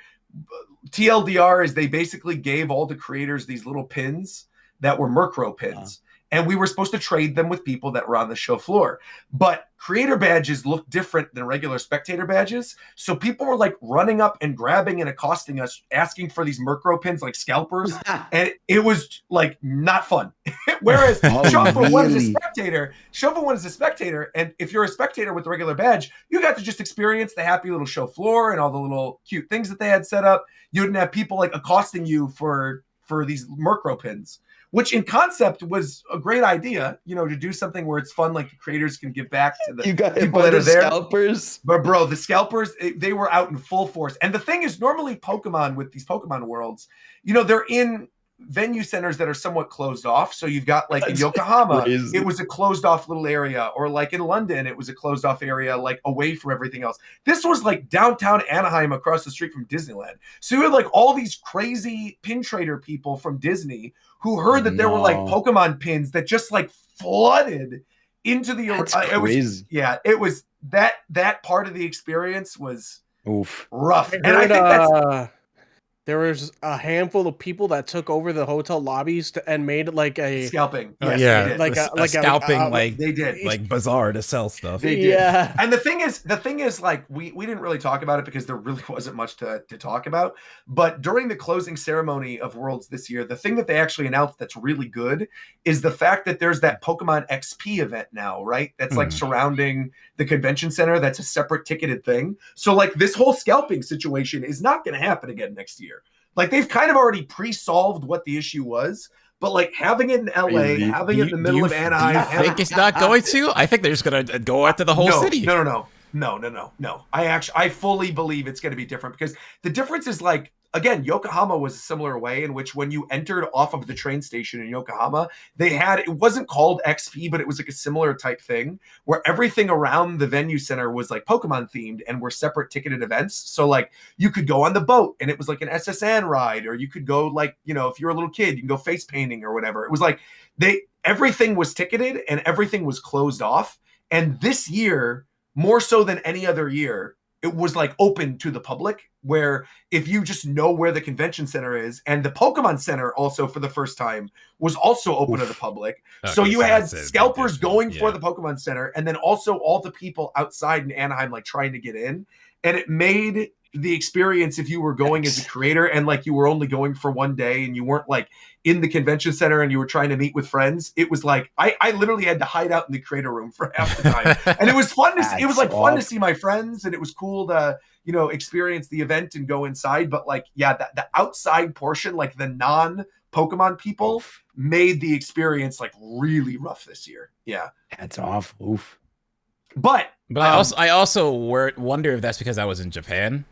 Speaker 1: TLDR, is they basically gave all the creators these little pins that were Murkrow pins. And we were supposed to trade them with people that were on the show floor. But creator badges look different than regular spectator badges. So people were like running up and grabbing and accosting us, asking for these Murkrow pins like scalpers. And it was like not fun. Whereas Shofu won as a spectator. And if you're a spectator with the regular badge, you got to just experience the happy little show floor and all the little cute things that they had set up. You didn't have people like accosting you for these Murkrow pins, which in concept was a great idea, to do something where it's fun, like the creators can give back to the people that are there.
Speaker 7: Scalpers?
Speaker 1: But bro, the scalpers, they were out in full force. And the thing is, normally Pokemon with these Pokemon worlds, they're in venue centers that are somewhat closed off. So you've got like in Yokohama, it was a closed off little area, or like in London, it was a closed off area, like away from everything else. This was like downtown Anaheim across the street from Disneyland. So you had like all these crazy pin trader people from Disney who heard that there were like Pokemon pins that just like flooded into the it was that part of the experience was rough. And I think that's
Speaker 5: there was a handful of people that took over the hotel lobbies and made like a
Speaker 1: scalping.
Speaker 4: Yes,
Speaker 1: like
Speaker 4: a scalping, they did like bazaar to sell stuff.
Speaker 1: They did. Yeah. And the thing is, like we didn't really talk about it because there really wasn't much to talk about. But during the closing ceremony of Worlds this year, the thing that they actually announced that's really good is the fact that there's that Pokemon XP event now, right? That's like surrounding the convention center. That's a separate ticketed thing. So like this whole scalping situation is not going to happen again next year. Like they've kind of already pre-solved what the issue was, but like having it in LA, having it in the middle of Anaheim.
Speaker 4: Do you think it's not going to? I think they're just going to go after the whole city.
Speaker 1: No. I fully believe it's going to be different because the difference is like, again, Yokohama was a similar way in which when you entered off of the train station in Yokohama, it wasn't called XP, but it was like a similar type thing where everything around the venue center was like Pokemon themed and were separate ticketed events. So like you could go on the boat and it was like an SSN ride, or you could go like, if you're a little kid, you can go face painting or whatever. It was like everything was ticketed and everything was closed off. And this year, more so than any other year, it was like open to the public, where if you just know where the convention center is, and the Pokemon Center also for the first time was also open to the public. Okay, so you had scalpers going for the Pokemon Center, and then also all the people outside in Anaheim like trying to get in. And it made the experience if you were going as a creator and like you were only going for one day and you weren't like in the convention center and you were trying to meet with friends. It was like I literally had to hide out in the creator room for half the time, and it was fun to see, it was like fun to see my friends, and it was cool to experience the event and go inside. But like the outside portion, like the non-Pokemon people, made the experience like really rough this year. Yeah,
Speaker 7: that's off. Oof.
Speaker 1: But
Speaker 4: I also wonder if that's because I was in Japan,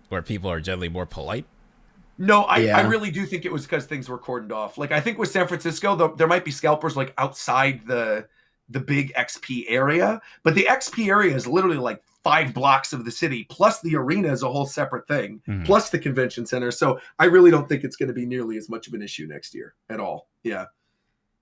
Speaker 4: where people are generally more polite.
Speaker 1: No, I really do think it was because things were cordoned off. Like I think with San Francisco, there might be scalpers like outside the big XP area, but the XP area is literally like 5 blocks of the city, plus the arena is a whole separate thing, plus the convention center. So I really don't think it's going to be nearly as much of an issue next year at all. Yeah.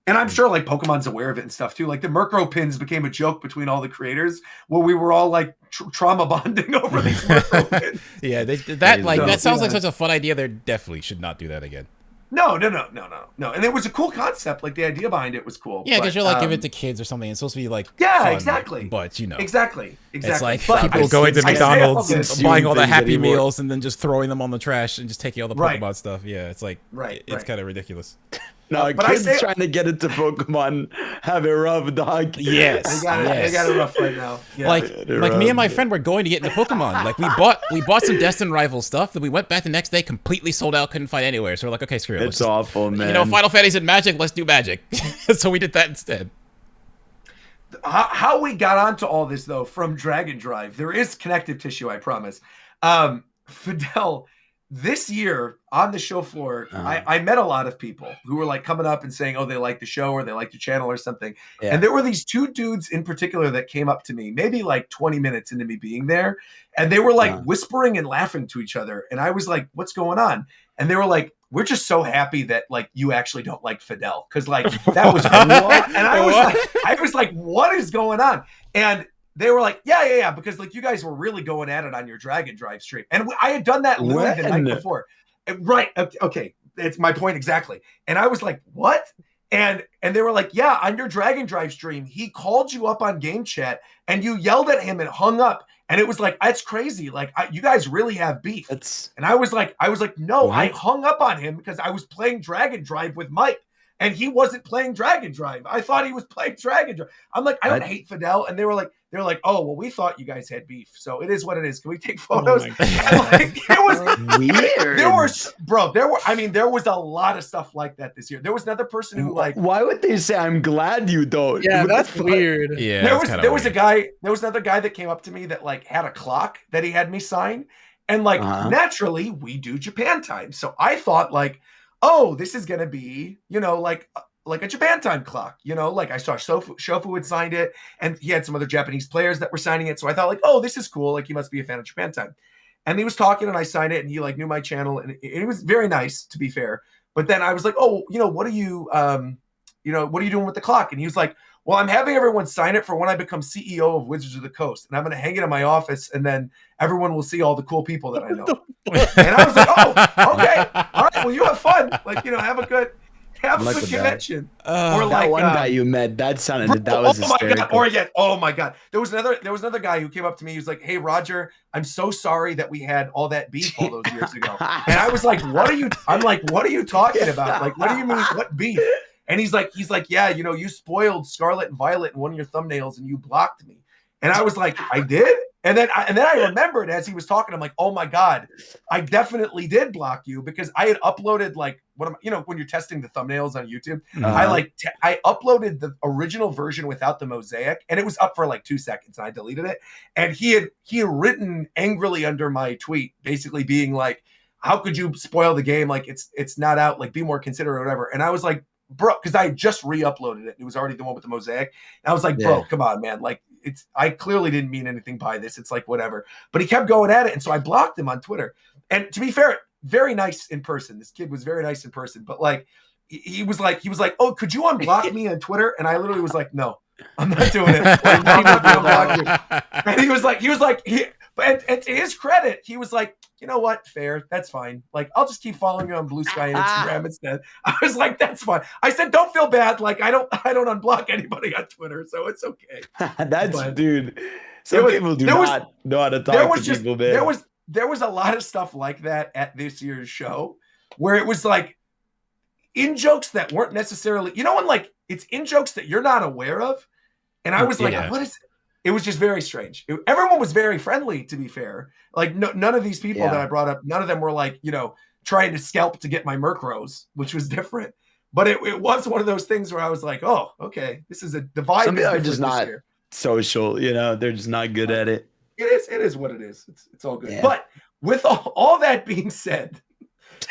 Speaker 1: And I'm sure like Pokemon's aware of it and stuff too. Like the Murkrow pins became a joke between all the creators where we were all like trauma bonding over these Murkrow pins.
Speaker 4: Yeah, that sounds like such a fun idea. They definitely should not do that again.
Speaker 1: No. And it was a cool concept. Like the idea behind it was cool.
Speaker 4: Yeah, because you're like giving it to kids or something. It's supposed to be like
Speaker 1: fun,
Speaker 4: exactly. But
Speaker 1: exactly.
Speaker 4: It's like
Speaker 1: but
Speaker 4: people going to McDonald's and buying all the Happy Meals and then just throwing them on the trash and just taking all the Pokemon stuff. Yeah, it's like it's kind of ridiculous.
Speaker 7: No, but kids trying to get into Pokemon have it rough, dog.
Speaker 4: Yes,
Speaker 1: they got it rough right now. Yeah.
Speaker 4: Like me and my friend were going to get into Pokemon. Like we bought some Destin Rival stuff. Then we went back the next day, completely sold out, couldn't find anywhere. So we're like, okay, screw it.
Speaker 7: It's awful, man.
Speaker 4: Final Fantasy and Magic. Let's do Magic. So we did that instead.
Speaker 1: How we got onto all this though from Dragon Drive, there is connective tissue, I promise. Fadel, this year on the show floor, I met a lot of people who were like coming up and saying, oh, they like the show or they like your channel or something. Yeah. And there were these 2 dudes in particular that came up to me, maybe like 20 minutes into me being there. And they were like whispering and laughing to each other. And I was like, what's going on? And they were like, we're just so happy that like you actually don't like Fadel. Cause like that was and I was like, what is going on? And they were like, yeah, because like you guys were really going at it on your Dragon Drive stream. And I had done that literally the night before. Right. Okay. It's my point exactly. And I was like, what? And they were like, yeah, on your Dragon Drive stream, he called you up on game chat and you yelled at him and hung up. And it was like, that's crazy. Like you guys really have beef. And I was like, no, what? I hung up on him because I was playing Dragon Drive with Mike. And he wasn't playing Dragon Drive. I thought he was playing Dragon Drive. I'm like, I don't hate Fadel. And they were like, oh, well, we thought you guys had beef. So it is what it is. Can we take photos? Like, it was weird. There was a lot of stuff like that this year. There was another person who like,
Speaker 7: why would they say, I'm glad you don't?
Speaker 5: Yeah, that's weird.
Speaker 4: Yeah.
Speaker 1: There was another guy that came up to me that like had a clock that he had me sign. And like, naturally we do Japan time. So I thought like, oh, this is going to be, like a Japan time clock, like I saw Shofu had signed it and he had some other Japanese players that were signing it. So I thought like, oh, this is cool. Like he must be a fan of Japan time. And he was talking and I signed it and he like knew my channel and it was very nice to be fair. But then I was like, oh, what are you doing with the clock? And he was like, well, I'm having everyone sign it for when I become CEO of Wizards of the Coast. And I'm going to hang it in my office and then everyone will see all the cool people that I know. And I was like, oh, okay. All right. Well, you have fun. Like, have a good convention.
Speaker 7: Or like that one guy you met, that was hysterical.
Speaker 1: Oh my God. There was another guy who came up to me. He was like, hey, Roger, I'm so sorry that we had all that beef all those years ago. And I was like, what are you talking about? Like, what do you mean? What beef? And he's like, yeah, you spoiled Scarlet and Violet in one of your thumbnails and you blocked me. And I was like, I did? And then I remembered as he was talking, I'm like, oh my God, I definitely did block you because I had uploaded like, when you're testing the thumbnails on YouTube, I uploaded the original version without the mosaic and it was up for like 2 seconds and I deleted it. And he had written angrily under my tweet, basically being like, how could you spoil the game? Like it's not out, like be more considerate or whatever. And I was like, bro, because I just re-uploaded it. It was already the one with the mosaic. And I was like, bro, come on, man. Like I clearly didn't mean anything by this. It's like, whatever. But he kept going at it. And so I blocked him on Twitter. And to be fair, very nice in person. This kid was very nice in person. But like, he was like, oh, could you unblock me on Twitter? And I literally was like, no, I'm not doing it. Like, I'm not gonna block you. And he was like, and to his credit, he was like, you know what? Fair. That's fine. Like, I'll just keep following you on Blue Sky and Instagram instead. I was like, that's fine. I said, don't feel bad. Like, I don't unblock anybody on Twitter, so it's okay.
Speaker 7: Dude, Some people do not know how to talk to people, man.
Speaker 1: There was a lot of stuff like that at this year's show where it was like in jokes that weren't necessarily, when like it's in jokes that you're not aware of. And I was like, what is it? It was just very strange. Everyone was very friendly, to be fair. Like none of these people that I brought up, none of them were like, trying to scalp to get my Merc Rose, which was different. But it was one of those things where I was like, oh, okay, this is a divide.
Speaker 7: Some people are just not social, they're just not good at it.
Speaker 1: It is what it is. It's all good. Yeah. But with all that being said,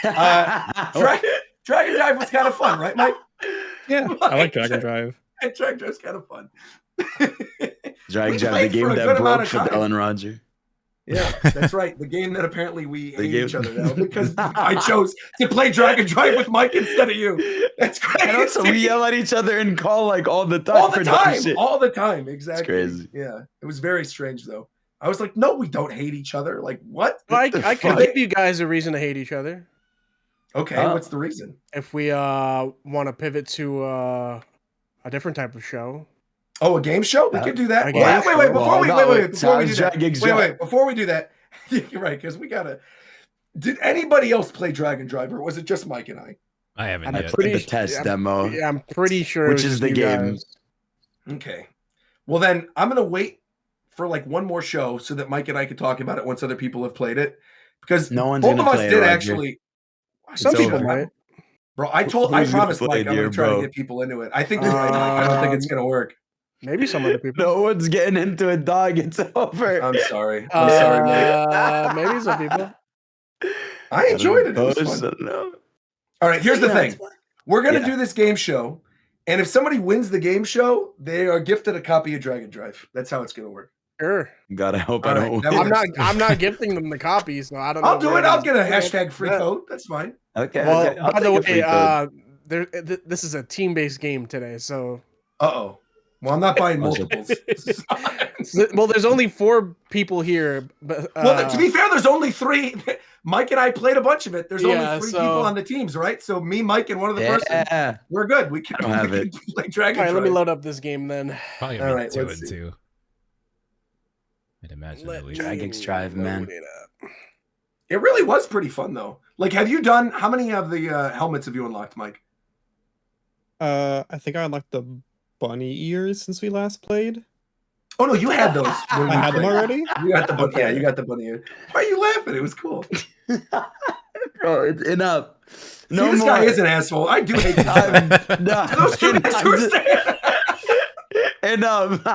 Speaker 1: Dragon Drive was kind of fun, right, Mike?
Speaker 6: Yeah, I like Dragon Drive.
Speaker 1: And Dragon Drive's kind of fun.
Speaker 7: Dragon Drive, the game that broke Fadel and Roger.
Speaker 1: Yeah, that's right. The game that apparently we hate each other now because I chose to play Dragon Drive with Mike instead of you. That's crazy.
Speaker 7: And also we yell at each other and call like all the time.
Speaker 1: All the time. Exactly.
Speaker 7: It's crazy.
Speaker 1: Yeah. It was very strange though. I was like, no, we don't hate each other. Like, what?
Speaker 5: I can give you guys a reason to hate each other.
Speaker 1: Okay, what's the reason?
Speaker 5: If we want to pivot to a different type of show.
Speaker 1: Oh, a game show? We could do that. Wait. Before we do that, you're right, because we gotta. Did anybody else play Dragon Drive, or was it just Mike and I?
Speaker 4: I haven't
Speaker 7: yet. I played the test demo.
Speaker 5: Yeah, I'm pretty sure.
Speaker 7: Which is the game.
Speaker 5: Guys.
Speaker 1: Okay. Well, then I'm gonna wait for like one more show so that Mike and I could talk about it once other people have played it, because
Speaker 7: no one's
Speaker 1: both
Speaker 7: of
Speaker 1: us did actually.
Speaker 5: Some people might.
Speaker 1: Bro, I promised Mike I'm gonna try to get people into it. I think you're right, Mike. I don't think it's gonna work.
Speaker 5: Maybe some other people.
Speaker 7: No one's getting into it, dog. It's over.
Speaker 1: I'm sorry. I'm sorry, Mike.
Speaker 5: Maybe some people.
Speaker 1: I enjoyed it. It was fun.
Speaker 7: No.
Speaker 1: All right, here's the thing. We're gonna do this game show, and if somebody wins the game show, they are gifted a copy of Dragon Drive. That's how it's gonna work.
Speaker 5: Sure.
Speaker 7: God, I hope I don't
Speaker 5: win. I'm not gifting them the copies, so I don't know.
Speaker 1: I'll do it. I'll get a hashtag free code. That's fine.
Speaker 7: Okay.
Speaker 5: Well, by the way, this is a team-based game today, so.
Speaker 1: Uh-oh. Well, I'm not buying multiples.
Speaker 5: Well, there's only 4 people here. But,
Speaker 1: well, to be fair, there's only 3. Mike and I played a bunch of it. There's only 3 people on the teams, right? So me, Mike, and one other person. We're good. We can play Dragon.
Speaker 5: All right, let me load up this game then.
Speaker 4: Probably all right, 2 and 2. I'd imagine
Speaker 7: Dragon's Drive, man.
Speaker 1: It really was pretty fun, though. Like, how many of the helmets have you unlocked, Mike?
Speaker 6: I think I unlocked the bunny ears since we last played.
Speaker 1: Oh no, you had those.
Speaker 6: I had them already.
Speaker 1: You got the bunny. Yeah, you got the bunny ears. Why are you laughing? It was cool.
Speaker 7: Bro, it's enough.
Speaker 1: No See, this guy is an asshole. I do hate this.
Speaker 7: No,
Speaker 1: those 2 guys were saying.
Speaker 7: Enough.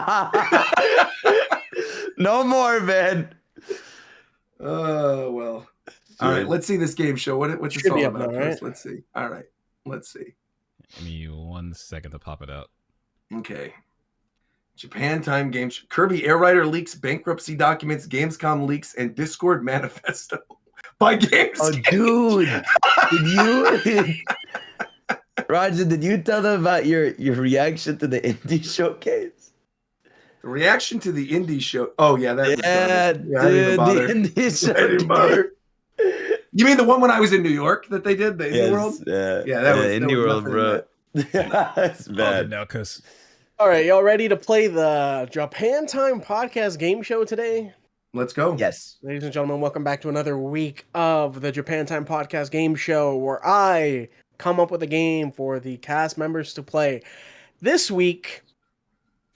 Speaker 7: No more, man.
Speaker 1: Oh well. All right, let's see this game show. What's this all about? Right? Let's see. All right, let's see.
Speaker 4: Give me 1 second to pop it out.
Speaker 1: Okay. Japan Time Games. Kirby Air Rider leaks bankruptcy documents, Gamescom leaks, and Discord manifesto by Games.
Speaker 7: Oh, dude. Did you... Roger, did you tell them about your reaction to the indie showcase?
Speaker 1: The reaction to the indie show. Oh, yeah. That was
Speaker 7: dude, the indie show.
Speaker 1: I didn't bother. You mean the one when I was in New York that they did? The Indie World?
Speaker 7: Yeah, that was Indie World, bro. That's bad.
Speaker 4: Now, cause...
Speaker 5: All right, y'all ready to play the Japan Time Podcast game show today?
Speaker 1: Let's go.
Speaker 7: Yes.
Speaker 5: Ladies and gentlemen, welcome back to another week of the Japan Time Podcast game show where I come up with a game for the cast members to play. This week,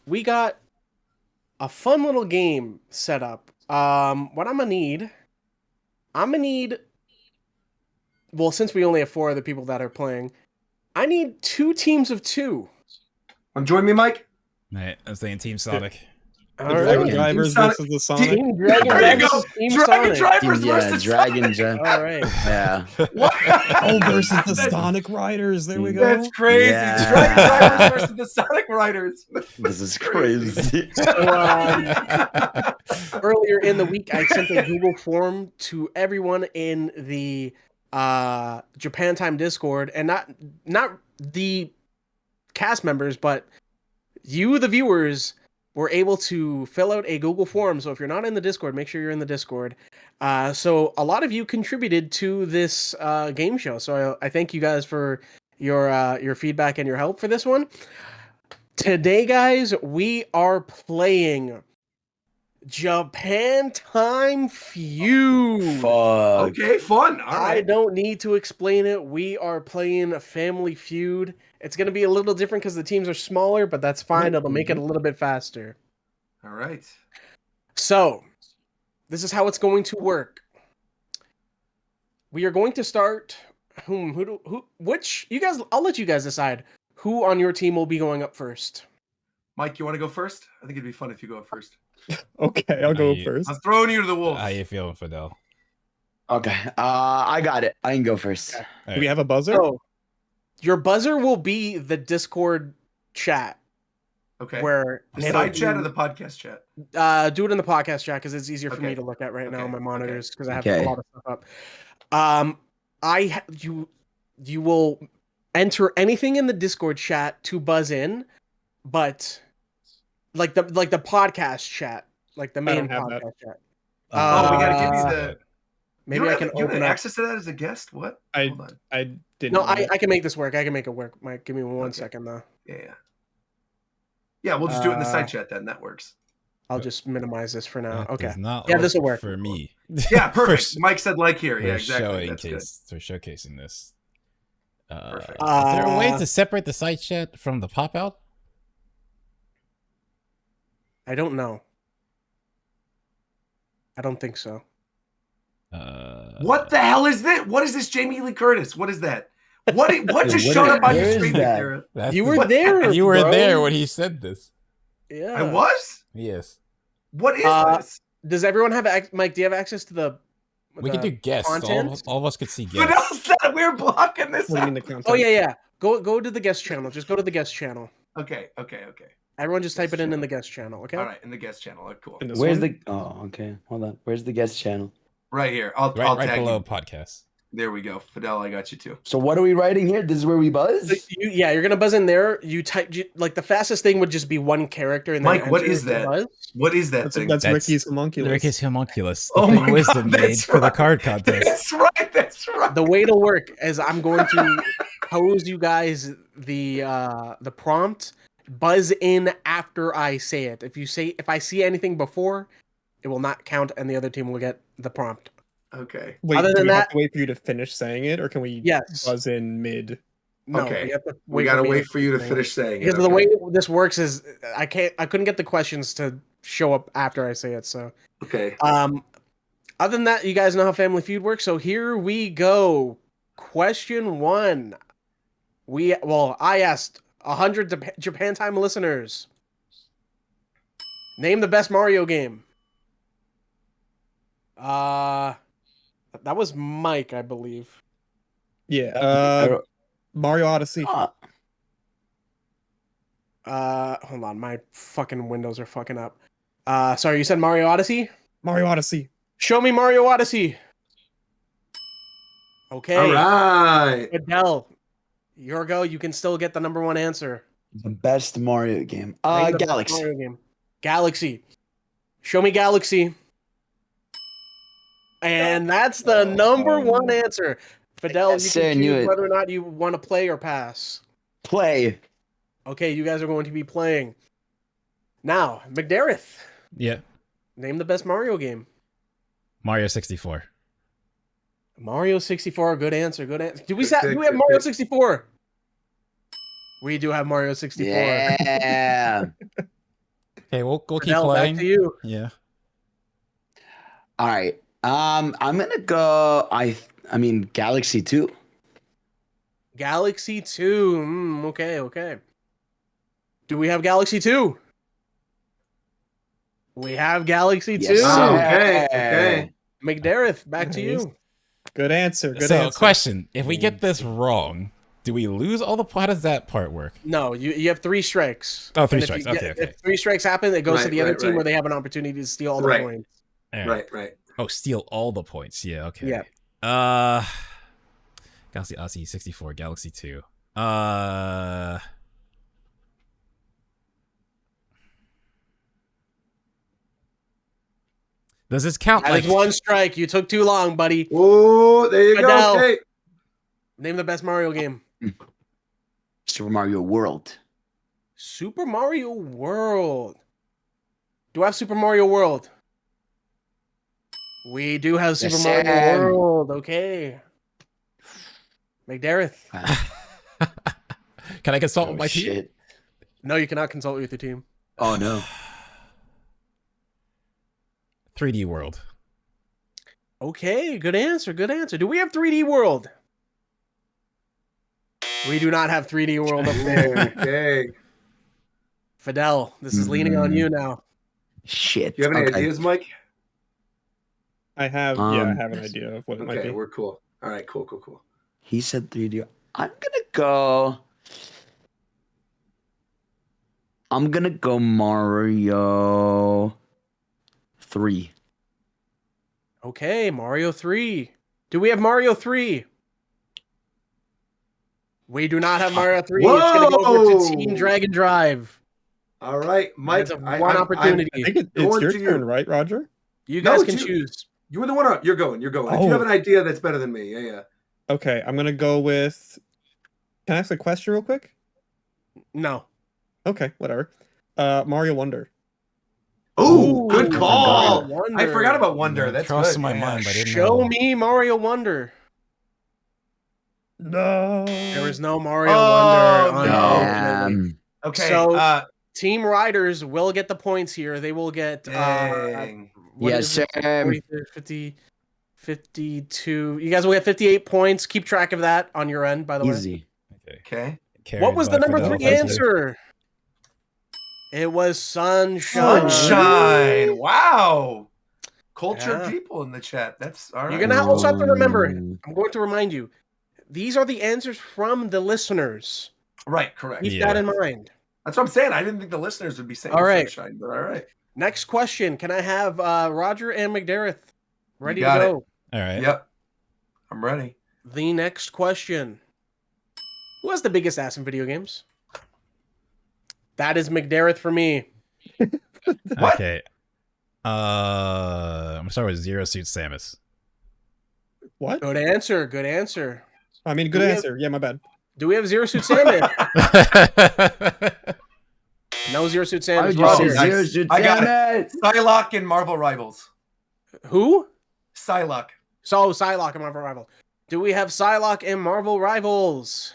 Speaker 5: we got a fun little game set up. What I'm going to need... Well, since we only have 4 other people that are playing, I need 2 teams of 2.
Speaker 1: Join me, Mike.
Speaker 4: Right, I'm saying Team Sonic.
Speaker 6: Dragon Drivers versus the Sonic.
Speaker 5: Team Dragon
Speaker 1: there you go. Dragon Drivers
Speaker 7: versus
Speaker 1: Dragon
Speaker 7: Sonic.
Speaker 5: All right.
Speaker 7: Yeah.
Speaker 6: Versus the Sonic Riders. There we go.
Speaker 1: That's crazy.
Speaker 7: Yeah.
Speaker 1: Dragon Drivers versus the Sonic Riders.
Speaker 7: This is crazy.
Speaker 5: So, earlier in the week, I sent a Google form to everyone in the Japan Time Discord, and not the cast members, but you, the viewers, were able to fill out a Google form. So if you're not in the Discord, make sure you're in the Discord. So a lot of you contributed to this game show. So I thank you guys for your feedback and your help for this one. Today, guys, we are playing Japan Time Feud.
Speaker 7: Fuck.
Speaker 1: Okay, fun. All
Speaker 5: I
Speaker 1: right.
Speaker 5: don't need to explain it. We are playing a family feud. It's going to be a little different because the teams are smaller, but that's fine. It'll make it a little bit faster.
Speaker 1: All right.
Speaker 5: So, this is how it's going to work. We are going to start. Which you guys? I'll let you guys decide who on your team will be going up first.
Speaker 1: Mike, you want to go first? I think it'd be fun if you go up first.
Speaker 6: Okay, I'll go first.
Speaker 1: I'm throwing you to the wolves.
Speaker 4: How you feeling, Fadel?
Speaker 7: Okay. I got it. I can go first.
Speaker 6: Do we have a buzzer?
Speaker 5: So, your buzzer will be the Discord chat.
Speaker 1: Okay.
Speaker 5: Where
Speaker 1: the side chat or the podcast chat?
Speaker 5: Do it in the podcast chat because it's easier for me to look at right now on my monitors because I have a lot of stuff up. You will enter anything in the Discord chat to buzz in, but like the podcast chat, like the main podcast chat.
Speaker 1: We gotta give you the.
Speaker 5: Maybe I can open up
Speaker 1: access to that as a guest. What?
Speaker 6: I didn't.
Speaker 5: No, I can make this work. I can make it work. Mike, give me one second though.
Speaker 1: Yeah, we'll just do it in the side chat then. That works.
Speaker 5: I'll just minimize this for now.
Speaker 4: That
Speaker 5: Okay. Yeah, this will work
Speaker 4: for me.
Speaker 1: Yeah, perfect. Mike said like here. Yeah,
Speaker 4: We're
Speaker 1: exactly. That's good.
Speaker 4: We're showcasing this.
Speaker 1: Perfect.
Speaker 4: Is there a way to separate the side chat from the pop out?
Speaker 5: I don't know. I don't think so.
Speaker 1: What the hell is this? What is this, Jamie Lee Curtis? What is that? What just showed up on your screen there?
Speaker 5: You were there.
Speaker 4: You were there when he said this.
Speaker 5: Yeah,
Speaker 1: I was.
Speaker 4: Yes.
Speaker 1: What is this?
Speaker 5: Does everyone have Mike? Do you have access to the?
Speaker 4: We can do guests. All of us could see
Speaker 1: But
Speaker 4: guests.
Speaker 1: said we're blocking this.
Speaker 5: Oh yeah. Go to the guest channel. Just go to the guest channel.
Speaker 1: Okay.
Speaker 5: Everyone just type it in the guest channel. Okay.
Speaker 1: All right, in the guest channel. Oh, cool.
Speaker 7: Where's the? Oh, okay. Hold on. Where's the guest channel?
Speaker 1: Right here. I'll
Speaker 4: right
Speaker 1: tag
Speaker 4: below
Speaker 1: you.
Speaker 4: podcast.
Speaker 1: There we go. Fidel, I got you too.
Speaker 7: So what are we writing here? This is where we buzz?
Speaker 5: So you're gonna buzz in there. You type like the fastest thing would just be one character. And
Speaker 1: Mike,
Speaker 5: then
Speaker 1: what is that?
Speaker 5: buzz.
Speaker 1: What is that thing?
Speaker 6: That's Ricky's homunculus.
Speaker 4: Ricky's homunculus.
Speaker 1: Oh
Speaker 4: The thing
Speaker 1: my
Speaker 4: Wisdom
Speaker 1: God,
Speaker 4: made
Speaker 1: that's
Speaker 4: for the
Speaker 1: right.
Speaker 4: card contest.
Speaker 1: That's right.
Speaker 5: The way it'll work is I'm going to pose you guys the prompt. Buzz in after I say it. If I see anything before, it will not count, and the other team will get the prompt.
Speaker 1: Okay.
Speaker 6: Wait,
Speaker 5: Other
Speaker 6: do
Speaker 5: than
Speaker 6: we have
Speaker 5: that-
Speaker 6: to wait for you to finish saying it, or can we buzz in mid?
Speaker 5: No,
Speaker 1: Okay.
Speaker 5: we
Speaker 1: gotta
Speaker 5: for me
Speaker 1: wait
Speaker 5: to
Speaker 1: for you to
Speaker 5: say it.
Speaker 1: finish saying it.
Speaker 5: Because the way this works is I couldn't get the questions to show up after I say it. So
Speaker 1: Okay.
Speaker 5: other than that, you guys know how Family Feud works. So here we go. Question 1. I asked 100 Japan Time listeners. Name the best Mario game. That was Mike, I believe.
Speaker 6: Yeah. Mario Odyssey.
Speaker 5: Hold on, my fucking windows are fucking up. Sorry, you said Mario Odyssey?
Speaker 6: Mario Odyssey.
Speaker 5: Show me Mario Odyssey. Okay.
Speaker 1: All right.
Speaker 5: Fidel, your go. You can still get the number 1 answer.
Speaker 7: The best Mario game.
Speaker 5: Name the best
Speaker 7: Galaxy.
Speaker 5: Mario game. Galaxy. Show me Galaxy. And that's the number 1 answer. Fidel, you can choose whether or not you want to play or pass.
Speaker 7: Play.
Speaker 5: Okay, you guys are going to be playing. Now, McDareth.
Speaker 4: Yeah.
Speaker 5: Name the best Mario game.
Speaker 4: Mario 64.
Speaker 5: Mario 64, good answer, good answer. Do we have Mario 64? We do have Mario 64.
Speaker 7: Yeah.
Speaker 4: Okay, we'll keep
Speaker 5: Fidel,
Speaker 4: playing.
Speaker 5: back to you.
Speaker 4: Yeah.
Speaker 7: All right. I'm gonna go. I mean, Galaxy 2.
Speaker 5: Galaxy 2. Okay. Do we have Galaxy 2? We have Galaxy 2.
Speaker 7: Yes, sir.
Speaker 1: Okay.
Speaker 5: McDareth, back to you.
Speaker 6: Good answer. Good
Speaker 4: So,
Speaker 6: answer.
Speaker 4: question: if we get this wrong, do we lose all the? How does that part work?
Speaker 5: No, you have 3 strikes.
Speaker 4: Oh, 3
Speaker 5: And if
Speaker 4: strikes.
Speaker 5: you
Speaker 4: Okay,
Speaker 5: get-
Speaker 4: okay.
Speaker 5: If 3 strikes happen, it goes to the other team
Speaker 1: right.
Speaker 5: where they have an opportunity to steal all the
Speaker 1: Right.
Speaker 5: points.
Speaker 4: All right.
Speaker 1: Right.
Speaker 4: Oh, steal all the points. Yeah. Okay.
Speaker 5: Yeah.
Speaker 4: Galaxy Odyssey 64, Galaxy 2. Does this count?
Speaker 5: That is 1 strike. You took too long, buddy.
Speaker 1: Oh, there you
Speaker 5: Fidel.
Speaker 1: go. Okay.
Speaker 5: Name the best Mario game.
Speaker 7: Super Mario World.
Speaker 5: Super Mario World. Do I have Super Mario World? We do have Super
Speaker 7: Yes,
Speaker 5: Mario
Speaker 7: Sam.
Speaker 5: World. Okay. McDareth.
Speaker 4: Can I consult
Speaker 7: Oh,
Speaker 4: with my team?
Speaker 7: shit.
Speaker 5: No, you cannot consult with your team.
Speaker 7: Oh, no.
Speaker 4: 3D World.
Speaker 5: Okay, good answer. Good answer. Do we have 3D World? We do not have 3D World up there.
Speaker 1: Okay.
Speaker 5: Fadel, this is leaning on you now.
Speaker 7: Shit.
Speaker 1: Do you have any
Speaker 7: Okay.
Speaker 1: ideas, Mike?
Speaker 6: I have I have an idea of what it might
Speaker 1: Okay,
Speaker 6: be.
Speaker 1: we're cool. All right, cool.
Speaker 7: He said 3D. I'm gonna go Mario 3.
Speaker 5: Okay, Mario 3. Do we have Mario 3? We do not have Mario 3. It's going to go over to Team Dragon Drive.
Speaker 1: All right, Mike.
Speaker 5: That's one opportunity.
Speaker 6: I think it's your turn, right, Roger?
Speaker 5: You guys can choose.
Speaker 1: You were the one up. You're going. If
Speaker 6: Oh.
Speaker 1: you have an idea that's better than me, yeah.
Speaker 6: Okay, I'm gonna go with. Can I ask a question real quick?
Speaker 5: No.
Speaker 6: Okay, whatever. Mario Wonder.
Speaker 1: Ooh, good
Speaker 5: Ooh,
Speaker 1: call.
Speaker 5: Mario Wonder.
Speaker 1: I forgot about Wonder. That's
Speaker 4: crossed
Speaker 1: good.
Speaker 4: my
Speaker 1: Yeah.
Speaker 4: mind, but I didn't
Speaker 5: Show
Speaker 4: know.
Speaker 5: me Mario Wonder.
Speaker 6: No.
Speaker 5: There is no Mario
Speaker 1: Oh,
Speaker 5: Wonder.
Speaker 1: no.
Speaker 5: Unfortunately.
Speaker 1: Okay.
Speaker 5: So, Team Riders will get the points here. They will get
Speaker 1: dang.
Speaker 5: what
Speaker 7: Yes,
Speaker 5: is it?
Speaker 7: Sam.
Speaker 5: 40, 50, 52. You guys will get 58 points. Keep track of that on your end, by the way.
Speaker 7: Easy.
Speaker 1: Okay.
Speaker 5: What was the number
Speaker 4: Fidel.
Speaker 5: 3
Speaker 4: Thank you.
Speaker 5: answer? It was Sunshine.
Speaker 1: Sunshine. Wow. Cultured
Speaker 5: Yeah.
Speaker 1: people in the chat. That's all right.
Speaker 5: You're gonna also have to remember.
Speaker 7: Ooh.
Speaker 5: I'm going to remind you. These are the answers from the listeners.
Speaker 1: Right, correct.
Speaker 5: Keep that in mind.
Speaker 1: That's what I'm saying. I didn't think the listeners would be saying
Speaker 5: All right.
Speaker 1: Sunshine, but all right.
Speaker 5: Next question. Can I have Roger and McDareth ready to
Speaker 1: got
Speaker 5: go?
Speaker 4: All right.
Speaker 1: Yep. I'm ready.
Speaker 5: The next question. Who has the biggest ass in video games? That is McDareth for me.
Speaker 1: What?
Speaker 4: Okay. I'm gonna start with Zero Suit Samus.
Speaker 6: What?
Speaker 5: Good answer. Good answer.
Speaker 6: I mean, good
Speaker 5: Do we have-
Speaker 6: answer. Yeah, my bad.
Speaker 5: Do we have Zero Suit Samus? No Zero Suit
Speaker 7: Why
Speaker 5: Samus.
Speaker 7: would you
Speaker 5: Roger.
Speaker 7: say Zero Suit
Speaker 1: I got
Speaker 7: Samus?
Speaker 1: Psylocke and Marvel Rivals.
Speaker 5: Who?
Speaker 1: Psylocke.
Speaker 5: So Psylocke and Marvel Rivals. Do we have Psylocke and Marvel Rivals?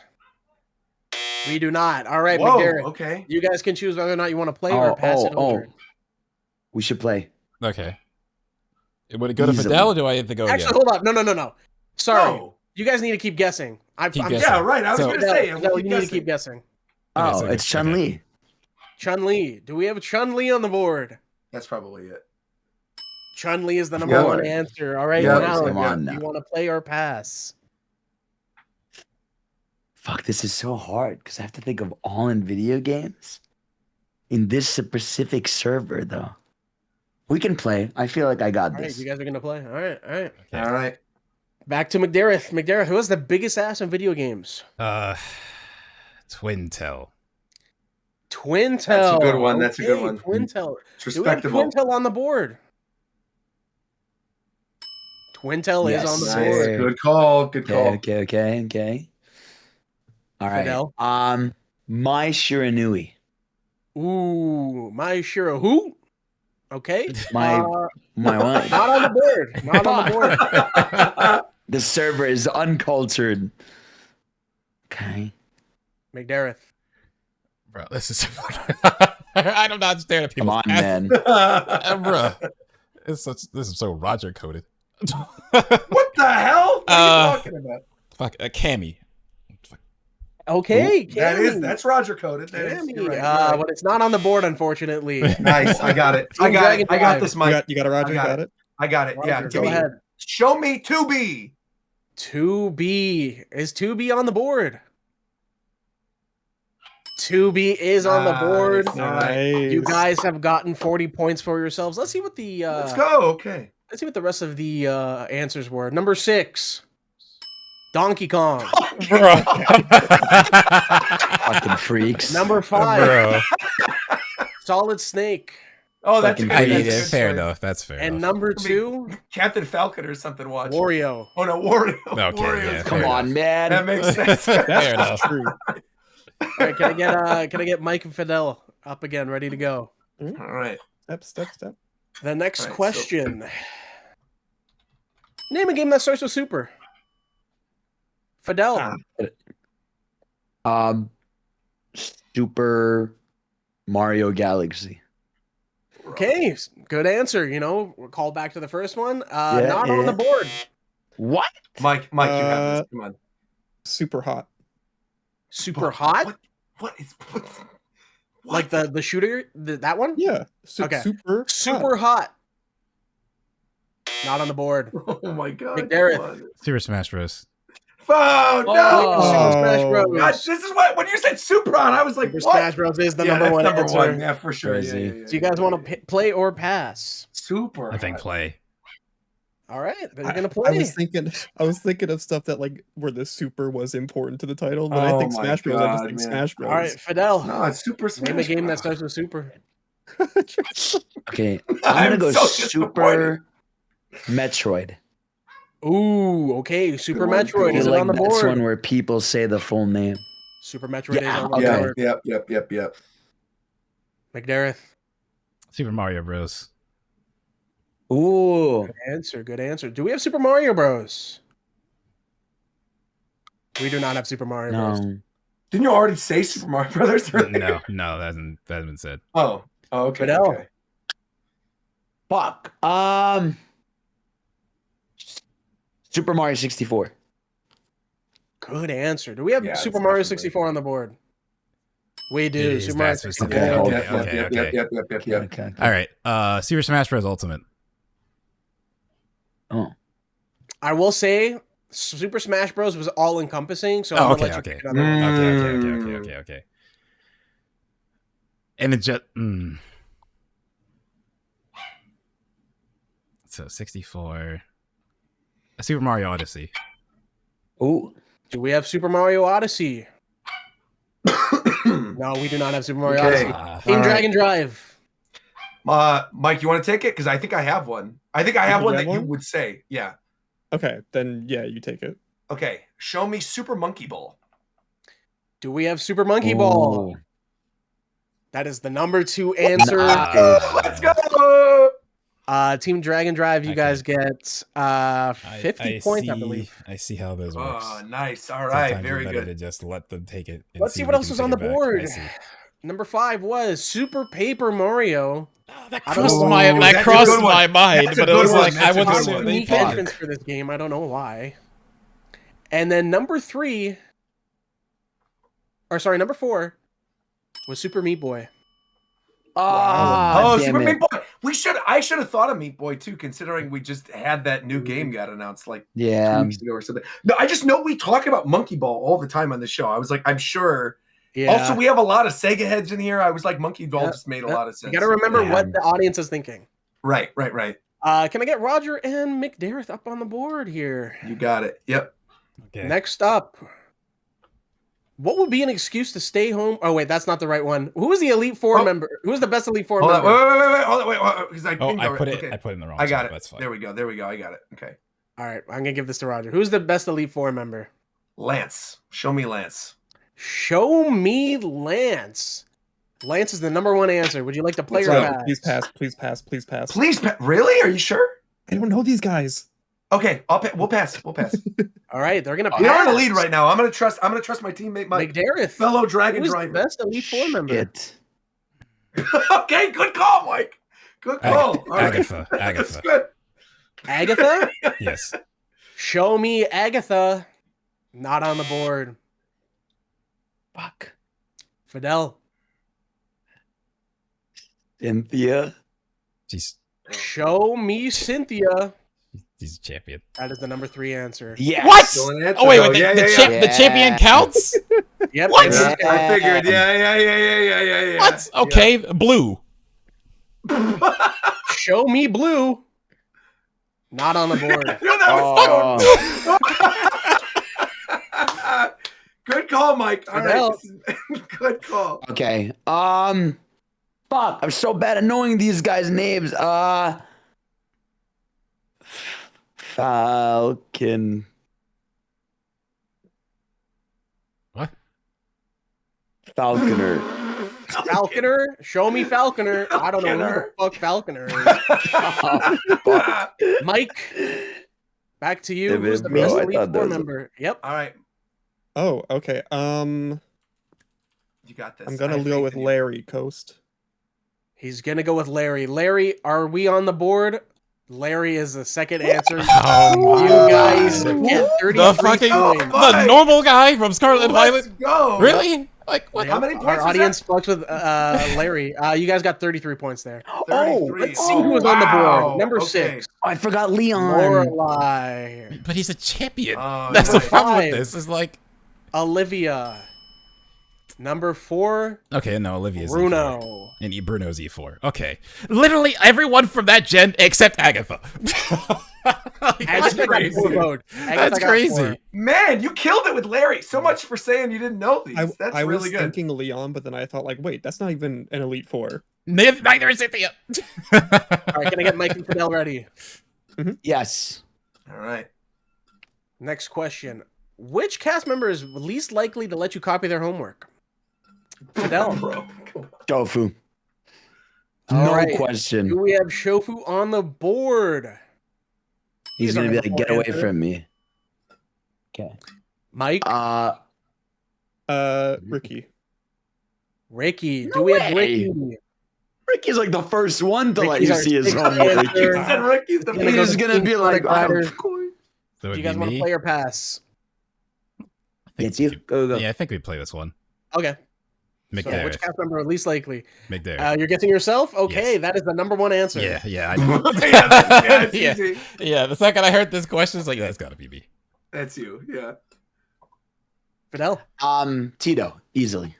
Speaker 5: We do not. All right,
Speaker 1: Whoa,
Speaker 5: McDareth.
Speaker 1: okay.
Speaker 5: You guys can choose whether or not you want to play or pass it over.
Speaker 7: We should play.
Speaker 4: Okay. Would it go to
Speaker 7: Easily.
Speaker 4: Fidel, or do I have to go
Speaker 5: Actually,
Speaker 4: again?
Speaker 5: hold up. No. Sorry.
Speaker 1: No.
Speaker 5: You guys need to keep guessing.
Speaker 4: Keep
Speaker 5: I'm
Speaker 4: guessing.
Speaker 1: Yeah, right. I was
Speaker 4: So-
Speaker 1: going to say.
Speaker 5: No, you need to keep guessing.
Speaker 4: Okay,
Speaker 7: Oh,
Speaker 4: so
Speaker 7: it's
Speaker 4: okay.
Speaker 7: Chun-Li.
Speaker 5: Chun-Li. Do we have Chun-Li on the board?
Speaker 1: That's probably it.
Speaker 5: Chun-Li is the number
Speaker 1: Yeah.
Speaker 5: one answer. All right,
Speaker 1: Yeah,
Speaker 5: now,
Speaker 7: come on
Speaker 5: do you
Speaker 7: now.
Speaker 5: want to play or pass?
Speaker 7: Fuck, this is so hard because I have to think of all in video games. In this specific server, though. We can play. I feel like I got
Speaker 5: All right,
Speaker 7: this.
Speaker 5: you guys are gonna play. All right.
Speaker 4: Okay.
Speaker 1: All right.
Speaker 5: Back to McDareth. McDareth, who has the biggest ass in video games?
Speaker 4: Twin Tail.
Speaker 5: Twin Tail.
Speaker 1: That's a good one. That's a good one.
Speaker 5: Twin Tail.
Speaker 1: It's
Speaker 5: Do we have
Speaker 1: respectable.
Speaker 5: Twin Tail on the board? Twin Tail is
Speaker 7: Yes,
Speaker 5: on the
Speaker 7: sir.
Speaker 5: board.
Speaker 1: Nice. Good call. Good call.
Speaker 7: Okay. All right.
Speaker 5: Fidel?
Speaker 7: My Shiranui.
Speaker 5: Ooh, my Shiro. Who? Okay.
Speaker 7: My my what?
Speaker 5: Not on the board. Not on the board.
Speaker 7: The server is uncultured. Okay.
Speaker 5: McDareth.
Speaker 4: Bro, this is I'm not staring at people.
Speaker 7: Come on, man.
Speaker 4: Bro. This is so Roger coded.
Speaker 1: What the hell? What are you talking about?
Speaker 4: Fuck, a Cammy.
Speaker 5: Okay,
Speaker 1: That's Roger coded. That is,
Speaker 5: Cammy.
Speaker 1: you're right, you're right.
Speaker 5: But it's not on the board, unfortunately.
Speaker 1: Nice. I got it.
Speaker 5: Team Dragon
Speaker 1: I got
Speaker 5: Drive.
Speaker 1: this, Mike.
Speaker 6: You got it, Roger.
Speaker 1: I got
Speaker 6: Got it.
Speaker 1: I got it. Yeah.
Speaker 5: Roger,
Speaker 1: Give
Speaker 5: go
Speaker 1: me.
Speaker 5: ahead.
Speaker 1: Show me 2B.
Speaker 5: 2B. Is 2B on the board? 2B is on the board.
Speaker 6: Nice.
Speaker 5: You guys have gotten 40 points for yourselves. Let's see what the
Speaker 1: Let's go. Okay.
Speaker 5: let's see what the rest of the answers were. Number 6. Donkey Kong.
Speaker 4: Bro.
Speaker 7: Fucking freaks.
Speaker 5: Number 5.
Speaker 4: Bro.
Speaker 5: Solid Snake.
Speaker 1: Oh, that's a
Speaker 7: Fucking
Speaker 1: good.
Speaker 4: I
Speaker 1: That's
Speaker 4: need
Speaker 1: a
Speaker 4: it.
Speaker 1: good
Speaker 4: Fair
Speaker 1: choice.
Speaker 4: enough. That's fair
Speaker 5: And
Speaker 4: enough.
Speaker 5: number 2,
Speaker 1: Captain Falcon or something. Watch.
Speaker 5: Wario.
Speaker 1: Oh no, Wario.
Speaker 4: Okay,
Speaker 1: Wario's
Speaker 4: yeah,
Speaker 1: good.
Speaker 7: Come
Speaker 4: fair
Speaker 7: on, man.
Speaker 1: That makes sense.
Speaker 4: Fair
Speaker 6: That's
Speaker 4: enough.
Speaker 6: true.
Speaker 5: All right, can I get Mike and Fidel up again, ready to go?
Speaker 1: All right.
Speaker 6: Step.
Speaker 5: The next
Speaker 1: All right,
Speaker 5: question. Name a game that starts with Super. Fadel.
Speaker 7: Super Mario Galaxy.
Speaker 5: Okay, good answer. You know, we'll call back to the first one.
Speaker 7: Yeah,
Speaker 5: Not on the board.
Speaker 7: What?
Speaker 1: Mike, you have this. Come on.
Speaker 6: Super hot.
Speaker 5: Super hot?
Speaker 1: What?
Speaker 5: Like the shooter? That one?
Speaker 6: Yeah.
Speaker 5: Okay.
Speaker 6: Super
Speaker 5: hot. Not on the board.
Speaker 1: Oh my god.
Speaker 5: McDareth.
Speaker 4: Super Smash Bros.
Speaker 1: Oh no!
Speaker 5: Super Smash Bros.
Speaker 1: God, this is what when you said Super on, I was like,
Speaker 5: Super
Speaker 1: what?
Speaker 5: Smash Bros. Is the number
Speaker 1: that's
Speaker 5: one
Speaker 1: number
Speaker 5: answer.
Speaker 1: one. Yeah, for sure.
Speaker 7: Crazy.
Speaker 5: So you guys want to play or pass?
Speaker 1: Super.
Speaker 4: I think
Speaker 1: hot.
Speaker 4: play.
Speaker 5: All right, then you're gonna play.
Speaker 6: I was thinking of stuff that like where the super was important to the title, but I think
Speaker 1: my
Speaker 6: Smash Bros. I just
Speaker 1: God,
Speaker 6: think
Speaker 1: man.
Speaker 6: Smash Bros.
Speaker 5: All right, Fidel.
Speaker 1: No, it's Super Smash.
Speaker 5: Name a game that
Speaker 1: Bros.
Speaker 5: starts with Super.
Speaker 7: Okay, I'm gonna go
Speaker 1: so
Speaker 7: Super Metroid.
Speaker 5: Ooh, okay. Super
Speaker 1: Good one,
Speaker 5: Metroid
Speaker 1: good
Speaker 5: is
Speaker 7: I
Speaker 5: it on the
Speaker 7: that's
Speaker 5: board?
Speaker 7: one where people say the full name.
Speaker 5: Super Metroid
Speaker 7: Yeah,
Speaker 5: is on the
Speaker 7: okay.
Speaker 5: board.
Speaker 1: Yep.
Speaker 5: McDareth.
Speaker 4: Super Mario Bros.
Speaker 7: Ooh,
Speaker 5: Good answer. Do we have Super Mario Bros? We do not have Super Mario Bros.
Speaker 7: no.
Speaker 1: Didn't you already say Super Mario Brothers?
Speaker 4: No, that hasn't been said.
Speaker 1: Oh, okay.
Speaker 5: Fidel.
Speaker 1: Okay.
Speaker 7: Fuck. Super Mario 64.
Speaker 5: Good answer. Do we have
Speaker 1: Yeah,
Speaker 5: Super
Speaker 1: it's
Speaker 5: Mario
Speaker 1: definitely-
Speaker 5: 64 on the board? We do.
Speaker 4: It is
Speaker 5: Super Mario
Speaker 4: that
Speaker 5: 64.
Speaker 4: specific.
Speaker 1: Okay. Yep.
Speaker 7: Okay.
Speaker 4: All right. Super Smash Bros. Ultimate.
Speaker 7: Oh.
Speaker 5: I will say Super Smash Bros. Was all encompassing, so
Speaker 4: Oh,
Speaker 5: I'm
Speaker 4: okay,
Speaker 5: gonna let
Speaker 4: okay.
Speaker 5: you pick another one.
Speaker 4: Okay. And it just so 64. A Super Mario Odyssey.
Speaker 7: Ooh.
Speaker 5: Do we have Super Mario Odyssey? No, we do not have Super Mario
Speaker 1: Okay.
Speaker 5: Odyssey. Team Dragon Drive.
Speaker 1: Mike, you want to take it? Because I think I have one. I think I have one that you
Speaker 6: one?
Speaker 1: would say. Yeah.
Speaker 6: Okay, then yeah, you take it.
Speaker 1: Okay. Show me Super Monkey Ball.
Speaker 5: Do we have Super Monkey Ball?
Speaker 7: Ooh.
Speaker 5: That is the number 2 answer.
Speaker 1: Let's go.
Speaker 5: Team Dragon Drive, you
Speaker 4: Okay.
Speaker 5: guys get 50 points, I believe.
Speaker 4: I see how those works.
Speaker 1: Oh, nice. All right.
Speaker 4: Sometimes
Speaker 1: Very
Speaker 4: it's better
Speaker 1: good.
Speaker 4: to just let them take it. And
Speaker 5: Let's see
Speaker 4: if
Speaker 5: what
Speaker 4: we
Speaker 5: else
Speaker 4: can
Speaker 5: is
Speaker 4: take
Speaker 5: on the
Speaker 4: it back.
Speaker 5: board.
Speaker 4: I see.
Speaker 5: Number 5 was Super Paper Mario.
Speaker 4: That
Speaker 5: I don't
Speaker 4: crossed
Speaker 5: know.
Speaker 4: my
Speaker 1: That's a
Speaker 4: crossed
Speaker 1: good one.
Speaker 4: my mind,
Speaker 1: That's a
Speaker 4: but it
Speaker 1: good
Speaker 4: was
Speaker 1: one.
Speaker 4: like I
Speaker 1: That's a
Speaker 4: wouldn't
Speaker 1: good
Speaker 4: say
Speaker 1: one.
Speaker 4: they
Speaker 5: Unique
Speaker 4: fuck.
Speaker 5: entrance for this game. I don't know why. And then number 4 was Super Meat Boy.
Speaker 1: Oh,
Speaker 7: damn
Speaker 1: Super
Speaker 7: it.
Speaker 1: Meat Boy. I should have thought of Meat Boy too, considering we just had that new game got announced like 2
Speaker 7: Yeah.
Speaker 1: weeks ago or something. No, I just know we talk about Monkey Ball all the time on the show. I was like, I'm sure.
Speaker 5: Yeah.
Speaker 1: Also, we have a lot of Sega heads in here. I was like, Monkey Ball
Speaker 5: Yeah,
Speaker 1: just made a
Speaker 5: yeah.
Speaker 1: lot of sense.
Speaker 5: You got to remember
Speaker 7: Yeah.
Speaker 5: what the audience is thinking.
Speaker 1: Right.
Speaker 5: Can I get Roger and McDareth up on the board here?
Speaker 1: You got it. Yep.
Speaker 4: Okay.
Speaker 5: Next up, what would be an excuse to stay home? Oh wait, that's not the right one. Who is the Elite Four member? Who is the best Elite Four
Speaker 1: Hold on.
Speaker 5: member?
Speaker 1: Wait. Hold on. Wait. Because I pinged
Speaker 4: I
Speaker 1: already.
Speaker 4: put it.
Speaker 1: Okay.
Speaker 4: I put it in the wrong.
Speaker 1: I got
Speaker 4: spot.
Speaker 1: it.
Speaker 4: That's fine.
Speaker 1: There we go. I got it. Okay.
Speaker 5: All right, I'm gonna give this to Roger. Who's the best Elite Four member?
Speaker 1: Lance. Show me Lance.
Speaker 5: Show me Lance. Lance is the number 1 answer. Would you like to play or pass?
Speaker 6: Please pass. Please pass.
Speaker 1: Really? Are you sure?
Speaker 6: I don't know these guys.
Speaker 1: Okay. We'll pass. We'll pass.
Speaker 5: All right, they're gonna pass.
Speaker 1: We are in the lead right now. I'm gonna trust my teammate Mike.
Speaker 5: McDareth,
Speaker 1: Fellow Dragon
Speaker 5: who is the
Speaker 1: Driver.
Speaker 5: best Elite Four member?
Speaker 7: Shit.
Speaker 1: Okay, good call, Mike. Good call. All right.
Speaker 4: Agatha.
Speaker 1: That's good.
Speaker 5: Agatha?
Speaker 4: Yes.
Speaker 5: Show me Agatha. Not on the board.
Speaker 7: Fuck.
Speaker 5: Fidel.
Speaker 7: Cynthia.
Speaker 4: She's
Speaker 5: Show me Cynthia.
Speaker 4: a champion.
Speaker 5: That is the number 3 answer.
Speaker 7: Yes.
Speaker 4: What?
Speaker 1: Still an answer,
Speaker 4: Oh wait,
Speaker 1: though.
Speaker 4: wait.
Speaker 1: Yeah.
Speaker 4: The champion counts.
Speaker 5: Yep.
Speaker 4: What?
Speaker 5: it is.
Speaker 1: I figured. Yeah.
Speaker 4: What? Okay, blue.
Speaker 5: Show me Blue. Not on the board.
Speaker 1: Yeah, that was
Speaker 7: Oh.
Speaker 1: good call, Mike. All
Speaker 5: Fidel.
Speaker 1: right. Good call.
Speaker 7: Okay. Fuck. I'm so bad at knowing these guys' names. Falcon.
Speaker 4: What?
Speaker 7: Falconer.
Speaker 5: Falconer. Show me Falconer. I don't know who the fuck Falconer is. Mike, back to you. Who's the best Elite Four member? Yep.
Speaker 1: All right.
Speaker 6: Oh, okay.
Speaker 1: You got this.
Speaker 6: I'm gonna go with Larry Coast.
Speaker 5: He's gonna go with Larry. Larry, are we on the board? Larry is the second answer.
Speaker 4: Oh,
Speaker 5: you guys get 33 points.
Speaker 4: The normal guy from Scarlet and Violet.
Speaker 1: Let's go.
Speaker 4: Really? Like what?
Speaker 1: How many points?
Speaker 5: Our audience fucked with Larry. You guys got 33 points there.
Speaker 1: 33.
Speaker 5: Let's see who was on the board. Number 6.
Speaker 7: Oh, I forgot Leon.
Speaker 5: Lorelai.
Speaker 4: But he's a champion.
Speaker 1: Oh,
Speaker 4: That's the
Speaker 1: right.
Speaker 4: problem with this. Is like
Speaker 5: Olivia. Number 4.
Speaker 4: okay, no, Olivia's
Speaker 5: Bruno.
Speaker 4: E4. And Bruno's E4. Okay, literally everyone from that gen except Agatha. Like,
Speaker 5: Agatha got 4 votes.
Speaker 4: That's crazy.
Speaker 1: Man, you killed it with Larry. So much for saying you didn't know these. That's
Speaker 6: I
Speaker 1: really
Speaker 6: was
Speaker 1: good.
Speaker 6: thinking Leon, but then I thought, like, wait, that's not even an Elite Four.
Speaker 4: Neither is Cynthia.
Speaker 5: All right, can I get Mike and Fidel ready?
Speaker 7: Yes.
Speaker 1: All right.
Speaker 5: Next question. Which cast member is least likely to let you copy their homework? Fidel.
Speaker 1: Bro.
Speaker 7: Tofu.
Speaker 5: All
Speaker 7: No
Speaker 5: right.
Speaker 7: question.
Speaker 5: Do we have Shofu on the board?
Speaker 7: He's gonna be like, get away from me. Okay.
Speaker 5: Mike?
Speaker 6: Ricky.
Speaker 5: Ricky.
Speaker 7: No
Speaker 5: Do we have
Speaker 7: way.
Speaker 5: Ricky?
Speaker 7: Ricky's like the first one to let
Speaker 5: Ricky's
Speaker 7: you
Speaker 5: our
Speaker 7: see his
Speaker 5: sixth
Speaker 7: homework.
Speaker 5: answer.
Speaker 1: Ricky's the
Speaker 7: He's gonna be like, of course.
Speaker 4: So
Speaker 5: Do you guys want to play or pass?
Speaker 7: It's you. Go.
Speaker 4: Yeah, I think we play this one.
Speaker 5: Okay. So
Speaker 4: McDarius.
Speaker 5: which cast member are least likely?
Speaker 4: McDarius.
Speaker 5: You're guessing yourself? Okay,
Speaker 4: Yes.
Speaker 5: that is the number 1 answer.
Speaker 4: Yeah, I know.
Speaker 1: It's
Speaker 4: Yeah.
Speaker 1: easy.
Speaker 4: Yeah, the second I heard this question, it's like, that's gotta be me.
Speaker 1: That's you. Yeah.
Speaker 5: Fidel?
Speaker 7: Tito, easily.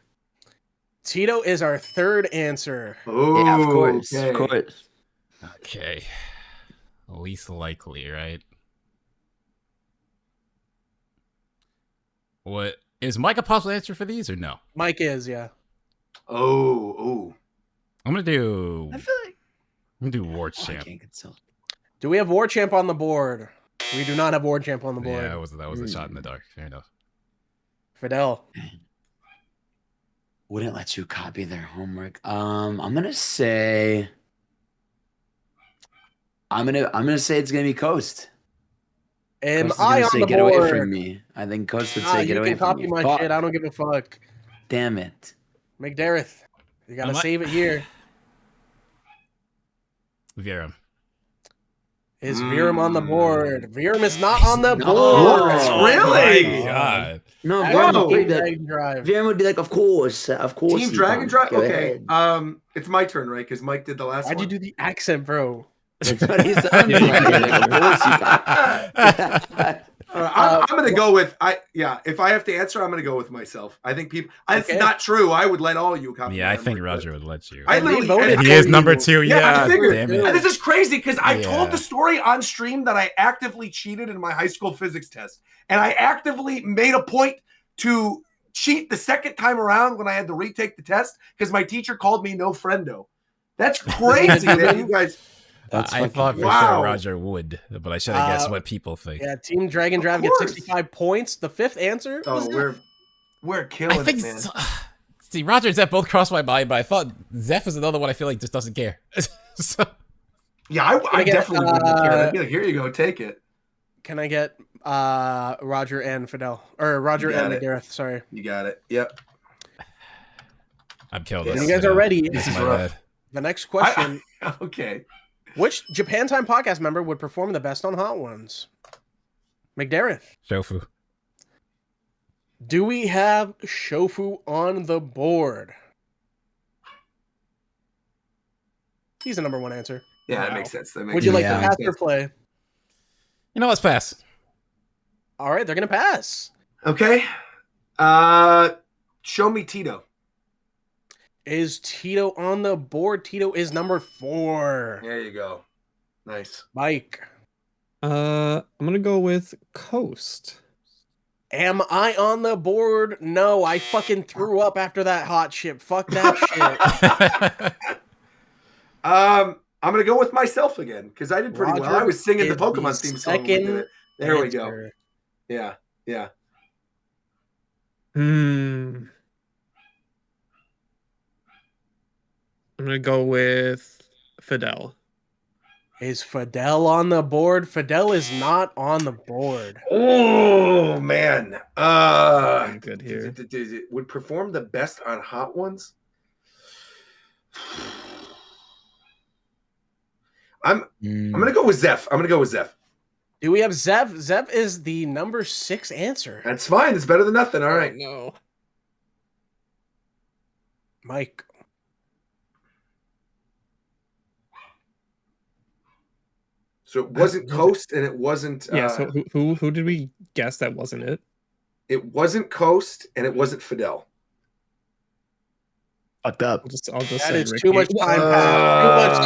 Speaker 5: Tito is our 3rd answer.
Speaker 1: Oh,
Speaker 7: Yeah, of course.
Speaker 1: okay.
Speaker 7: Of course.
Speaker 4: Okay. Least likely, right? What is Mike a possible answer for these or no?
Speaker 5: Mike is, yeah.
Speaker 1: Oh.
Speaker 4: I'm gonna do.
Speaker 7: I feel like
Speaker 4: I'm gonna do War
Speaker 7: I
Speaker 4: Champ.
Speaker 7: can't consult.
Speaker 5: Do we have War Champ on the board? We do not have War Champ on the board.
Speaker 4: Yeah, that was a shot in the dark. Fair enough.
Speaker 5: Fidel.
Speaker 7: Wouldn't let you copy their homework. I'm gonna say it's gonna be Coast.
Speaker 5: Am
Speaker 7: Coast is
Speaker 5: I
Speaker 7: gonna
Speaker 5: on
Speaker 7: say,
Speaker 5: the
Speaker 7: get
Speaker 5: board?
Speaker 7: away from me. I think Coast would say, get away
Speaker 5: you can
Speaker 7: from
Speaker 5: copy
Speaker 7: me.
Speaker 5: my
Speaker 7: Fuck.
Speaker 5: shit. I don't give a fuck.
Speaker 7: Damn it.
Speaker 5: McDareth. You gotta
Speaker 4: Am I-
Speaker 5: save it here.
Speaker 4: Viera.
Speaker 5: Is Virum on the board? Virum is not on the
Speaker 7: No.
Speaker 5: board.
Speaker 1: What? Really?
Speaker 4: Oh my God.
Speaker 7: No,
Speaker 5: Team
Speaker 7: Viren would be like,
Speaker 5: Dragon Drive.
Speaker 7: Viren would be like, of course.
Speaker 1: Team
Speaker 7: you
Speaker 1: Dragon
Speaker 7: can.
Speaker 1: Drive?
Speaker 7: Go
Speaker 1: Okay.
Speaker 7: ahead.
Speaker 1: It's my turn, right? Because Mike did the last
Speaker 5: Why'd
Speaker 1: one.
Speaker 5: you do the accent, bro?
Speaker 7: That's what he sounded like. Of course you can.
Speaker 1: I'm gonna go with if I have to answer, I'm gonna go with myself. I think people. It's not true. I would let all you copy.
Speaker 4: Yeah, I
Speaker 1: my
Speaker 4: think
Speaker 1: homework,
Speaker 4: Roger would let you.
Speaker 1: I
Speaker 5: And they
Speaker 1: literally
Speaker 5: voted
Speaker 4: He
Speaker 5: for
Speaker 4: is
Speaker 5: you.
Speaker 4: number 2.
Speaker 1: Yeah, I figured.
Speaker 4: Damn
Speaker 1: And
Speaker 4: it.
Speaker 1: this is crazy because I told
Speaker 4: Yeah.
Speaker 1: the story on stream that I actively cheated in my high school physics test, and I actively made a point to cheat the second time around when I had to retake the test because my teacher called me no friendo. That's crazy that you guys.
Speaker 4: I thought for sure Roger would, but I should have guessed what people think.
Speaker 5: Yeah, Team Dragon Drive gets 65 points. The 5th answer was
Speaker 1: We're killing
Speaker 4: I think
Speaker 1: it, man.
Speaker 4: see, Roger and Zeph both crossed my mind, but I thought Zeph is another one I feel like just doesn't care. So,
Speaker 1: Yeah, I
Speaker 5: get,
Speaker 1: definitely wouldn't care. I'd be like, here you go, take it.
Speaker 5: Can I get Roger and Fidel? Or Roger
Speaker 1: You got
Speaker 5: and
Speaker 1: it.
Speaker 5: McGareth, sorry.
Speaker 1: You got it. Yep.
Speaker 4: I'm killed.
Speaker 1: When
Speaker 5: you guys are ready,
Speaker 4: This is
Speaker 1: It's
Speaker 4: my
Speaker 1: rough.
Speaker 4: bad.
Speaker 5: the next question.
Speaker 1: Okay.
Speaker 5: Which Japan Time podcast member would perform the best on Hot Ones? McDareth.
Speaker 4: Shofu.
Speaker 5: Do we have Shofu on the board? He's the number 1 answer.
Speaker 1: Yeah,
Speaker 5: Wow.
Speaker 1: that makes sense.
Speaker 5: Would you like to
Speaker 7: Yeah.
Speaker 5: pass or play?
Speaker 4: You know, let's pass.
Speaker 5: All right, they're going to pass.
Speaker 1: Okay. Show me Tito.
Speaker 5: Is Tito on the board? Tito is number 4.
Speaker 1: There you go. Nice.
Speaker 5: Mike.
Speaker 6: I'm gonna go with Coast.
Speaker 5: Am I on the board? No, I fucking threw up after that hot shit. Fuck that shit.
Speaker 1: I'm gonna go with myself again because I did pretty well.
Speaker 5: Roger
Speaker 1: I was singing the
Speaker 5: is
Speaker 1: Pokemon
Speaker 5: the
Speaker 1: theme song. when we did
Speaker 5: second
Speaker 1: it. There we go.
Speaker 5: answer.
Speaker 1: Yeah.
Speaker 6: I'm gonna go with Fadel.
Speaker 5: Is Fadel on the board? Fadel is not on the board.
Speaker 1: Oh man.
Speaker 6: I'm good here.
Speaker 1: Would perform the best on Hot Ones? I'm gonna go with Zeph.
Speaker 5: Do we have Zeph? Zeph is the number 6 answer.
Speaker 1: That's fine. It's better than nothing. All right.
Speaker 6: No.
Speaker 5: Mike.
Speaker 1: So it wasn't Coast and it wasn't
Speaker 6: Yeah, so who did we guess that wasn't it?
Speaker 1: It wasn't Coast and it wasn't Fadel.
Speaker 7: Fucked up.
Speaker 6: I'll just
Speaker 5: That
Speaker 6: say
Speaker 5: is
Speaker 6: Ricky.
Speaker 5: too much time pass.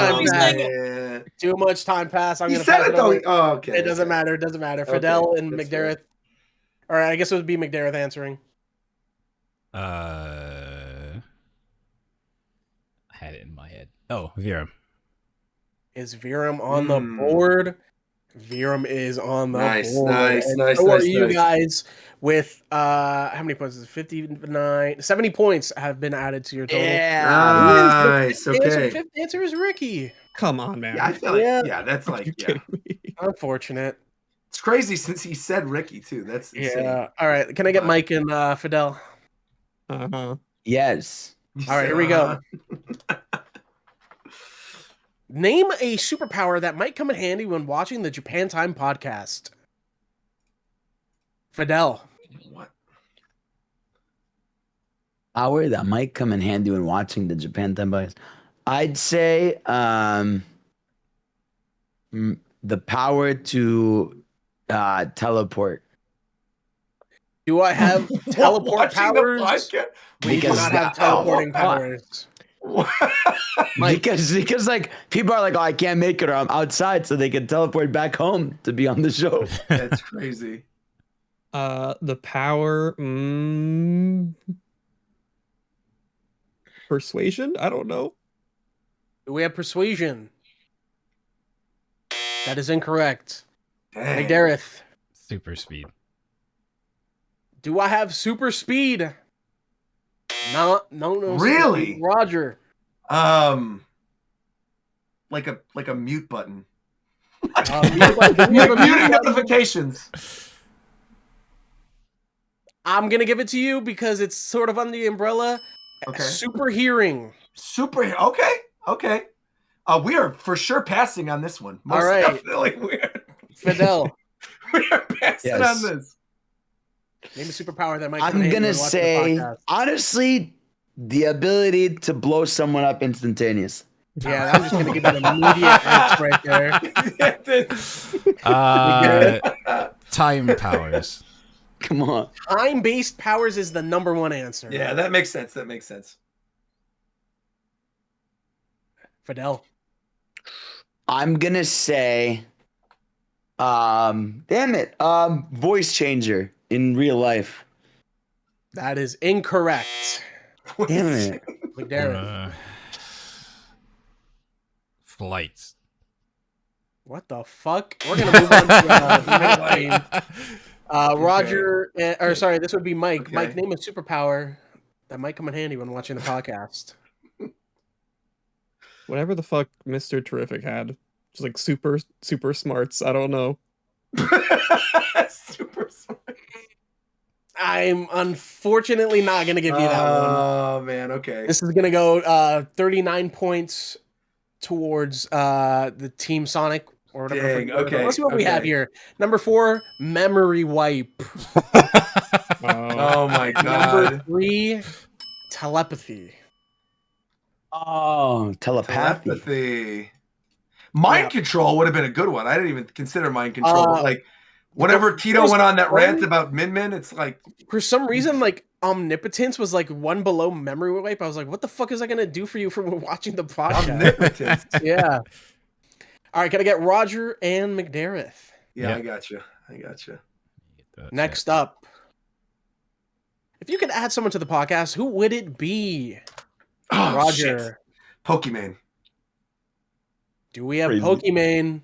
Speaker 5: Too much time pass. I'm
Speaker 1: He
Speaker 5: gonna
Speaker 1: said
Speaker 5: pass
Speaker 1: it
Speaker 5: it
Speaker 1: though.
Speaker 5: over.
Speaker 1: Oh, okay.
Speaker 5: It doesn't matter. It doesn't matter. Fadel and
Speaker 1: that's
Speaker 5: McDareth.
Speaker 1: fair.
Speaker 5: All right, I guess it would be McDareth answering.
Speaker 4: I had it in my head. Oh, Viram.
Speaker 5: Is Viram on the board? Viram is on the board.
Speaker 1: Nice.
Speaker 5: So are you guys with how many points is it? 59, 70 points have been added to your total.
Speaker 1: Nice.
Speaker 5: The
Speaker 1: Okay.
Speaker 5: fifth answer is Ricky.
Speaker 6: Come on, man.
Speaker 1: Yeah, I feel like that's
Speaker 6: Are
Speaker 1: like
Speaker 6: you kidding me?
Speaker 5: Unfortunate.
Speaker 1: It's crazy since he said Ricky too. That's insane.
Speaker 5: Yeah. All right. Can I get Mike and Fidel?
Speaker 6: Uh-huh.
Speaker 7: Yes.
Speaker 5: All right, here we go. Name a superpower that might come in handy when watching the Japan Time podcast. Fidel.
Speaker 1: What?
Speaker 7: Power that might come in handy when watching the Japan Time podcast. I'd say the power to teleport.
Speaker 5: Do I have teleport powers? We do not have teleporting powers.
Speaker 7: Because like people are like, oh, I can't make it or I'm outside, so they can teleport back home to be on the show.
Speaker 1: That's crazy.
Speaker 6: The power persuasion? I don't know.
Speaker 5: Do we have persuasion? That is incorrect.
Speaker 1: Dang.
Speaker 5: McDareth.
Speaker 4: Super speed.
Speaker 5: Do I have super speed? No.
Speaker 1: Really?
Speaker 5: Roger.
Speaker 1: Like a mute button.
Speaker 5: Muting
Speaker 1: notifications.
Speaker 5: I'm gonna give it to you because it's sort of under the umbrella.
Speaker 1: Okay.
Speaker 5: Super hearing.
Speaker 1: Okay. We are for sure passing on this one. Most
Speaker 5: All right.
Speaker 1: Definitely.
Speaker 5: Fidel.
Speaker 1: We are passing on this.
Speaker 5: Name a superpower that might.
Speaker 7: I'm gonna say honestly, the ability to blow someone up instantaneous.
Speaker 5: Yeah, I'm just gonna give it an immediate X right there.
Speaker 4: Time powers.
Speaker 7: Come on.
Speaker 5: Time-based powers is the number 1 answer.
Speaker 1: Yeah, that makes sense.
Speaker 5: Fidel.
Speaker 7: I'm gonna say, voice changer in real life.
Speaker 5: That is incorrect.
Speaker 7: Damn it.
Speaker 5: McDareth.
Speaker 4: Flights.
Speaker 5: What the fuck? We're gonna move on to Roger. Sorry, this would be Mike.
Speaker 1: Okay.
Speaker 5: Mike, name a superpower that might come in handy when watching the podcast.
Speaker 6: Whatever the fuck Mr. Terrific had. Just like super smarts. I don't know.
Speaker 1: Super smart.
Speaker 5: I'm unfortunately not gonna give you that one.
Speaker 1: Oh man, okay.
Speaker 5: This is gonna go 39 points towards the Team Sonic or whatever.
Speaker 1: Dang, okay.
Speaker 5: Let's see what we have here. Number 4, memory wipe.
Speaker 1: Oh my god.
Speaker 5: Number 3, telepathy.
Speaker 7: Oh, telepathy.
Speaker 1: Mind control would have been a good one. I didn't even consider mind control. Like whenever Tito went on that rant about Min, it's like
Speaker 5: for some reason, like omnipotence was like one below memory wipe. I was like, what the fuck is that gonna do for you for watching the podcast?
Speaker 1: omnipotence.
Speaker 5: Yeah. All right, can I get Roger and McDareth?
Speaker 1: Yeah,
Speaker 4: Yeah.
Speaker 1: I got you.
Speaker 5: Next up. If you could add someone to the podcast, who would it be?
Speaker 1: Oh,
Speaker 5: Roger.
Speaker 1: shit. Pokemon.
Speaker 5: Do we have
Speaker 7: Crazy.
Speaker 5: Pokemon?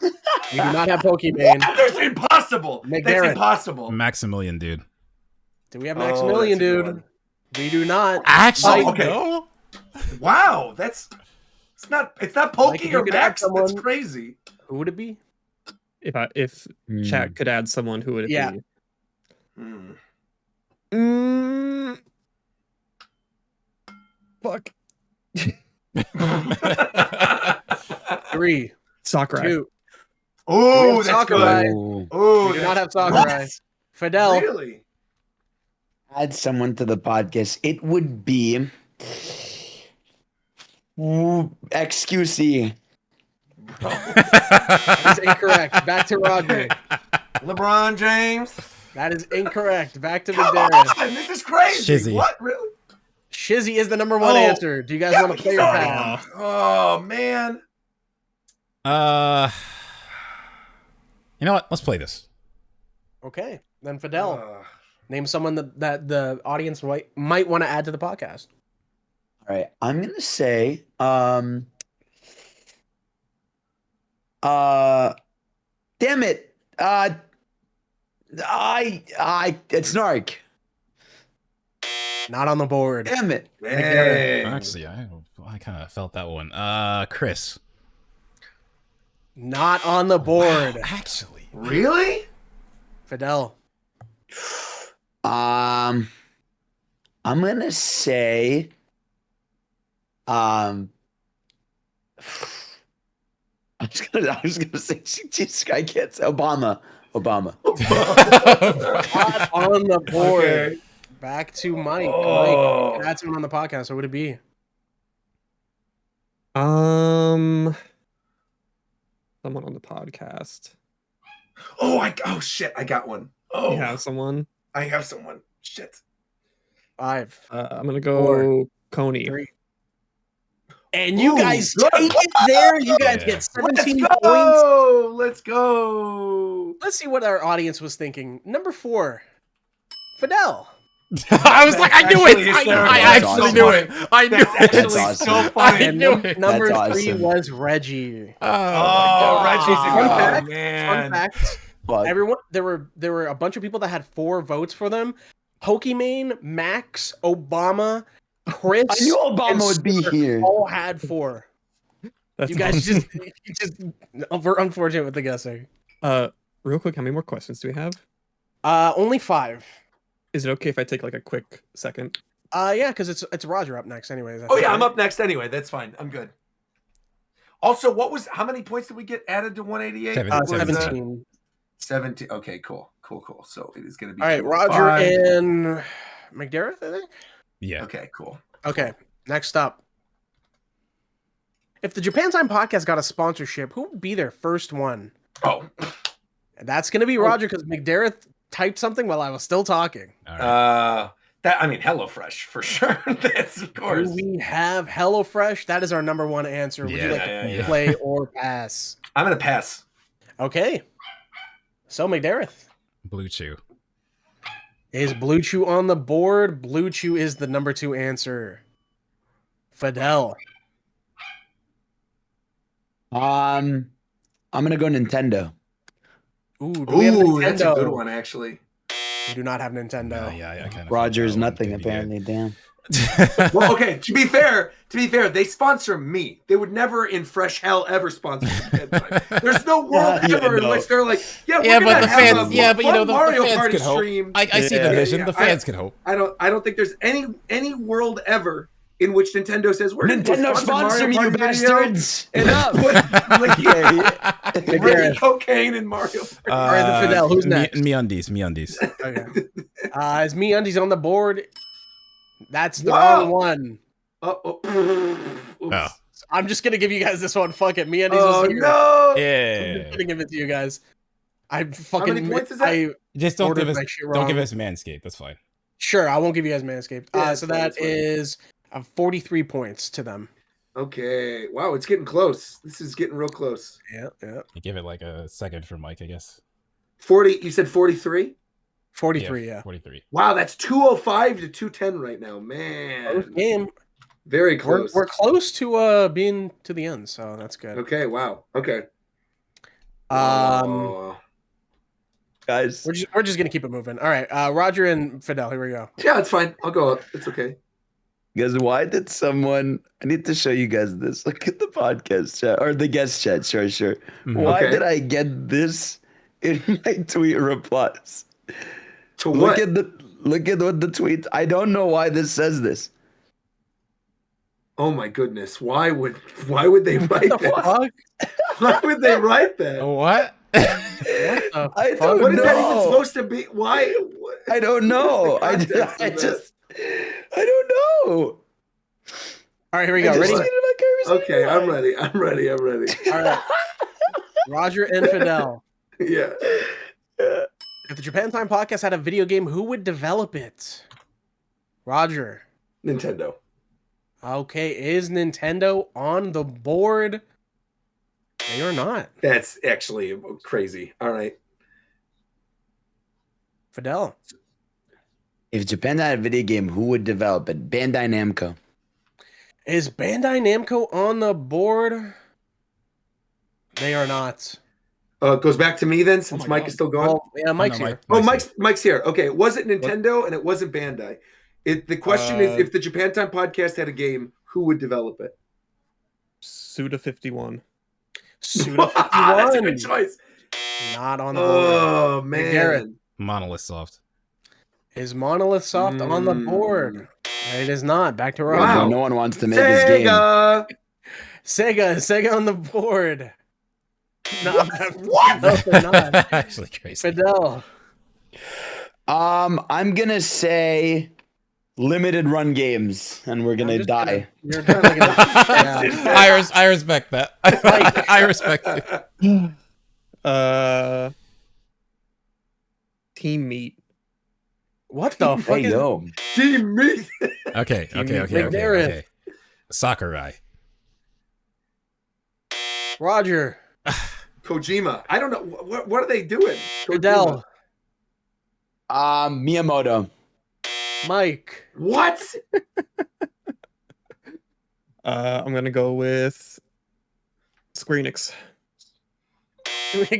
Speaker 5: We do not have Pokemon.
Speaker 1: That's impossible.
Speaker 5: McDareth.
Speaker 1: That's impossible.
Speaker 4: Maximilian, dude.
Speaker 5: Do we have Maximilian,
Speaker 1: that's a good
Speaker 5: dude?
Speaker 1: one.
Speaker 5: We do not.
Speaker 4: Actually,
Speaker 1: Oh, okay.
Speaker 4: no.
Speaker 1: Wow, it's not Pokey or Max. That's crazy.
Speaker 5: Who would it be?
Speaker 6: If chat could add someone, who would it be? Fuck.
Speaker 5: 3,
Speaker 6: Sakurai.
Speaker 5: 2.
Speaker 1: Oh, that's
Speaker 5: Sakurai.
Speaker 1: good. Oh,
Speaker 5: We do not have Sakurai. Fadel.
Speaker 1: Really?
Speaker 7: Add someone to the podcast. It would be XQC.
Speaker 5: That is incorrect. Back to Roger.
Speaker 1: LeBron James.
Speaker 5: That is incorrect. Back to
Speaker 1: Come
Speaker 5: McDarrett.
Speaker 1: on, this is crazy.
Speaker 4: Shizzy.
Speaker 1: What, really?
Speaker 5: Shizzy is the number 1 answer. Do you guys want to play your pass?
Speaker 1: Oh, man.
Speaker 4: You know what? Let's play this.
Speaker 5: Okay. Then Fadel. Name someone that the audience might want to add to the podcast.
Speaker 7: All right. I'm going to say, damn it. It's Narc.
Speaker 5: Not on the board.
Speaker 7: Damn it.
Speaker 4: Actually, I kind of felt that one. Chris.
Speaker 5: Not on the board.
Speaker 4: Actually.
Speaker 1: Really?
Speaker 5: Fadel.
Speaker 7: I'm gonna say, I was gonna say, I can't say Obama.
Speaker 5: Not on the board.
Speaker 1: Okay.
Speaker 5: Back to Mike.
Speaker 1: Oh.
Speaker 5: Mike, that's someone on the podcast. Who would it be?
Speaker 6: Someone on the podcast.
Speaker 1: Oh shit! I got one. Oh,
Speaker 6: You have someone.
Speaker 1: I have someone. Shit.
Speaker 5: 5.
Speaker 6: I'm gonna go
Speaker 5: 4,
Speaker 6: Coney.
Speaker 5: 3. And you
Speaker 1: Ooh,
Speaker 5: guys
Speaker 1: good.
Speaker 5: take it there. You guys
Speaker 4: Yeah.
Speaker 5: get 17
Speaker 1: Let's
Speaker 5: points.
Speaker 1: go. Let's go.
Speaker 5: Let's see what our audience was thinking. Number 4, Fadel.
Speaker 4: I was like, I knew
Speaker 1: Actually
Speaker 4: it.
Speaker 1: hysterical.
Speaker 4: I
Speaker 7: That's
Speaker 4: actually
Speaker 7: awesome.
Speaker 4: knew it. I knew
Speaker 1: That's
Speaker 4: it.
Speaker 1: actually
Speaker 7: awesome.
Speaker 1: so funny.
Speaker 4: I knew it.
Speaker 5: Number
Speaker 7: That's
Speaker 5: 3
Speaker 7: awesome.
Speaker 5: was Reggie.
Speaker 1: Oh, Reggie's a
Speaker 5: Fun
Speaker 1: good
Speaker 5: fact,
Speaker 1: one, man.
Speaker 5: Fun fact.
Speaker 7: But
Speaker 5: Everyone, there were a bunch of people that had 4 votes for them. Pokimane, Max, Obama, Chris.
Speaker 7: I knew
Speaker 5: and
Speaker 7: Obama would be
Speaker 5: Sir
Speaker 7: here.
Speaker 5: All had 4.
Speaker 6: That's
Speaker 5: You guys
Speaker 6: awesome.
Speaker 5: just we're unfortunate with the guessing.
Speaker 6: Real quick, how many more questions do we have?
Speaker 5: Only 5.
Speaker 6: Is it okay if I take like a quick second?
Speaker 5: Yeah, because it's Roger up next, anyways. I
Speaker 1: Oh
Speaker 5: think,
Speaker 1: yeah, I'm
Speaker 5: right?
Speaker 1: up next anyway. That's fine. I'm good. Also, how many points did we get added to 188?
Speaker 5: 17.
Speaker 1: 17. Okay, cool. So it is going to be.
Speaker 5: All right,
Speaker 1: 2
Speaker 5: Roger
Speaker 1: 5.
Speaker 5: and McDareth, I think.
Speaker 4: Yeah.
Speaker 1: Okay, cool.
Speaker 5: Okay, next up. If the Japan Time podcast got a sponsorship, who would be their first one?
Speaker 1: Oh,
Speaker 5: And that's going to be Roger because McDareth typed something while I was still talking.
Speaker 4: All right.
Speaker 1: HelloFresh for sure. That's of course.
Speaker 5: Do we have HelloFresh? That is our number 1 answer. Would you like to play or pass?
Speaker 1: I'm gonna pass.
Speaker 5: Okay. So McDareth.
Speaker 4: Blue Chew.
Speaker 5: Is Blue Chew on the board? Blue Chew is the number 2 answer. Fadel.
Speaker 7: I'm gonna go Nintendo.
Speaker 5: Ooh, do we have Nintendo?
Speaker 1: That's a good one actually.
Speaker 5: We do not have Nintendo.
Speaker 4: Yeah, I kind of.
Speaker 7: Roger's nothing apparently. Damn.
Speaker 1: Well, okay. To be fair, they sponsor me. They would never, in fresh hell, ever sponsor me. There's no world ever in which they're like, we're
Speaker 4: but
Speaker 1: gonna
Speaker 4: the
Speaker 1: have
Speaker 4: fans.
Speaker 1: a
Speaker 4: Yeah, but you know
Speaker 1: fun
Speaker 4: the
Speaker 1: Mario
Speaker 4: fans
Speaker 1: Party
Speaker 4: could hope.
Speaker 1: stream.
Speaker 4: I see the vision.
Speaker 1: Yeah.
Speaker 4: The fans could hope.
Speaker 1: I don't think there's any world ever in which Nintendo says we're
Speaker 7: Nintendo sponsor me, you bastards!
Speaker 1: Enough. Bring cocaine and Mario.
Speaker 5: All right, then Fidel, who's next?
Speaker 4: MeUndies.
Speaker 5: Okay. Is MeUndies on the board? That's the
Speaker 1: Whoa.
Speaker 5: wrong one.
Speaker 1: Oops.
Speaker 5: I'm just gonna give you guys this one. Fuck it. MeUndies
Speaker 1: Oh
Speaker 5: was here.
Speaker 1: no!
Speaker 5: I'm
Speaker 4: Yeah.
Speaker 5: just gonna give it to you guys. I
Speaker 1: How
Speaker 5: fucking.
Speaker 1: many points is that?
Speaker 4: Just don't
Speaker 5: ordered
Speaker 4: give us.
Speaker 5: my shit
Speaker 4: Don't give
Speaker 5: wrong.
Speaker 4: us Manscaped. That's fine.
Speaker 5: Sure, I won't give you guys Manscaped.
Speaker 1: Yeah,
Speaker 5: So
Speaker 1: that's
Speaker 5: that
Speaker 1: fine.
Speaker 5: is 43 points to them.
Speaker 1: Okay. Wow, it's getting close. This is getting real close.
Speaker 5: Yeah.
Speaker 4: You give it like a second for Mike, I guess.
Speaker 1: 40. You said 43.
Speaker 5: 43. Yeah.
Speaker 4: 43.
Speaker 1: Wow, that's 205 to 210 right now, man.
Speaker 5: Close game.
Speaker 1: Very
Speaker 5: We're
Speaker 1: close.
Speaker 5: close to being to the end, so that's good.
Speaker 1: Okay. Wow. Okay.
Speaker 7: Guys,
Speaker 5: We're just gonna keep it moving. All right, Roger and Fidel, here we go.
Speaker 1: Yeah, it's fine. I'll go up. It's okay.
Speaker 7: Guys, why did someone? I need to show you guys this. Look at the podcast chat or the guest chat. Sure. Why did I get this in my tweet replies?
Speaker 1: To
Speaker 7: Look
Speaker 1: what?
Speaker 7: look at what the tweet. I don't know why this says this.
Speaker 1: Oh my goodness! Why would they write that?
Speaker 5: Fuck?
Speaker 1: Why would they write that?
Speaker 4: What?
Speaker 7: I don't
Speaker 1: What is that even
Speaker 7: know.
Speaker 1: supposed to be? Why?
Speaker 7: I don't know.
Speaker 1: What's the context of that?
Speaker 7: I don't know.
Speaker 5: All right, here we go.
Speaker 7: I just
Speaker 5: Ready?
Speaker 7: seen it on Kirby's
Speaker 1: Okay, I'm
Speaker 7: timeline.
Speaker 1: ready. I'm ready.
Speaker 5: All right. Roger and Fadel.
Speaker 1: Yeah.
Speaker 5: If the Japan Time podcast had a video game, who would develop it? Roger.
Speaker 1: Nintendo.
Speaker 5: Okay, is Nintendo on the board? They are not.
Speaker 1: That's actually crazy. All right.
Speaker 5: Fadel.
Speaker 7: If Japan had a video game, who would develop it? Bandai Namco.
Speaker 5: Is Bandai Namco on the board? They are not.
Speaker 1: It goes back to me then, since
Speaker 6: my
Speaker 1: Mike
Speaker 6: God.
Speaker 1: is still gone.
Speaker 5: Oh, yeah, Mike's here.
Speaker 1: Mike's here. Okay, it wasn't Nintendo and it wasn't Bandai. The question is, if the Japan Time podcast had a game, who would develop it?
Speaker 6: Suda 51.
Speaker 5: Suda 51.
Speaker 1: That's a good choice.
Speaker 5: Not on the board.
Speaker 1: Oh
Speaker 5: Garrett.
Speaker 1: man.
Speaker 4: Monolith Soft.
Speaker 5: Is Monolith Soft on the board? It is not. Back to Roger.
Speaker 1: Wow.
Speaker 7: No one wants to make this game.
Speaker 5: Sega on the board. No,
Speaker 1: What?
Speaker 5: No, they're not.
Speaker 4: Actually crazy.
Speaker 5: Fidel.
Speaker 7: I'm gonna say limited run games, and we're gonna die.
Speaker 5: You're kind of yeah.
Speaker 4: I respect that. I respect it.
Speaker 6: Team Meat.
Speaker 5: What the fuck
Speaker 7: Hey
Speaker 5: is
Speaker 7: yo,
Speaker 1: Team Meat.
Speaker 4: Okay. Sakurai.
Speaker 5: Roger?
Speaker 1: Kojima. I don't know. What are they doing?
Speaker 5: Fidel.
Speaker 7: Miyamoto.
Speaker 5: Mike.
Speaker 1: What?
Speaker 6: I'm gonna go with Square Enix.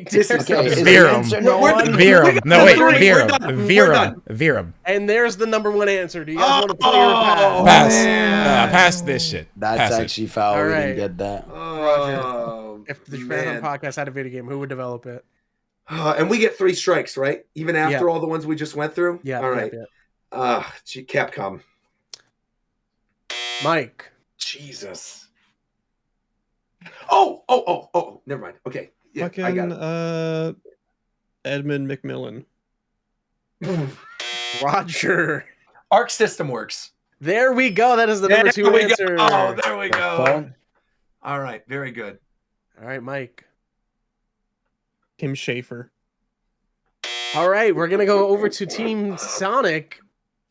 Speaker 1: This is
Speaker 7: Okay, is
Speaker 4: Verum.
Speaker 7: the answer no one?
Speaker 4: Verum. No, wait.
Speaker 1: We're done.
Speaker 4: Verum.
Speaker 5: And there's the number one answer. Do you guys want to play or pass?
Speaker 4: Pass.
Speaker 1: man.
Speaker 4: Pass this shit.
Speaker 7: That's
Speaker 4: Pass it.
Speaker 7: actually foul.
Speaker 5: All
Speaker 7: We
Speaker 5: right.
Speaker 7: didn't get that.
Speaker 1: Oh,
Speaker 5: If the Japan
Speaker 1: man.
Speaker 5: podcast had a video game, who would develop it?
Speaker 1: And we get 3 strikes, right? Even after
Speaker 5: Yeah.
Speaker 1: all the ones we just went through?
Speaker 5: Yeah.
Speaker 1: All right.
Speaker 5: Yeah.
Speaker 1: Capcom.
Speaker 5: Mike.
Speaker 1: Jesus. Oh. Never mind. Okay. Yeah, I got
Speaker 6: Fucking Edmund McMillan.
Speaker 1: it.
Speaker 5: Roger.
Speaker 1: Arc System Works.
Speaker 5: There we go. That is the number 2
Speaker 1: There we
Speaker 5: answer.
Speaker 1: go. Oh, there we
Speaker 7: The
Speaker 1: go.
Speaker 7: fuck?
Speaker 1: All right. Very good.
Speaker 5: All right, Mike.
Speaker 6: Tim Schafer.
Speaker 5: All right, we're gonna go over to Team Sonic.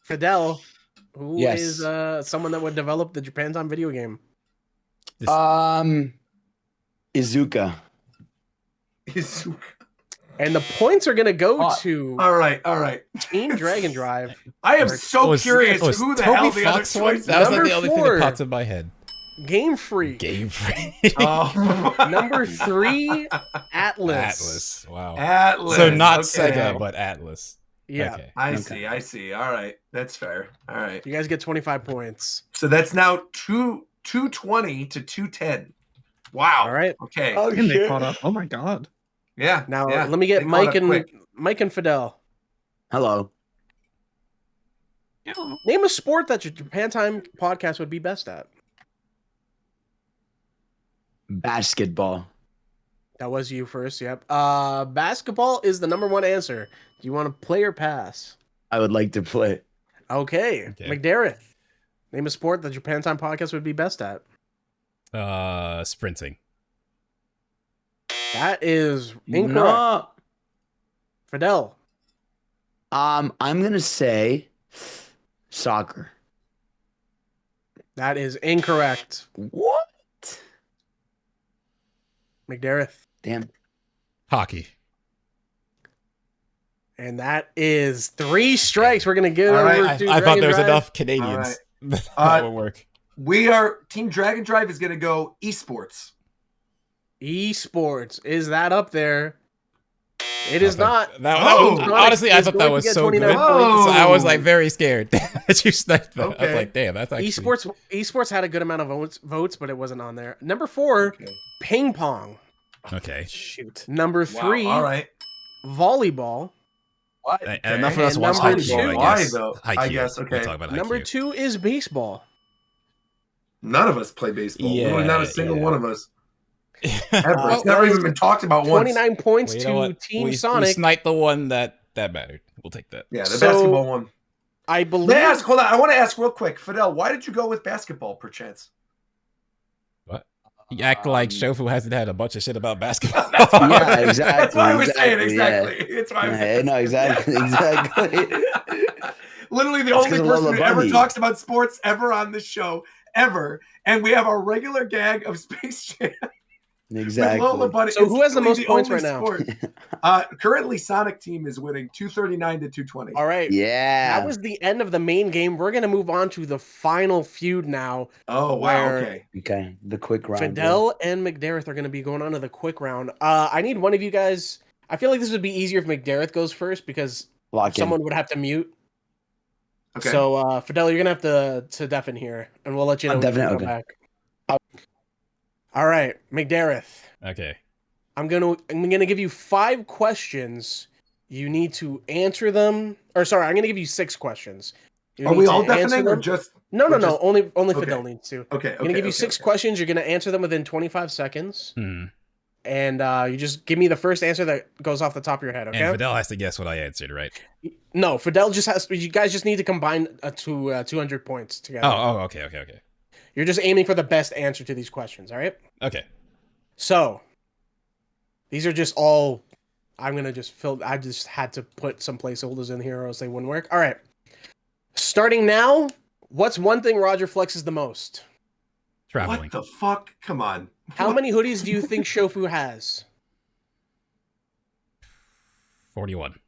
Speaker 5: Fidel, who
Speaker 7: Yes.
Speaker 5: is someone that would develop the Japan Time video game.
Speaker 7: Izuka.
Speaker 5: And the points are gonna go
Speaker 7: Oh,
Speaker 5: to
Speaker 1: All right.
Speaker 5: Team Dragon Drive.
Speaker 1: I am so curious
Speaker 4: was
Speaker 1: who the
Speaker 4: Toby
Speaker 1: hell the other
Speaker 4: Fox one?
Speaker 1: choices
Speaker 4: That was like
Speaker 5: Number
Speaker 4: the only
Speaker 5: 4.
Speaker 4: thing that popped in my head.
Speaker 5: Game Freak.
Speaker 4: Game Freak.
Speaker 1: Oh.
Speaker 5: Number 3, Atlas.
Speaker 4: Atlas. Wow.
Speaker 1: Atlas.
Speaker 4: So not
Speaker 1: Okay.
Speaker 4: Sega, but Atlas.
Speaker 5: Yeah.
Speaker 4: Okay.
Speaker 1: I see. All right. That's fair. All right.
Speaker 5: You guys get 25 points.
Speaker 1: So that's now 220 to 210. Wow.
Speaker 5: All right.
Speaker 1: Okay.
Speaker 7: Oh,
Speaker 6: And they
Speaker 7: shit.
Speaker 6: caught up. Oh my god.
Speaker 1: Yeah.
Speaker 5: Now
Speaker 1: yeah.
Speaker 5: let me get
Speaker 1: They caught
Speaker 5: Mike
Speaker 1: up
Speaker 5: and
Speaker 1: quick.
Speaker 5: Fidel.
Speaker 7: Hello.
Speaker 5: Name a sport that your Japan Time podcast would be best at.
Speaker 7: Basketball.
Speaker 5: That was you first. Yep. Basketball is the number 1 answer. Do you want to play or pass?
Speaker 7: I would like to play.
Speaker 5: Okay.
Speaker 4: Okay.
Speaker 5: McDareth. Name a sport that Japan Time podcast would be best at.
Speaker 4: Sprinting.
Speaker 5: That is incorrect.
Speaker 7: No.
Speaker 5: Fidel.
Speaker 7: I'm gonna say soccer.
Speaker 5: That is incorrect.
Speaker 7: What?
Speaker 5: McDareth.
Speaker 7: Damn.
Speaker 4: Hockey.
Speaker 5: And that is 3 strikes. We're gonna get
Speaker 1: All
Speaker 5: over
Speaker 1: right,
Speaker 5: to
Speaker 4: I thought
Speaker 5: Dragon
Speaker 4: there was
Speaker 5: Drive.
Speaker 4: enough Canadians that would work.
Speaker 1: We are Team Dragon Drive is going to go esports.
Speaker 5: Esports. Is that up there? It is not.
Speaker 4: That
Speaker 1: Oh,
Speaker 4: was, honestly, I thought that was so good. So I was like very scared that you sniped that. I was like, damn, that's actually...
Speaker 5: Esports had a good amount of votes, but it wasn't on there. Number 4, ping pong.
Speaker 4: Okay.
Speaker 5: Shoot. Number 3,
Speaker 1: all right.
Speaker 5: volleyball.
Speaker 1: What?
Speaker 4: Enough of us watch
Speaker 5: number
Speaker 4: Haikyuu,
Speaker 5: two-
Speaker 1: Why though?
Speaker 4: Haikyuu.
Speaker 1: I guess
Speaker 4: We'll
Speaker 1: okay.
Speaker 4: talk about
Speaker 5: Number
Speaker 4: Haikyuu.
Speaker 5: 2 is baseball.
Speaker 1: None of us play baseball.
Speaker 4: Yeah,
Speaker 1: Literally not a single
Speaker 4: yeah.
Speaker 1: one of us. Ever. It's never even been talked about once.
Speaker 5: 29 points
Speaker 4: Well, you know
Speaker 5: to
Speaker 4: what?
Speaker 5: Team
Speaker 4: we
Speaker 5: Sonic.
Speaker 4: sniped the one that mattered. We'll take that.
Speaker 1: Yeah, the
Speaker 5: So-
Speaker 1: basketball one.
Speaker 5: I believe.
Speaker 1: Let me ask, hold on. I want to ask real quick, Fadel, why did you go with basketball, perchance?
Speaker 4: What? You act like Shofu hasn't had a bunch of shit about basketball.
Speaker 7: Yeah, exactly.
Speaker 1: That's why I was saying
Speaker 7: exactly,
Speaker 1: exactly. It's why I was
Speaker 7: Yeah, no, exactly.
Speaker 1: Literally the
Speaker 7: That's
Speaker 1: only
Speaker 7: 'cause of
Speaker 1: person
Speaker 7: Lola
Speaker 1: who ever
Speaker 7: Bunny.
Speaker 1: talks about sports ever on this show, ever. And we have our regular gag of Space Jam.
Speaker 7: Exactly.
Speaker 1: With Lola Bunny.
Speaker 5: So
Speaker 1: It's
Speaker 5: who has the
Speaker 1: literally
Speaker 5: most points
Speaker 1: only
Speaker 5: right now?
Speaker 1: sport. Currently, Sonic team is winning 239 to 220.
Speaker 5: All right.
Speaker 7: Yeah.
Speaker 5: That was the end of the main game. We're gonna move on to the final feud now.
Speaker 1: Oh, wow.
Speaker 5: Where
Speaker 1: Okay.
Speaker 7: Okay. The quick round.
Speaker 5: Fidel and McDareth are gonna be going on to the quick round. I need one of you guys. I feel like this would be easier if McDareth goes first because
Speaker 7: Lock in.
Speaker 5: someone would have to mute.
Speaker 1: Okay.
Speaker 5: So Fidel, you're gonna have to deafen here, and we'll let you know.
Speaker 7: I'm
Speaker 5: when you
Speaker 7: definitely
Speaker 5: come
Speaker 7: okay.
Speaker 5: back. All right, McDareth.
Speaker 4: Okay.
Speaker 5: I'm gonna give you 5 questions. You need to answer them. Or sorry, I'm gonna give you 6 questions. You
Speaker 1: Are
Speaker 5: need
Speaker 1: we
Speaker 5: to
Speaker 1: all
Speaker 5: answer
Speaker 1: deafening or
Speaker 5: them.
Speaker 1: just?
Speaker 5: No.
Speaker 1: just-
Speaker 5: Only
Speaker 1: Okay.
Speaker 5: Fidel needs to.
Speaker 1: Okay.
Speaker 5: I'm gonna give you 6 questions. You're gonna answer them within 25 seconds,
Speaker 4: Hmm.
Speaker 5: and you just give me the first answer that goes off the top of your head. Okay?
Speaker 4: And Fidel has to guess what I answered, right?
Speaker 5: No, Fidel just has. You guys just need to combine to 200 points together.
Speaker 4: Oh, okay.
Speaker 5: You're just aiming for the best answer to these questions. All right.
Speaker 4: Okay.
Speaker 5: So, these are just all. I'm gonna just fill. I just had to put some placeholders in here, or else they wouldn't work. All right. Starting now. What's one thing Roger flexes the most?
Speaker 4: Traveling.
Speaker 1: What the fuck? Come on.
Speaker 5: How many hoodies do you think Shofu has?
Speaker 4: 41.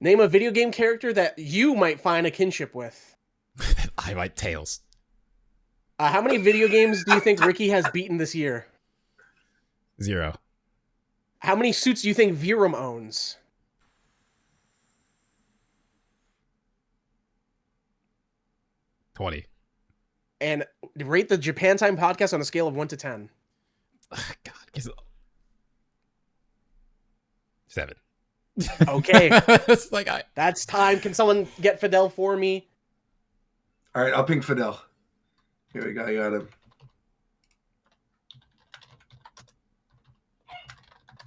Speaker 5: Name a video game character that you might find a kinship with.
Speaker 4: I like Tails.
Speaker 5: How many video games do you think Ricky has beaten this year?
Speaker 4: 0.
Speaker 5: How many suits do you think Virum owns?
Speaker 4: 20.
Speaker 5: And rate the Japan Time podcast on a scale of 1 to 10.
Speaker 4: God. 7.
Speaker 5: Okay.
Speaker 4: It's like
Speaker 5: That's time. Can someone get Fidel for me?
Speaker 1: All right, I'll ping Fidel. Here we go. I got him.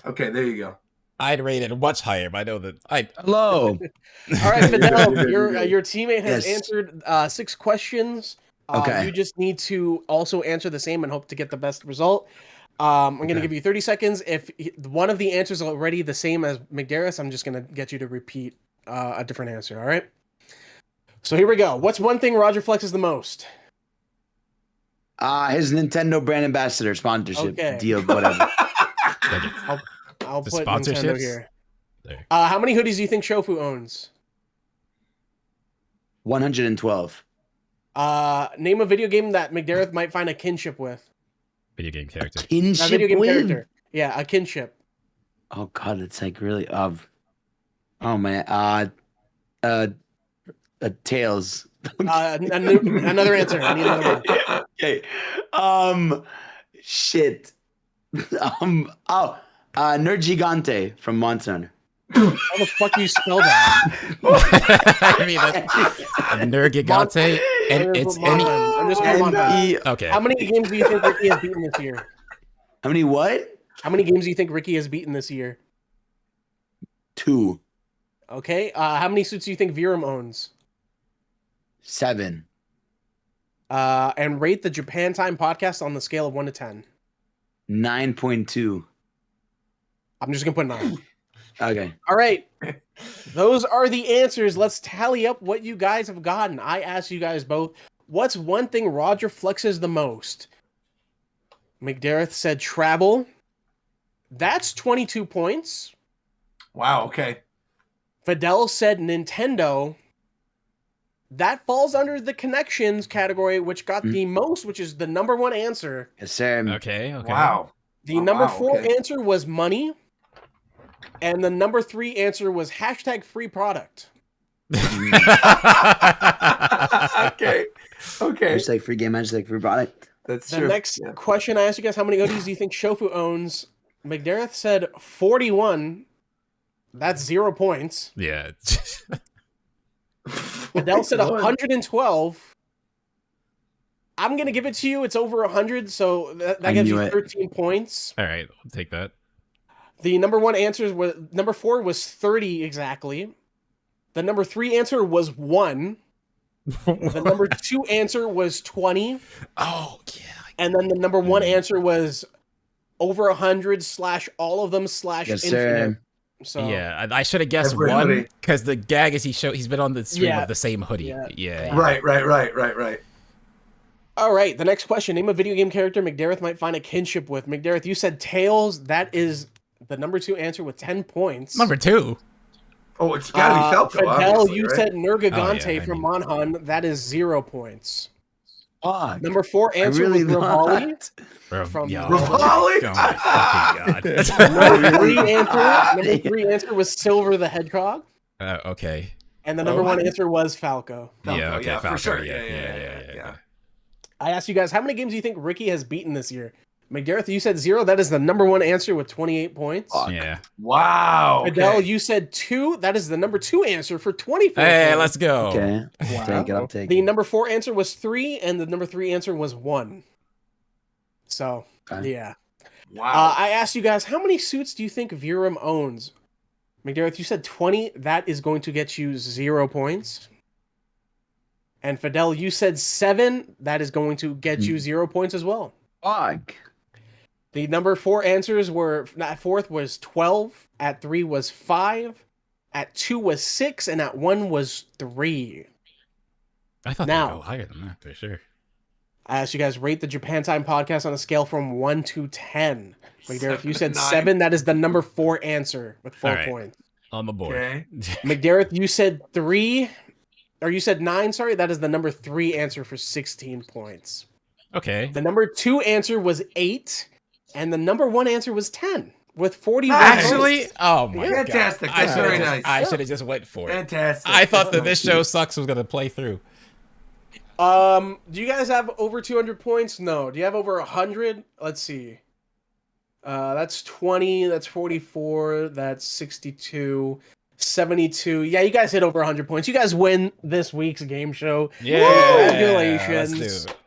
Speaker 1: Okay, there you go.
Speaker 4: I'd rate it much higher, but I know that
Speaker 7: Hello.
Speaker 5: All right, Fidel,
Speaker 1: You're good.
Speaker 5: your teammate has
Speaker 7: Yes.
Speaker 5: answered 6 questions.
Speaker 7: Okay.
Speaker 5: You just need to also answer the same and hope to get the best result. I'm going to give you 30 seconds. If one of the answers is already the same as McDarris, I'm just going to get you to repeat a different answer, all right? So here we go. What's one thing Roger flexes the most?
Speaker 7: His Nintendo brand ambassador sponsorship
Speaker 5: Okay.
Speaker 7: deal, whatever.
Speaker 5: I'll
Speaker 4: The
Speaker 5: put Nintendo
Speaker 4: sponsorships?
Speaker 5: here.
Speaker 4: There.
Speaker 5: How many hoodies do you think Shofu owns?
Speaker 7: 112.
Speaker 5: Name a video game that McDareth might find a kinship with.
Speaker 4: Video game character.
Speaker 5: A
Speaker 7: Kinship
Speaker 5: video game
Speaker 7: with?
Speaker 5: character. Yeah, a kinship.
Speaker 7: Oh god, it's like really oh man. Tails.
Speaker 5: Another answer. I need another one.
Speaker 7: Okay. Shit. Nerd Gigante from Monster Hunter.
Speaker 5: How the fuck do you spell that?
Speaker 4: I mean, that's Nergigante, and it's any.
Speaker 5: I'm just putting Monster.
Speaker 4: Okay.
Speaker 5: How many games do you think Ricky has beaten this year?
Speaker 7: How many what?
Speaker 5: How many games do you think Ricky has beaten this year?
Speaker 7: 2.
Speaker 5: Okay. How many suits do you think Virum owns?
Speaker 7: 7.
Speaker 5: And rate the Japan Time podcast on the scale of 1 to 10.
Speaker 7: 9.2.
Speaker 5: I'm just gonna put 9.
Speaker 7: Okay.
Speaker 5: All right. Those are the answers. Let's tally up what you guys have gotten. I asked you guys both, what's one thing Roger flexes the most? McDareth said travel. That's 22 points.
Speaker 1: Wow. Okay.
Speaker 5: Fidel said Nintendo. That falls under the connections category, which got the most, which is the number 1 answer.
Speaker 7: Yes, sir.
Speaker 4: Okay.
Speaker 1: Wow.
Speaker 5: The number
Speaker 1: wow,
Speaker 5: 4
Speaker 1: okay.
Speaker 5: answer was money. And the number 3 answer was #free product.
Speaker 1: Okay.
Speaker 7: Hashtag free game, hashtag free product.
Speaker 1: That's
Speaker 5: The
Speaker 1: true.
Speaker 5: next question I asked you guys, how many hoodies do you think Shofu owns? McDareth said 41. That's 0 points.
Speaker 4: Yeah.
Speaker 5: Fadel said 112. I'm going to give it to you. It's over 100, so that gives you 13 points.
Speaker 4: All right, I'll take that.
Speaker 5: The number 1 answer was number 4 was 30 exactly. The number 3 answer was 1. The number 2 answer was 20.
Speaker 4: Oh, yeah.
Speaker 5: And then the number 1 answer was over 100 / all of them /
Speaker 7: Yes,
Speaker 5: infinite.
Speaker 7: sir.
Speaker 5: So
Speaker 4: yeah, I should have guessed
Speaker 1: Every
Speaker 4: 1
Speaker 1: hoodie.
Speaker 4: because the gag is he's been on the stream of the same hoodie. Yeah.
Speaker 1: Right.
Speaker 5: All right, the next question. Name a video game character McDareth might find a kinship with. McDareth, you said Tails. That is the number 2 answer with 10 points.
Speaker 4: Number 2.
Speaker 1: Oh, it's got to be Falco,
Speaker 5: Fadel,
Speaker 1: obviously,
Speaker 5: you
Speaker 1: right?
Speaker 5: said Nergigante
Speaker 4: Oh, yeah,
Speaker 5: from Monhan. That is 0 points.
Speaker 7: Fuck.
Speaker 5: Number 4 answer
Speaker 7: really
Speaker 5: was Rivali.
Speaker 4: From
Speaker 1: Rivali?
Speaker 4: Oh my fucking god.
Speaker 5: Number 3 answer was Silver the Hedgehog.
Speaker 4: Okay.
Speaker 5: And the number 1 answer was Falco.
Speaker 4: Yeah, okay,
Speaker 1: for
Speaker 4: Falco,
Speaker 1: sure.
Speaker 4: Yeah.
Speaker 5: I asked you guys, how many games do you think Ricky has beaten this year? McDareth, you said 0. That is the number 1 answer with 28 points.
Speaker 4: Yeah.
Speaker 1: Wow.
Speaker 5: Fidel,
Speaker 1: Okay.
Speaker 5: you said 2. That is the number 2 answer for 24
Speaker 4: Hey,
Speaker 5: points.
Speaker 4: let's go.
Speaker 7: Okay. I'll take
Speaker 5: The
Speaker 7: it.
Speaker 5: number 4 answer was 3, and the number 3 answer was 1. So,
Speaker 7: Okay.
Speaker 5: yeah.
Speaker 1: Wow.
Speaker 5: I asked you guys, how many suits do you think Virum owns? McDareth, you said 20. That is going to get you 0 points. And Fidel, you said 7. That is going to get you 0 points as well.
Speaker 7: Fuck.
Speaker 5: The number 4 answers were, at 4th was 12, at 3 was 5, at 2 was 6, and at 1 was 3.
Speaker 4: I thought
Speaker 5: Now-
Speaker 4: they'd go higher than that for sure.
Speaker 5: I asked you guys rate the Japan Time podcast on a scale from 1 to 10. McDareth, you said
Speaker 1: 9.
Speaker 5: 7. That is the number 4 answer with 4
Speaker 4: All right.
Speaker 5: points.
Speaker 4: On the board.
Speaker 1: Okay.
Speaker 5: McDareth, you said 3, or you said 9, sorry. That is the number 3 answer for 16 points.
Speaker 4: Okay.
Speaker 5: The number 2 answer was 8, and the number 1 answer was 10 with 41
Speaker 4: Actually,
Speaker 5: votes.
Speaker 4: oh my
Speaker 1: Fantastic.
Speaker 4: god.
Speaker 1: That's very nice.
Speaker 4: I should have just went for it.
Speaker 1: Fantastic.
Speaker 4: I thought that
Speaker 1: That's
Speaker 4: this
Speaker 1: nice.
Speaker 4: show sucks was gonna play through.
Speaker 5: Do you guys have over 200 points? No. Do you have over 100? Let's see. That's 20, that's 44, that's 62, 72. Yeah, you guys hit over 100 points. You guys win this week's game show.
Speaker 4: Yeah.
Speaker 5: Congratulations.
Speaker 4: Let's do it.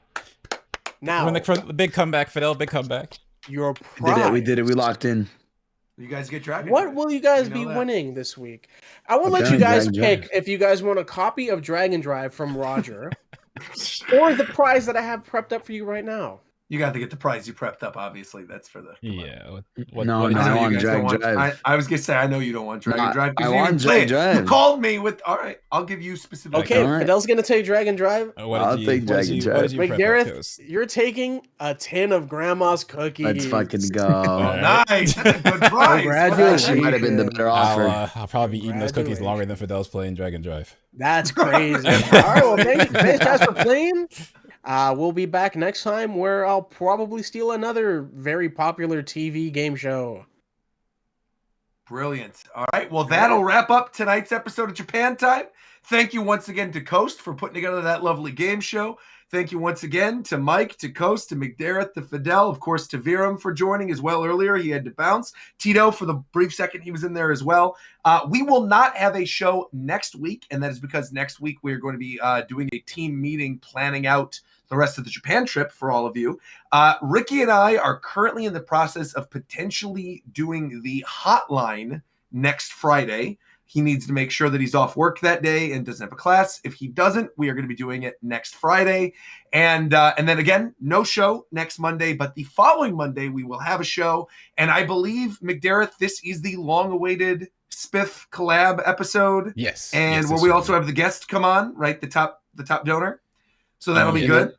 Speaker 5: Now,
Speaker 4: When the big comeback, Fidel, big comeback.
Speaker 5: your
Speaker 7: We did it. We
Speaker 5: prize.
Speaker 7: did it. We locked in.
Speaker 1: You guys get Dragon.
Speaker 5: What
Speaker 1: Drive.
Speaker 5: will you guys
Speaker 1: You know
Speaker 5: be
Speaker 1: that.
Speaker 5: winning this week? I will
Speaker 7: Okay,
Speaker 5: let you guys
Speaker 7: Dragon
Speaker 5: pick
Speaker 7: Drive.
Speaker 5: if you guys want a copy of Dragon Drive from Roger or the prize that I have prepped up for you right now.
Speaker 1: You got to get the prize you prepped up, obviously. That's for the.
Speaker 4: Yeah.
Speaker 7: No,
Speaker 4: is
Speaker 7: no,
Speaker 1: I
Speaker 4: it?
Speaker 1: know
Speaker 7: I
Speaker 1: you
Speaker 7: want
Speaker 1: guys
Speaker 7: Dragon
Speaker 1: don't
Speaker 7: Drive.
Speaker 1: I was gonna say I know you don't want Dragon
Speaker 7: No,
Speaker 1: Drive. 'cause
Speaker 7: I
Speaker 1: you
Speaker 7: want
Speaker 1: didn't play it.
Speaker 7: Dragon
Speaker 1: You
Speaker 7: Drive.
Speaker 1: called me with. All right, I'll give you specific.
Speaker 5: Okay,
Speaker 7: All right.
Speaker 5: Fidel's going to take Dragon Drive.
Speaker 7: I'll take Dragon Drive.
Speaker 4: What did you prep up,
Speaker 5: McDareth,
Speaker 4: Toast?
Speaker 5: you're taking a tin of Grandma's cookies.
Speaker 7: Let's fucking go.
Speaker 1: Oh, nice. That's a good prize.
Speaker 5: Congratulations.
Speaker 7: She might have been the better offer.
Speaker 4: I'll probably be eating those cookies longer than Fidel's playing Dragon Drive.
Speaker 5: That's crazy. All right, well, thanks guys for playing. We'll be back next time where I'll probably steal another very popular TV game show.
Speaker 1: Brilliant. All right. Well, that'll wrap up tonight's episode of Japan Time. Thank you once again to Coast for putting together that lovely game show. Thank you once again to Mike, to Coast, to McDareth, to Fadel, of course, to Viram for joining as well earlier. He had to bounce. Tito, for the brief second he was in there as well. We will not have a show next week, and that is because next week we are going to be doing a team meeting planning out the rest of the Japan trip for all of you. Ricky and I are currently in the process of potentially doing the hotline next Friday. He needs to make sure that he's off work that day and doesn't have a class. If he doesn't, we are going to be doing it next Friday. And then again, no show next Monday, but the following Monday we will have a show. And I believe, McDareth, this is the long-awaited Spiff collab episode.
Speaker 4: Yes.
Speaker 1: And
Speaker 4: yes,
Speaker 1: where
Speaker 4: this
Speaker 1: we
Speaker 4: will
Speaker 1: also
Speaker 4: be.
Speaker 1: have the guest come on, right? The top donor. So that'll be
Speaker 4: yeah.
Speaker 1: good.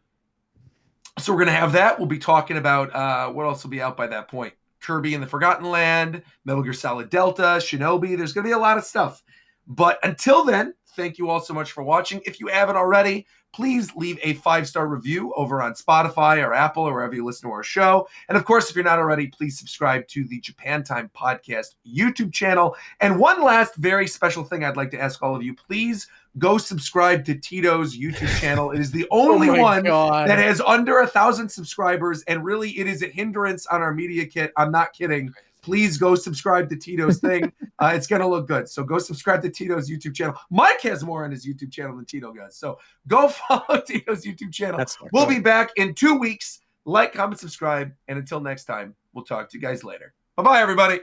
Speaker 1: So we're going to have that. We'll be talking about what else will be out by that point. Kirby in the Forgotten Land, Metal Gear Solid Delta, Shinobi. There's going to be a lot of stuff. But until then, thank you all so much for watching. If you haven't already, please leave a 5-star review over on Spotify or Apple or wherever you listen to our show. And of course, if you're not already, please subscribe to the Japan Time Podcast YouTube channel. And one last very special thing I'd like to ask all of you, please go subscribe to Tito's YouTube channel. It is the only one that has under 1,000 subscribers, and really it is a hindrance on our media kit. I'm not kidding. Please go subscribe to Tito's thing. It's going to look good. So go subscribe to Tito's YouTube channel. Mike has more on his YouTube channel than Tito does. So go follow Tito's YouTube channel. We'll be back in 2 weeks. Like, comment, subscribe. And until next time, we'll talk to you guys later. Bye-bye, everybody.